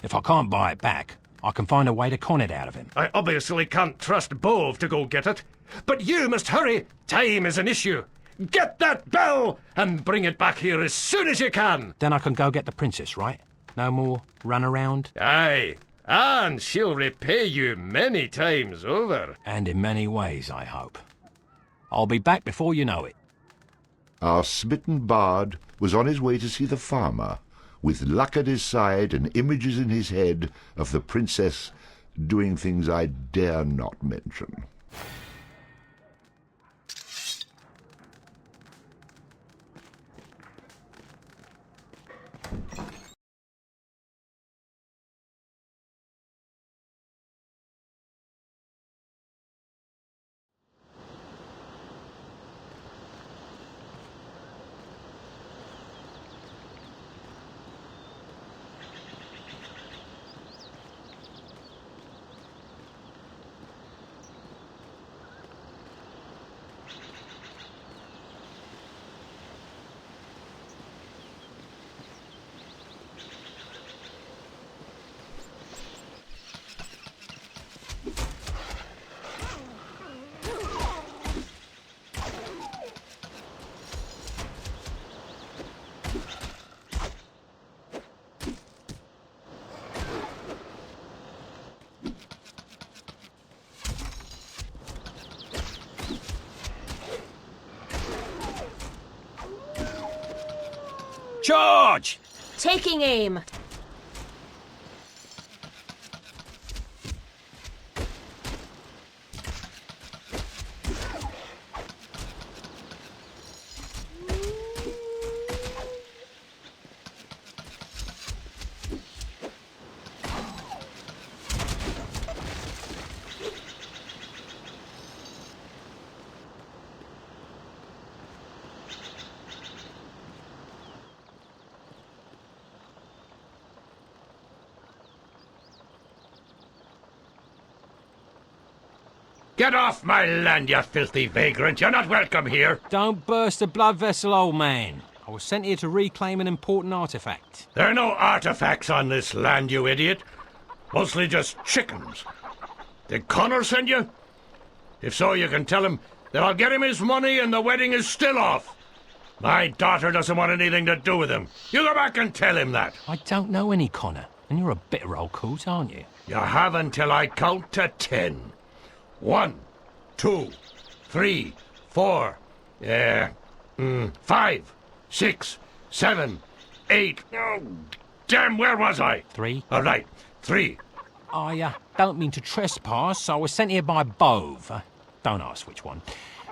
If I can't buy it back, I can find a way to con it out of him. I obviously can't trust Bove to go get it. But you must hurry. Time is an issue. Get that bell and bring it back here as soon as you can. Then I can go get the princess, right? No more run around? Aye, and she'll repay you many times over. And in many ways, I hope. I'll be back before you know it. Our smitten bard was on his way to see the farmer, with luck at his side and images in his head of the princess doing things I dare not mention. Charge! Taking aim. Get off my land, you filthy vagrant. You're not welcome here. Don't burst a blood vessel, old man. I was sent here to reclaim an important artifact. There are no artifacts on this land, you idiot. Mostly just chickens. Did Connor send you? If so, you can tell him that I'll get him his money and the wedding is still off. My daughter doesn't want anything to do with him. You go back and tell him that. I don't know any Connor, and you're a bitter old coot, aren't you? You have until I count to 10. 1, 2, 3, 4, 5, 6, 7, 8. Oh, damn, where was I? 3. All right, 3. I don't mean to trespass, so I was sent here by Bove. Don't ask which one.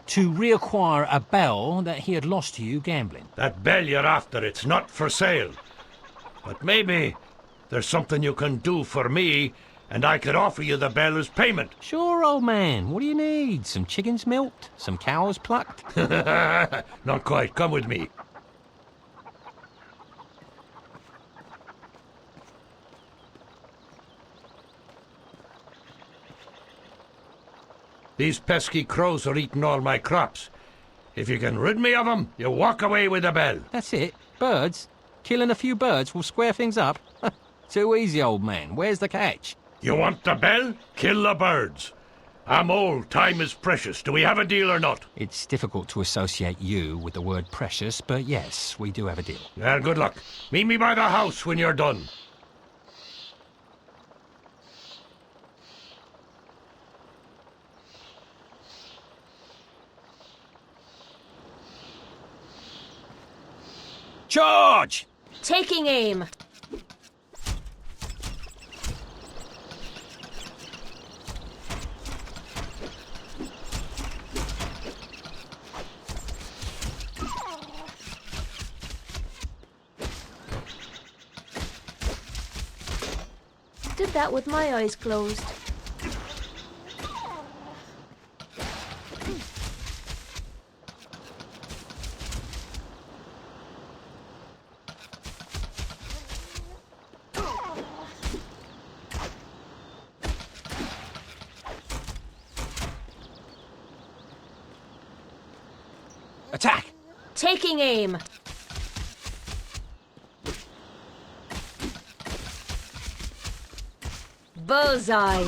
To reacquire a bell that he had lost to you gambling. That bell you're after, it's not for sale. But maybe there's something you can do for me, and I could offer you the bell as payment. Sure, old man. What do you need? Some chickens milked? Some cows plucked? Not quite. Come with me. These pesky crows are eating all my crops. If you can rid me of them, you walk away with the bell. That's it? Birds? Killing a few birds will square things up? Too easy, old man. Where's the catch? You want the bell? Kill the birds. I'm old. Time is precious. Do we have a deal or not? It's difficult to associate you with the word precious, but yes, we do have a deal. Well, good luck. Meet me by the house when you're done. Charge! Taking aim. Did that with my eyes closed. Attack! Taking aim. Bullseye.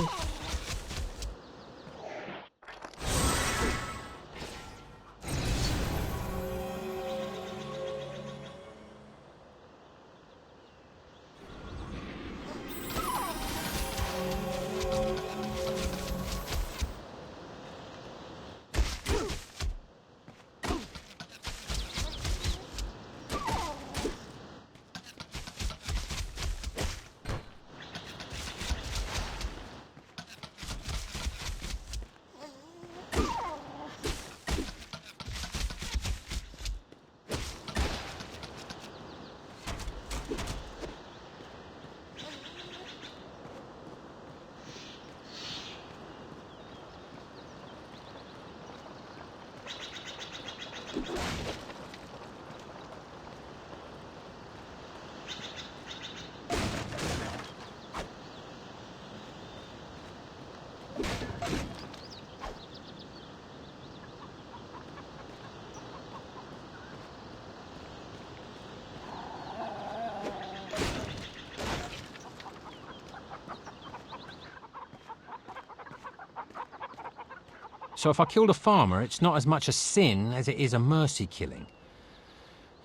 So if I killed a farmer, it's not as much a sin as it is a mercy killing.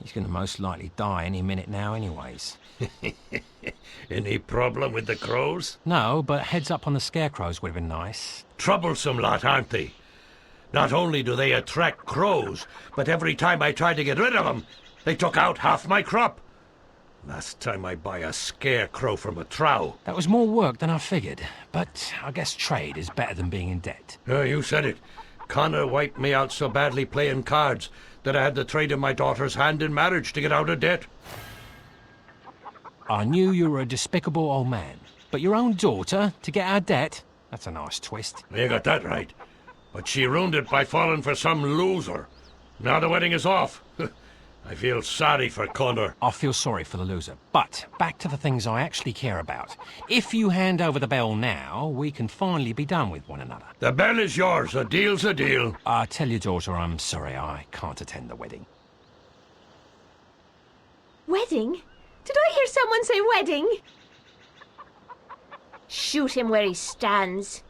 He's going to most likely die any minute now anyways. Any problem with the crows? No, but heads up on the scarecrows would have been nice. Troublesome lot, aren't they? Not only do they attract crows, but every time I tried to get rid of them, they took out half my crop. Last time I buy a scarecrow from a trow. That was more work than I figured, but I guess trade is better than being in debt. You said it. Connor wiped me out so badly playing cards that I had to trade in my daughter's hand in marriage to get out of debt. I knew you were a despicable old man, but your own daughter to get out of debt? That's a nice twist. You got that right. But she ruined it by falling for some loser. Now the wedding is off. I feel sorry for Connor. I feel sorry for the loser. But back to the things I actually care about. If you hand over the bell now, we can finally be done with one another. The bell is yours. A deal's a deal. Tell your daughter I'm sorry I can't attend the wedding. Wedding? Did I hear someone say wedding? Shoot him where he stands.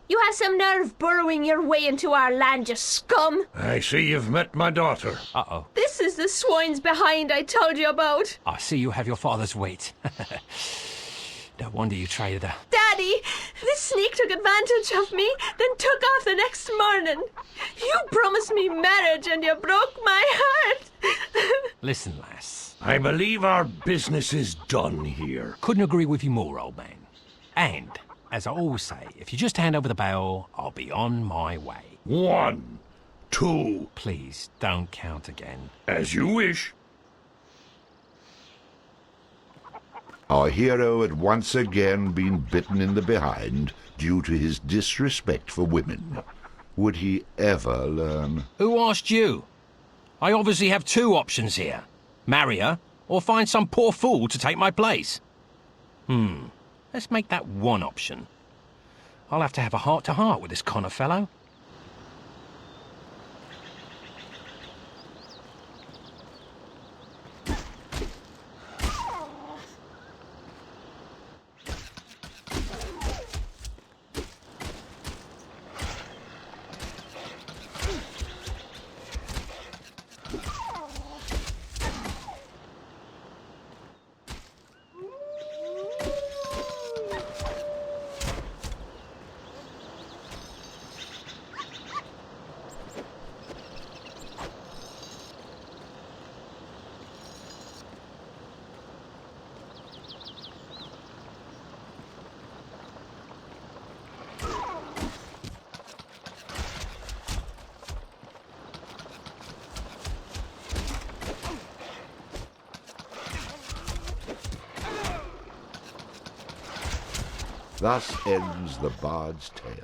You have some nerve burrowing your way into our land, you scum! I see you've met my daughter. Uh-oh. This is the swines behind I told you about. I see you have your father's weight. No wonder you traded her. Daddy, this sneak took advantage of me, then took off the next morning. You promised me marriage and you broke my heart. Listen, lass. I believe our business is done here. Couldn't agree with you more, old man. And, as I always say, if you just hand over the bell, I'll be on my way. 1, 2... Please, don't count again. As you wish. Our hero had once again been bitten in the behind due to his disrespect for women. Would he ever learn? Who asked you? I obviously have two options here. Marry her, or find some poor fool to take my place. Let's make that one option. I'll have to have a heart-to-heart with this Connor fellow. Thus ends the bard's tale.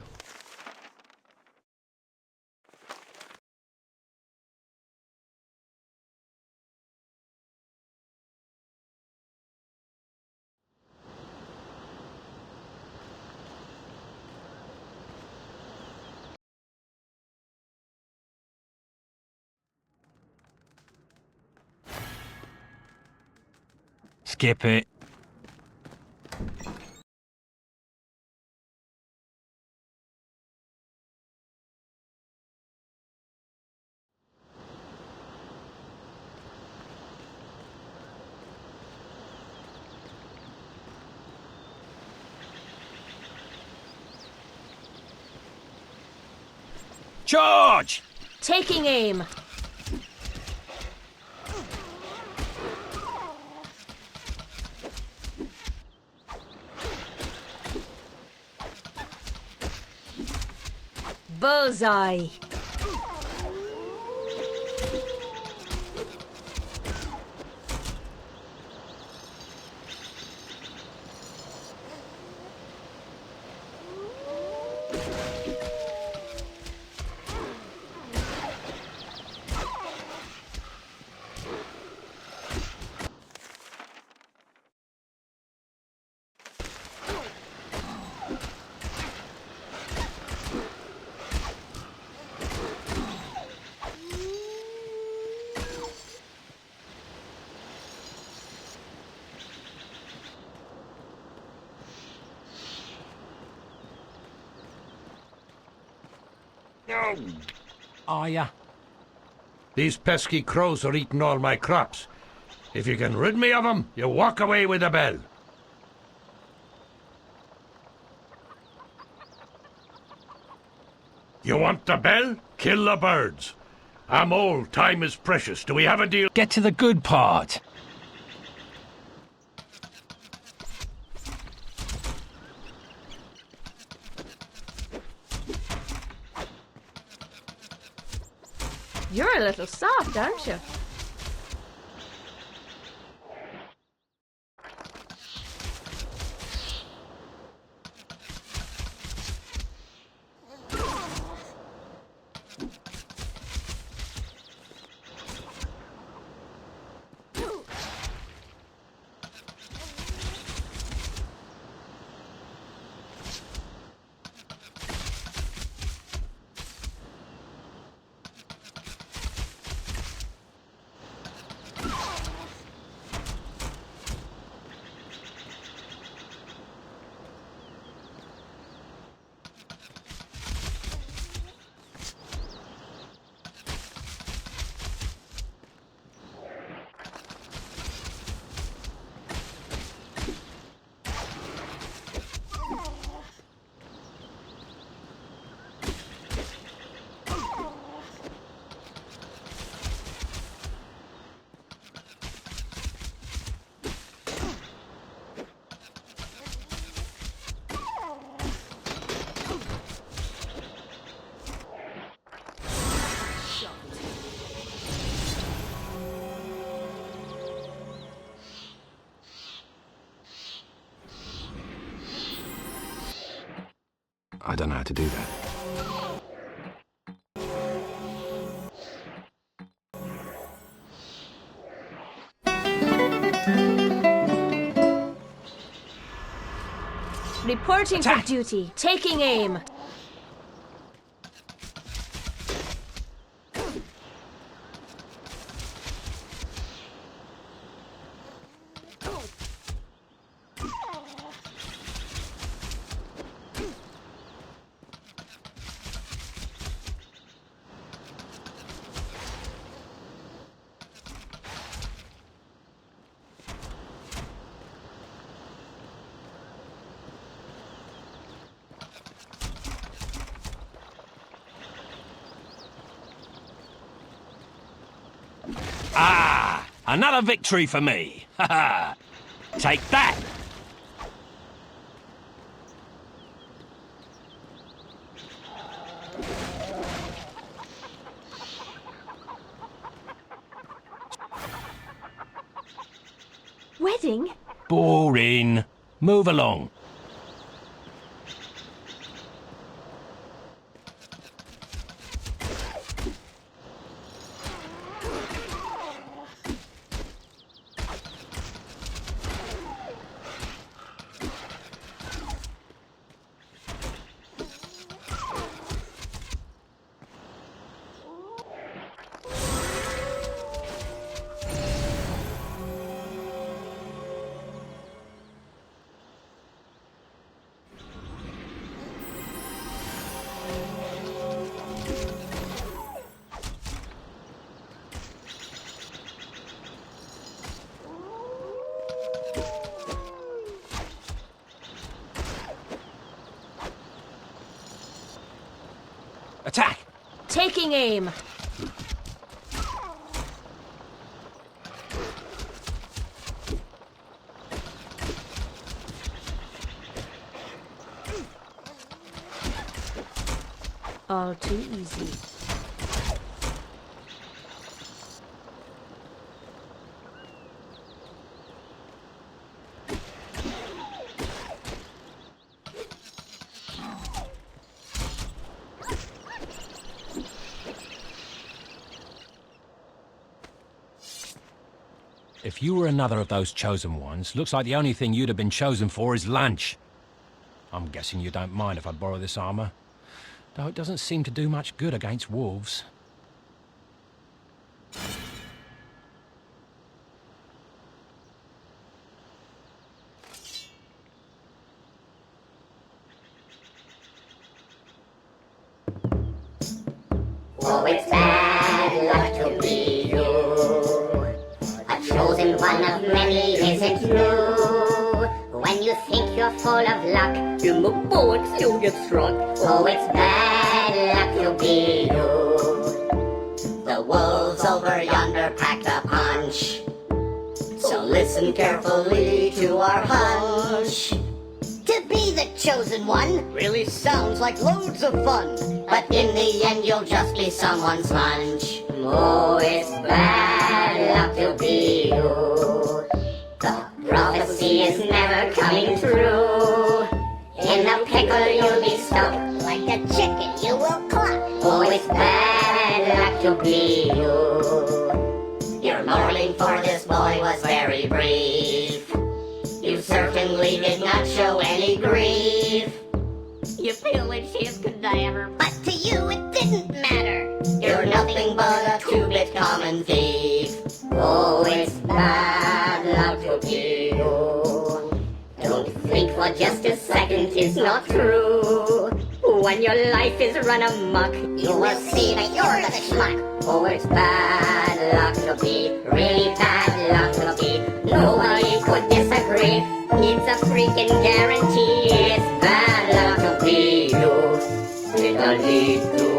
Skip it. Charge! Taking aim. Bullseye. Are ya? These pesky crows are eating all my crops. If you can rid me of them, you walk away with the bell. You want the bell? Kill the birds. I'm old, time is precious. Do we have a deal? Get to the good part. You're a little soft, aren't you? I don't know how to do that. Reporting for duty. Taking aim. Ah! Another victory for me! Ha ha! Take that! Wedding? Boring. Move along. Attack! Taking aim. All too easy. If you were another of those chosen ones, looks like the only thing you'd have been chosen for is lunch. I'm guessing you don't mind if I borrow this armor, though it doesn't seem to do much good against wolves. Oh, it's bad luck to be you. A chosen one of many isn't new. When you think you're full of luck, in the bullocks you'll get struck. oh, it's bad luck to be you. The wolves over yonder packed a punch. So listen carefully to our hunch. To be the chosen one really sounds like loads of fun. But in the end you'll just be someone's lunch. Oh, it's bad luck to be you. The prophecy is never coming true. In a pickle you'll be stuck. Like a chicken you will cluck. Oh, it's bad luck to be you. Your mourning for this boy was very brief. You certainly did not show any grief. You pillaged his cadaver, but to you it didn't matter. You're nothing but a two-bit common thief. Oh, it's bad luck to be you. Don't think for just a second it's not true. When your life is run amok, you will see that you're the schmuck. Oh, it's bad luck to be, really bad luck to be. Nobody could disagree. It's a freaking guarantee. It's bad luck to be you. It'll lead to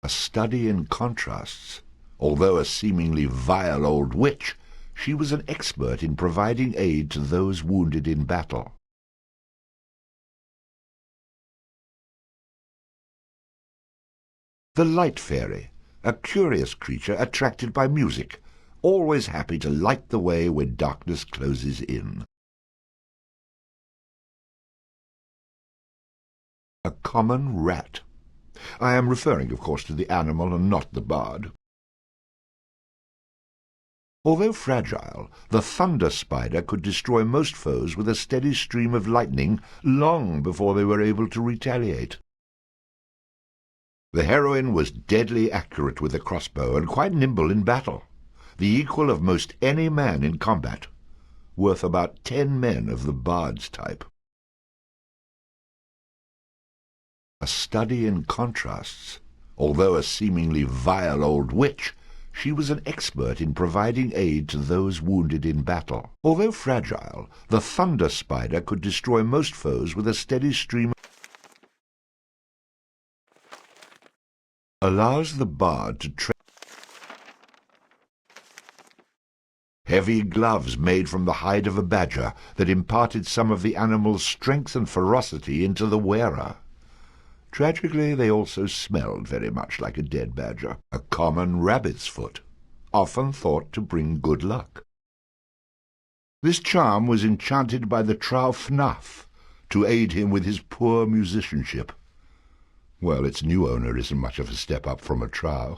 A study in contrasts. Although a seemingly vile old witch, she was an expert in providing aid to those wounded in battle. The light fairy, a curious creature attracted by music, always happy to light the way when darkness closes in. A common rat. I am referring, of course, to the animal and not the bard. Although fragile, the thunder spider could destroy most foes with a steady stream of lightning long before they were able to retaliate. The heroine was deadly accurate with a crossbow and quite nimble in battle, the equal of most any man in combat, worth about 10 men of the bard's type. A study in contrasts. Although a seemingly vile old witch, she was an expert in providing aid to those wounded in battle. Although fragile, the thunder spider could destroy most foes with a steady stream. Allows the bard to heavy gloves made from the hide of a badger that imparted some of the animal's strength and ferocity into the wearer. Tragically, they also smelled very much like a dead badger. A common rabbit's foot, often thought to bring good luck. This charm was enchanted by the Trow Fnaf to aid him with his poor musicianship. Well, its new owner isn't much of a step up from a trow.